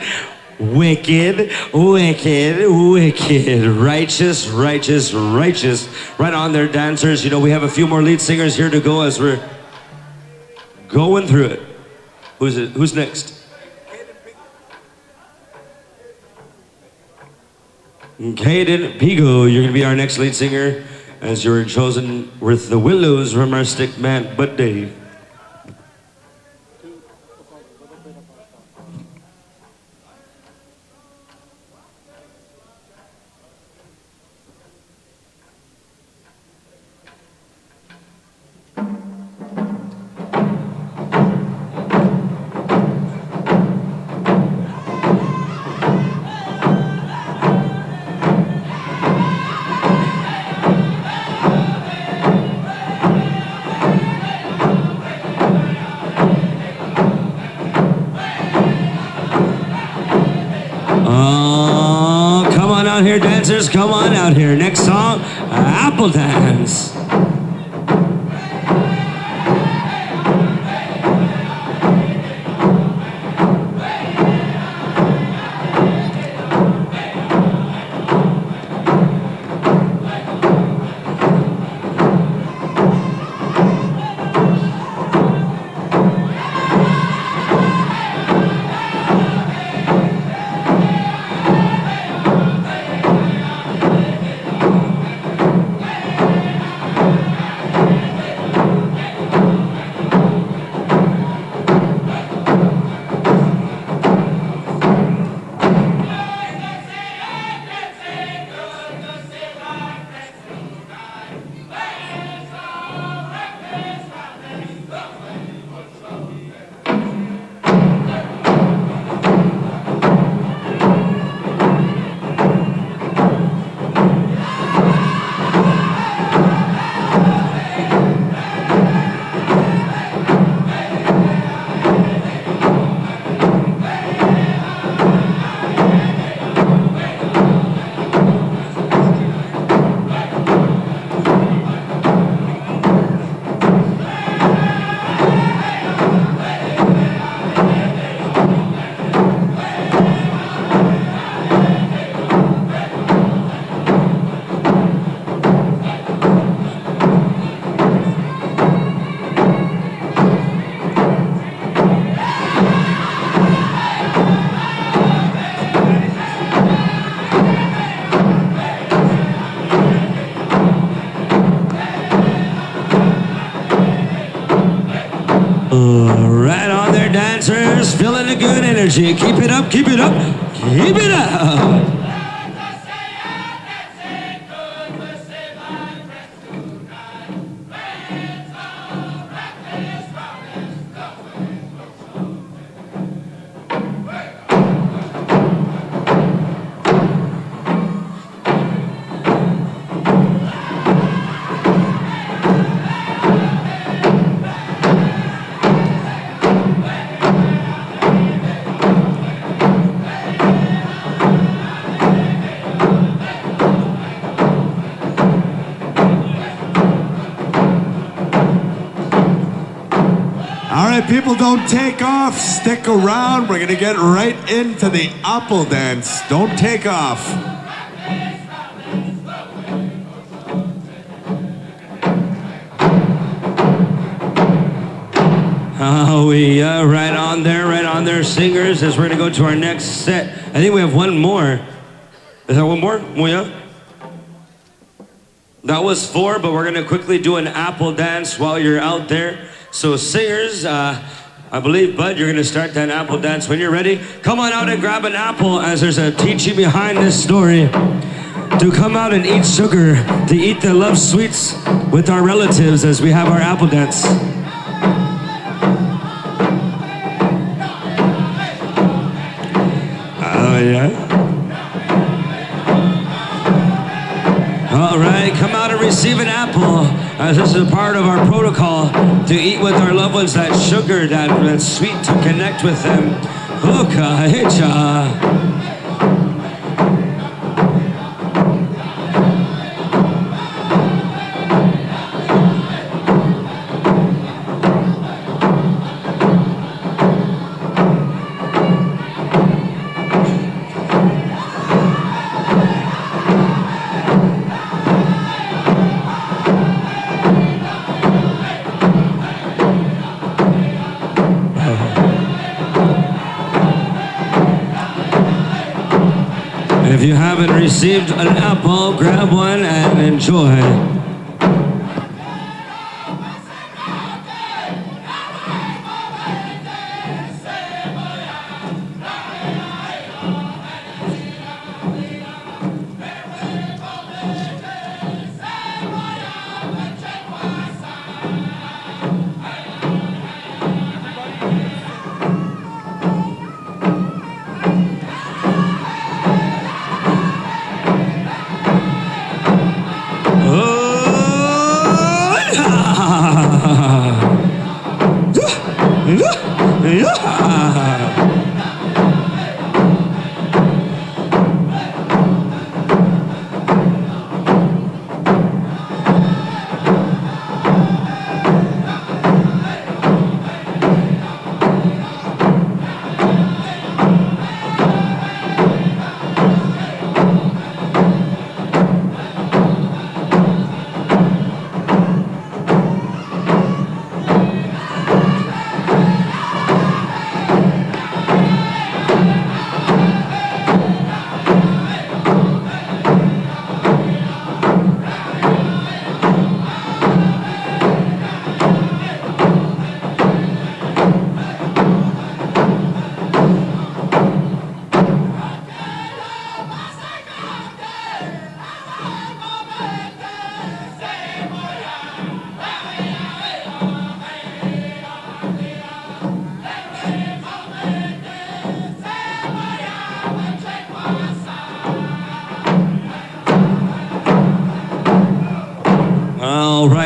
Wicked, wicked, wicked. Righteous, righteous, righteous. Right on there, dancers. We have a few more lead singers here to go as we're going through it. Who's next? Caden Pigo, you're going to be our next lead singer as you're chosen with the Willows from our Stick Man Bud Dave. Oh, come on out here, dancers. Come on out here. Next song, Apple Dance. Right on there, dancers. Feeling the good energy. Keep it up, keep it up, keep it up. All right, people, don't take off. Stick around. We're going to get right into the Apple Dance. Don't take off. Right on there, singers, as we're going to go to our next set. I think we have one more. Is there one more? Muya? That was 4, but we're going to quickly do an Apple Dance while you're out there. So singers, I believe, Bud, you're going to start that Apple Dance when you're ready. Come on out and grab an apple, as there's a teaching behind this story. To come out and eat sugar, to eat the love sweets with our relatives as we have our Apple Dance. Oh, yeah. All right, come out and receive an apple, as this is a part of our protocol to eat with our loved ones that sugar, that's sweet, to connect with them. Hoka hitcha. If you haven't received an apple, grab one and enjoy. Oh!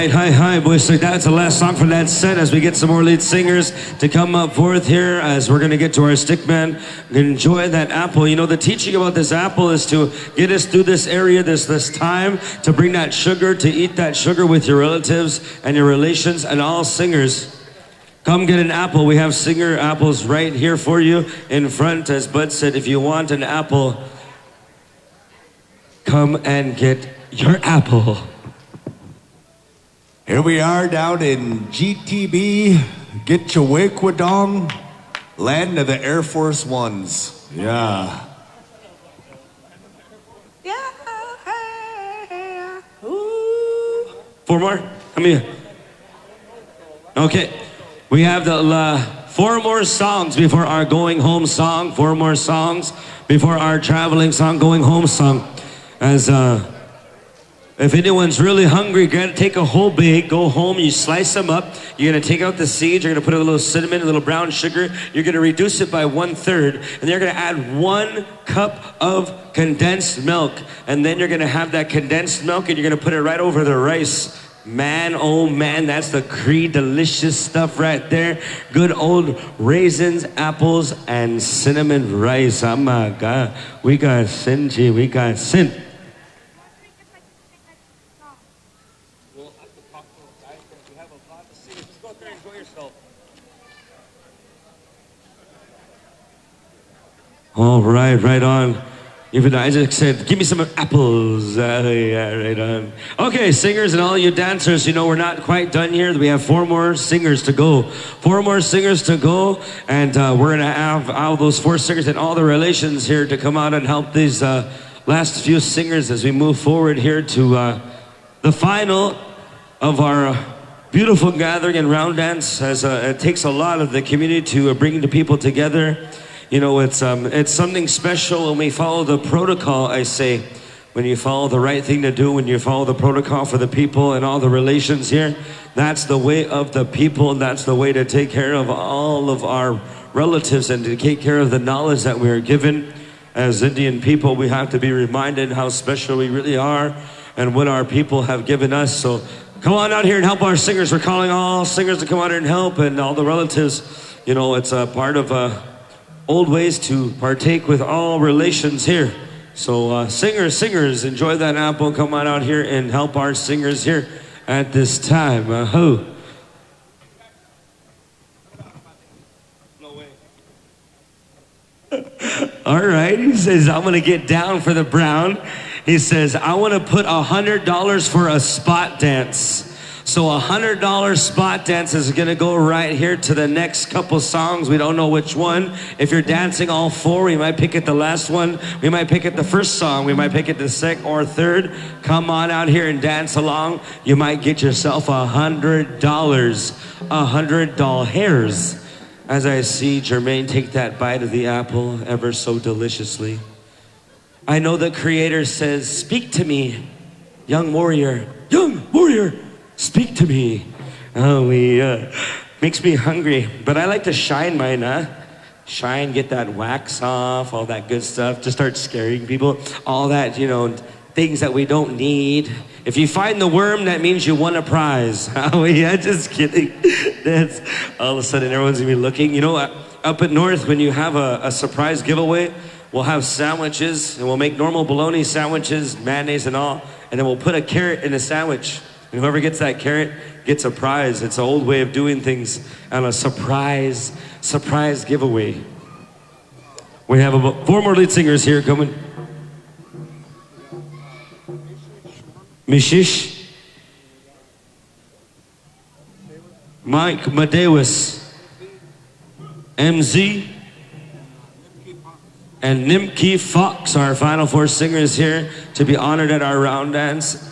hi, boys. So that's the last song for that set as we get some more lead singers to come up forth here as we're going to get to our stick man. Enjoy that apple. You know, the teaching about this apple is to get us through this area, this time, to bring that sugar, to eat that sugar with your relatives and your relations and all singers. Come get an apple. We have singer apples right here for you in front. As Bud said, if you want an apple, come and get your apple. Here we are down in GTB, Gitchawakwadong, land of the Air Force Ones. Yeah. Four more? How many? Okay. We have the 4 more songs before our going home song. 4 more songs before our traveling song, going home song. As if anyone's really hungry, you're gonna take a whole bag, go home, you slice them up. You're gonna take out the seeds. You're gonna put a little cinnamon, a little brown sugar. You're gonna reduce it by 1/3, and then you're gonna add 1 cup of condensed milk, and then you're gonna have that condensed milk, and you're gonna put it right over the rice. Man, oh man, that's the Cree delicious stuff right there. Good old raisins, apples, and cinnamon rice. Oh my God, we got sin, G, we got sin. All right, right on. Even Isaac said, give me some apples. Yeah, right on. Okay, singers and all you dancers, you know, we're not quite done here. We have 4 more singers to go. 4 more singers to go. And we're going to have all those 4 singers and all the relations here to come out and help these last few singers as we move forward here to the final of our beautiful gathering and round dance. As it takes a lot of the community to bring the people together. You know, it's something special when we follow the protocol, I say. When you follow the right thing to do, when you follow the protocol for the people and all the relations here, that's the way of the people. That's the way to take care of all of our relatives and to take care of the knowledge that we are given. As Indian people, we have to be reminded how special we really are and what our people have given us. So come on out here and help our singers. We're calling all singers to come out here and help, and all the relatives. You know, it's a part of old ways to partake with all relations here. So singers, enjoy that apple. Come on out here and help our singers here at this time. All right, he says, I'm gonna get down for the brown. He says, I wanna put $100 for a spot dance. So $100 spot dance is gonna go right here to the next couple songs. We don't know which one. If you're dancing all 4, we might pick it the last one. We might pick it the first song. We might pick it the second or third. Come on out here and dance along. You might get yourself $100. $100 hairs. As I see Jermaine take that bite of the apple ever so deliciously. I know the Creator says, speak to me, young warrior. Young warrior. Speak to me. Oh, makes me hungry. But I like to shine mine, Shine, get that wax off, all that good stuff. Just start scaring people. All that, you know, things that we don't need. If you find the worm, that means you won a prize. Oh, yeah, just kidding. That's all of a sudden everyone's gonna be looking. You know, up at North, when you have a surprise giveaway, we'll have sandwiches, and we'll make normal bologna sandwiches, mayonnaise and all, and then we'll put a carrot in a sandwich. And whoever gets that carrot gets a prize. It's an old way of doing things on a surprise giveaway. We have about 4 more lead singers here coming. Mishish, Mike Madewis, MZ, and Nimki Fox, our final 4 singers here to be honored at our round dance.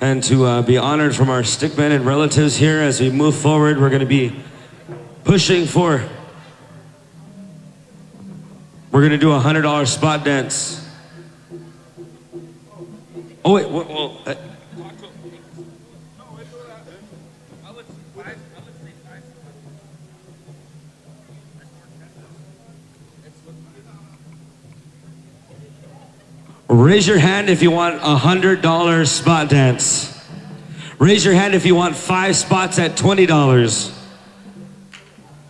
And to be honored from our stickmen and relatives here as we move forward. We're going to be pushing for. We're going to do a $100 spot dance. Oh wait, whoa. Raise your hand if you want a $100 spot dance. Raise your hand if you want 5 spots at $20.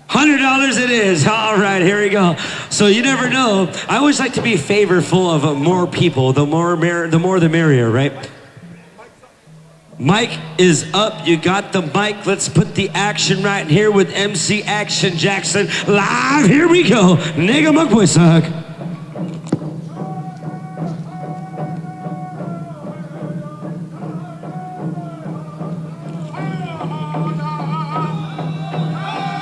$100 it is. All right, here we go. So you never know. I always like to be favorable of more people. The more the merrier, right? Mic is up. You got the mic. Let's put the action right here with MC Action Jackson live. Here we go. Nigga magbuisak.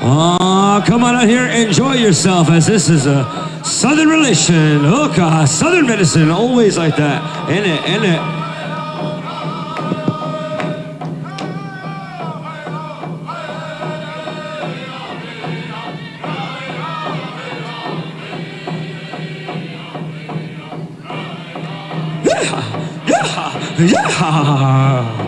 Oh, come on out here, enjoy yourself, as this is a Southern relation. Oh God, Southern medicine, always like that. In it, in it. Yeah, yeah.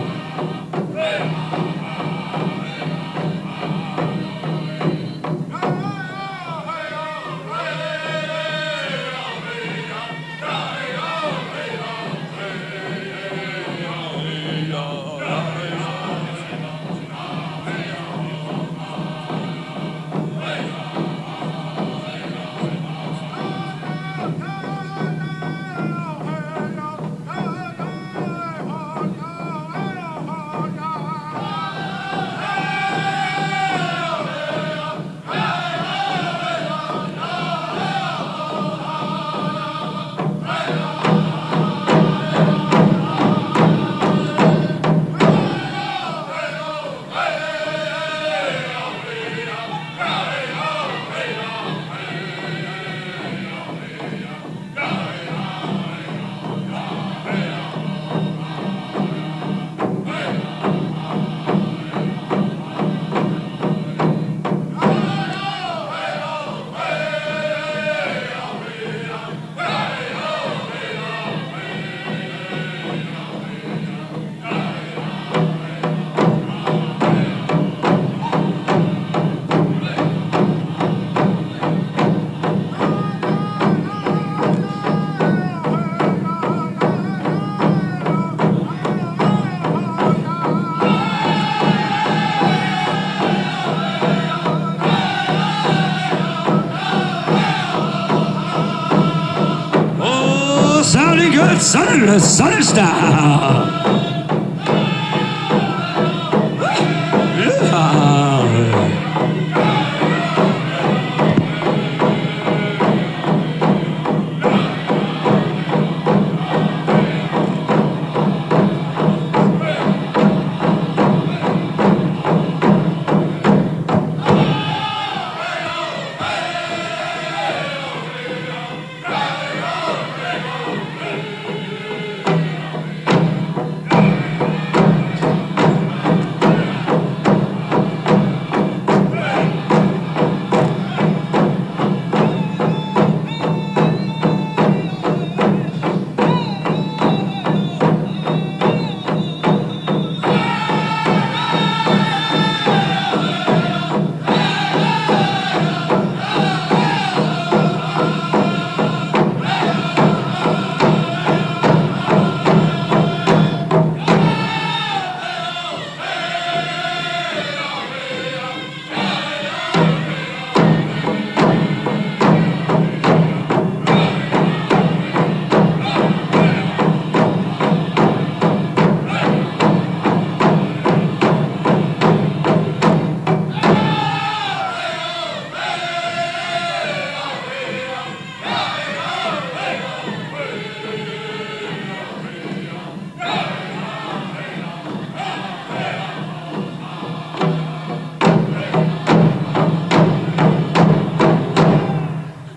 Sounding good, Southern style.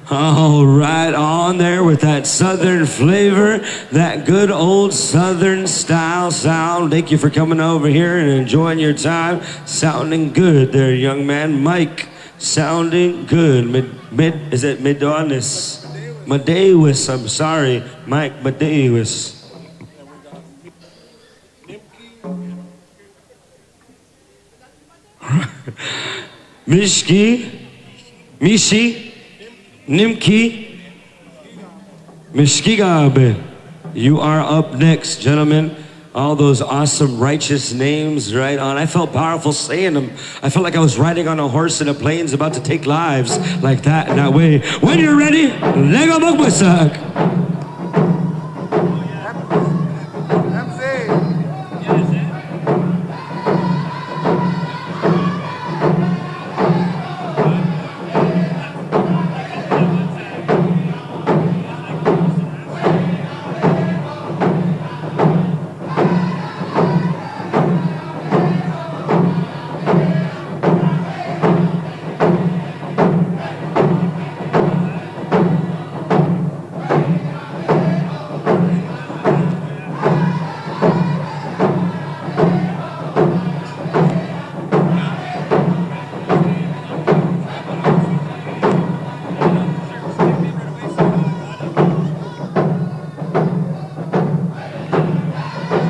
All right, on there with that Southern flavor, that good old Southern style sound. Thank you for coming over here and enjoying your time. Sounding good there, young man. Mike, sounding good. Is it Midonis? Medewis, I'm sorry. Mike Medewis. Mishki, Mishi, Nimki, Mishkigabe. You are up next, gentlemen. all those awesome righteous names right on. I felt powerful saying them. I felt like I was riding on a horse in a plane's about to take lives like that in that way. When you're ready, Lego Magbasak.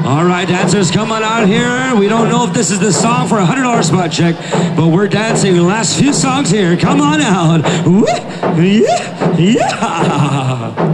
All right, dancers, come on out here. We don't know if this is the song for a $100 spot check, but we're dancing the last few songs here. Come on out. Woo! Yeah, yeah.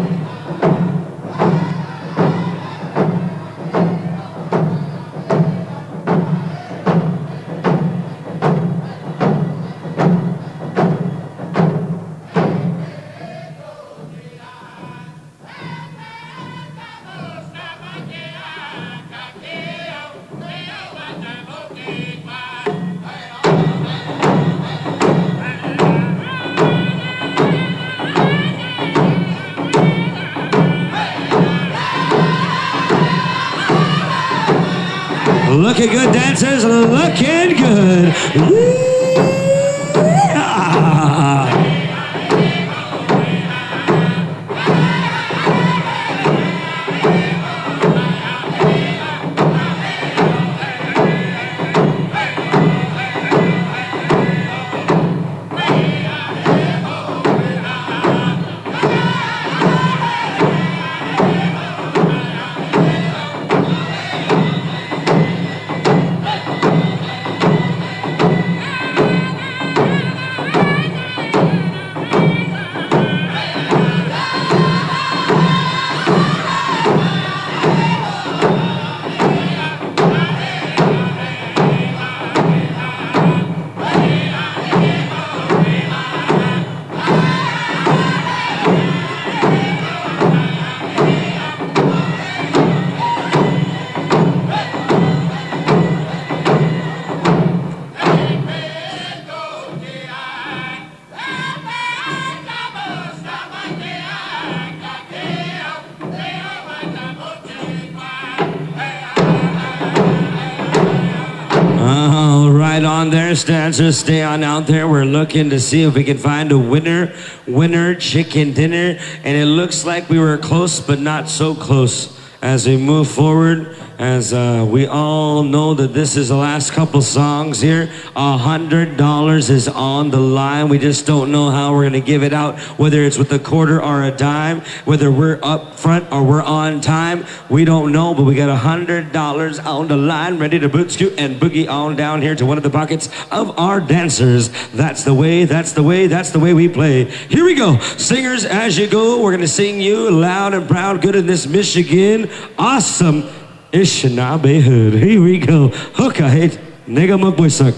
Looking good, dancers, looking good. Yeah. Right on there, dancers, stay on out there. We're looking to see if we can find a winner chicken dinner. And it looks like we were close, but not so close as we move forward. As we all know that this is the last couple songs here. $100 is on the line. We just don't know how we're gonna give it out, whether it's with a quarter or a dime, whether we're up front or we're on time. We don't know, but we got $100 on the line, ready to boot scoot and boogie on down here to one of the pockets of our dancers. That's the way, that's the way, that's the way we play. Here we go. Singers, as you go, we're gonna sing you loud and proud, good in this Michigan. Awesome. Ishinabe hood. Here we go. Hookahit. Nega Magboysak.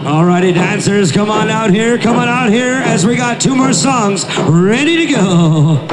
Alrighty, dancers, come on out here as we got two more songs ready to go.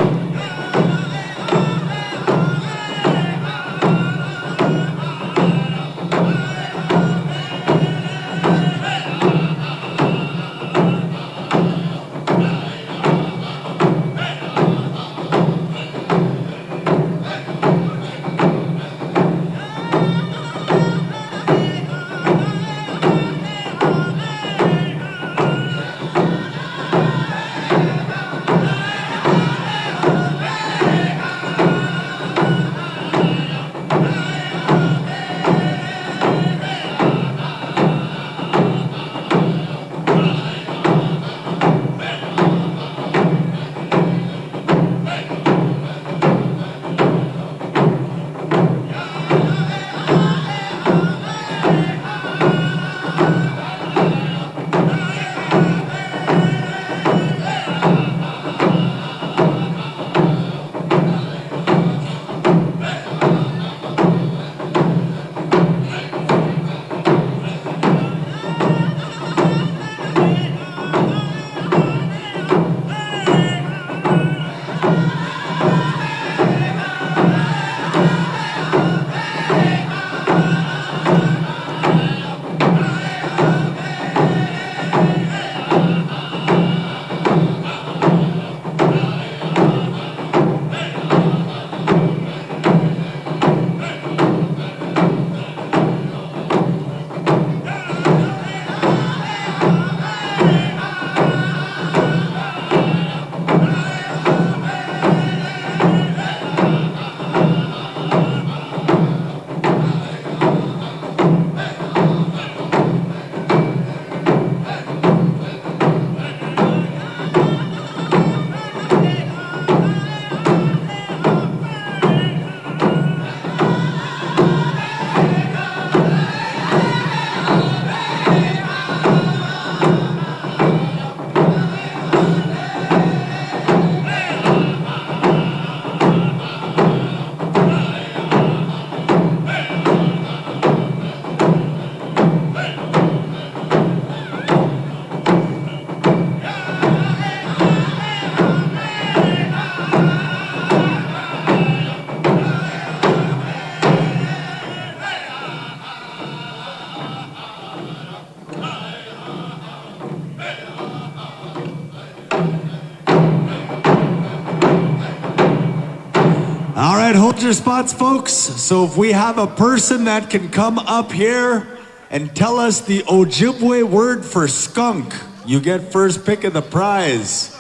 All right, hold your spots, folks. So if we have a person that can come up here and tell us the Ojibwe word for skunk, you get first pick of the prize.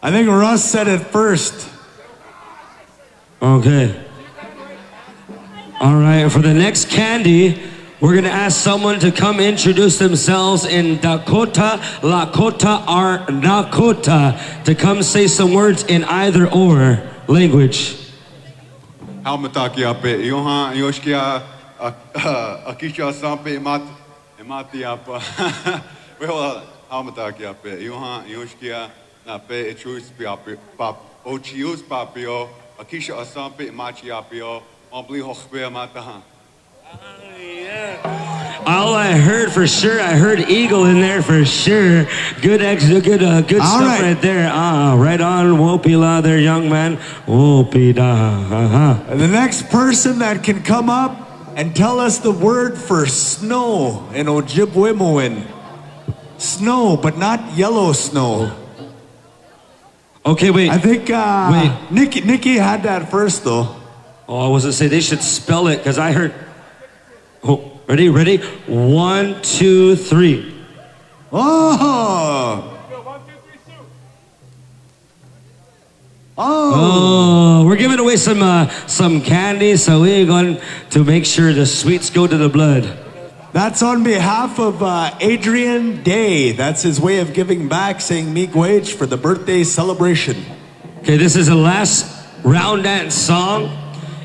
I think Russ said it first. Okay. All right, for the next candy, we're gonna ask someone to come introduce themselves in Dakota, Lakota, or Nakota to come say some words in either or language. Halmataki ape Johan Yoshkia Akisha Sampe Mati apa. Well, Halmataki ape Johan Yoshkia na pe etrus piapi pap ochius papio Akisha Asampe Machi apio Ombli Hochbe Mataha. All I heard for sure, I heard eagle in there for sure. Good stuff right there. Right on, Wopila there, young man. Wopida. The next person that can come up and tell us the word for snow in Ojibwemoan. Snow, but not yellow snow. Okay, wait. I think Nikki had that first though. Oh, I was gonna say they should spell it because I heard. Oh, ready? 1, 2, 3. Oh! Oh, we're giving away some candy, so we're going to make sure the sweets go to the blood. That's on behalf of Adrian Day. That's his way of giving back, saying miigwech for the birthday celebration. Okay, this is the last round dance song.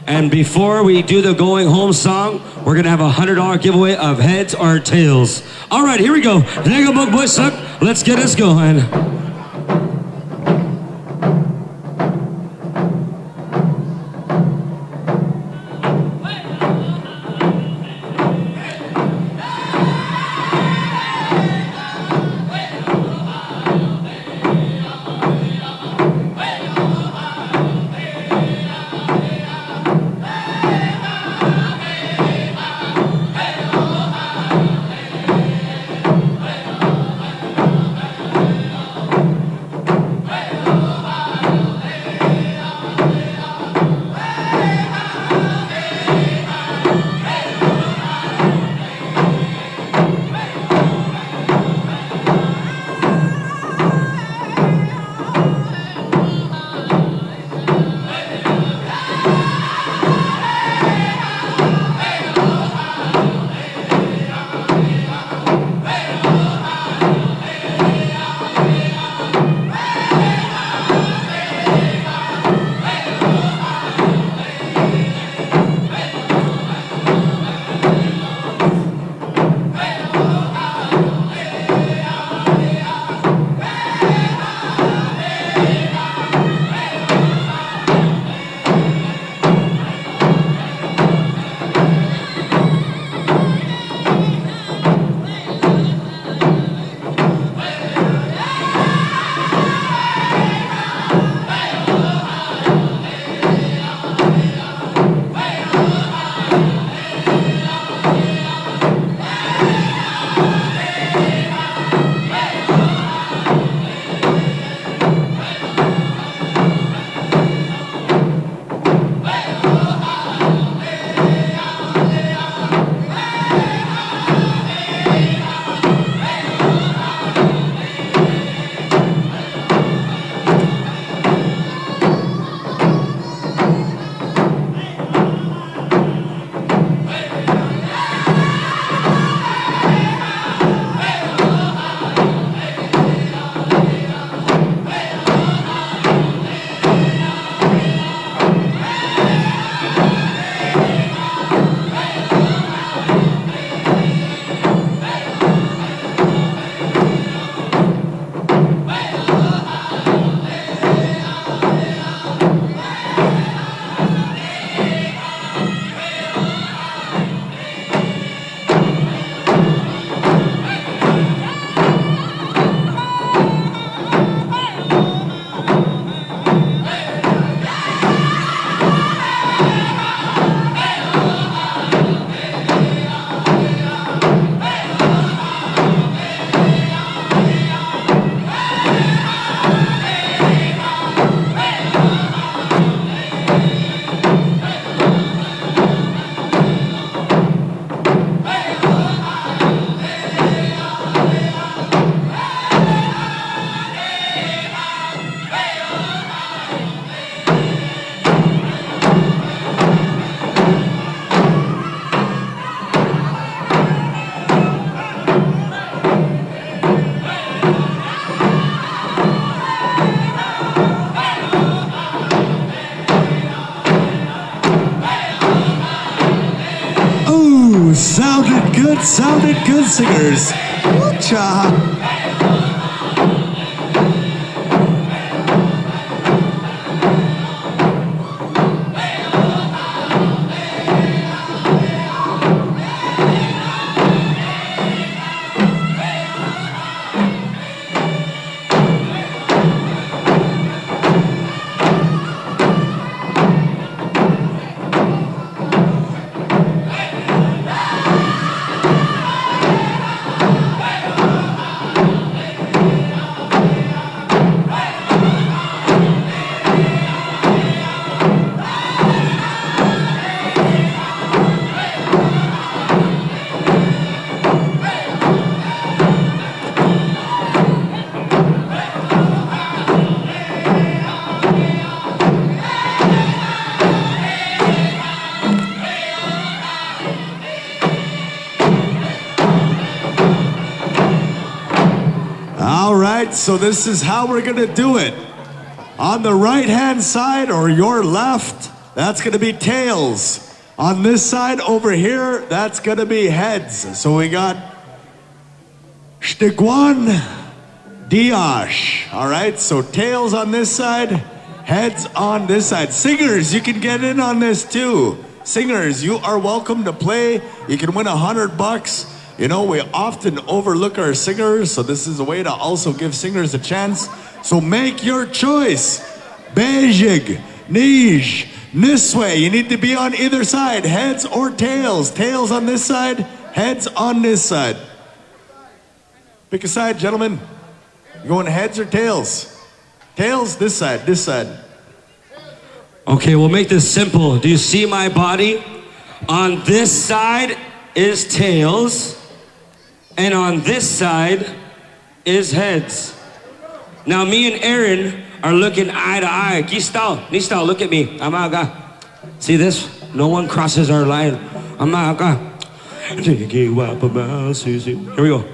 And before we do the going home song, we're going to have a $100 giveaway of heads or tails. All right, here we go. Let's get us going. Ooh, sounded good, singers. Woo-cha. So this is how we're gonna do it. On the right-hand side or your left, that's gonna be tails. On this side over here, that's gonna be heads. So we got Stigwan, Diash. All right, so tails on this side, heads on this side. Singers, you can get in on this too. Singers, you are welcome to play. You can win $100. You know, we often overlook our singers, so this is a way to also give singers a chance. So make your choice. Bejig, Nij, Niswe. You need to be on either side, heads or tails. Tails on this side, heads on this side. Pick a side, gentlemen. You going heads or tails? Tails, this side, this side. Okay, we'll make this simple. Do you see my body? On this side is tails. And on this side is heads. Now me and Aaron are looking eye to eye. Nistal, look at me. Amaga. See this? No one crosses our line. Amaga. Here we go.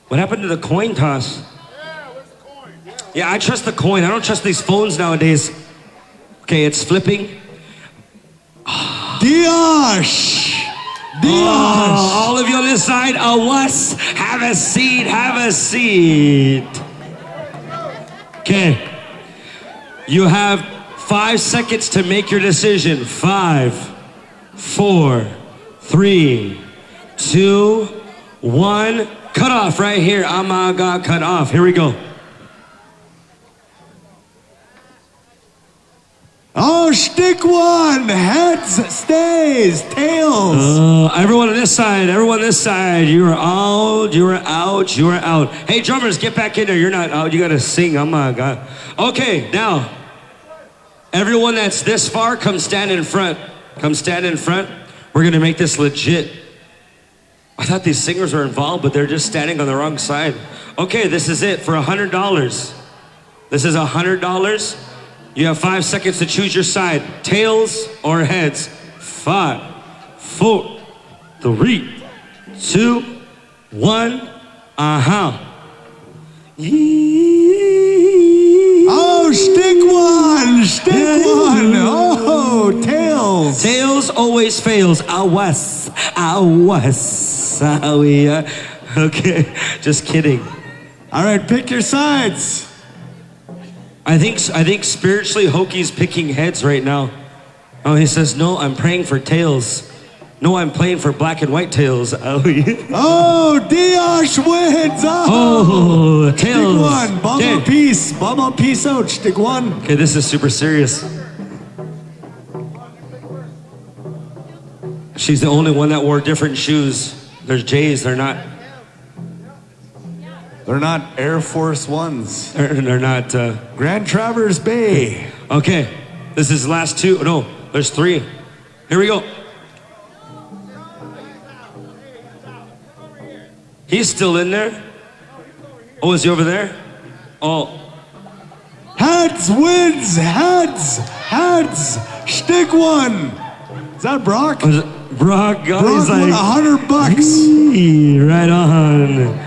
What happened to the coin toss? Yeah, I trust the coin. I don't trust these phones nowadays. Okay, it's flipping. Diash! All of you on this side, awas, have a seat, have a seat. Okay, you have 5 seconds to make your decision. 5, 4, 3, 2, 1. Cut off right here. Amaga, cut off. Here we go. Oh, stick one. Heads stays. Tails. Everyone on this side. Everyone on this side. You are out. You are out. You are out. Hey, drummers, get back in there. You're not out. You got to sing. Oh, my God. Okay, now, everyone that's this far, come stand in front. Come stand in front. We're going to make this legit. I thought these singers were involved, but they're just standing on the wrong side. Okay, this is it for $100. This is $100. You have 5 seconds to choose your side, tails or heads. 5, 4, 3, 2, 1. Oh, stick one, stick one. Oh, tails. Tails always fails. Awas. Oh, yeah. Okay, just kidding. All right, pick your sides. I think spiritually Hoki's picking heads right now. Oh, he says, no, I'm praying for tails. No, I'm playing for black and white tails. Oh, yeah. Oh, Diash wins. Oh, tails. Stick one, bubble piece. Bubble piece out, stick one. Okay, this is super serious. She's the only one that wore different shoes. There's J's, they're not. They're not Air Force Ones. They're not. Grand Traverse Bay. Okay, this is last two. No, there's 3. Here we go. He's still in there. Oh, is he over there? Oh. Heads wins. Heads. Stick one. Is that Brock? Brock got Brock like $100. Right on.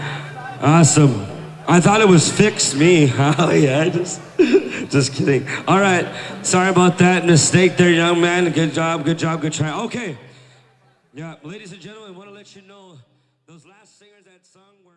Awesome. I thought it was fixed me. Oh yeah, just kidding. All right, sorry about that mistake there, young man. Good job, good try. Okay, yeah, ladies and gentlemen, I want to let you know those last singers that song were.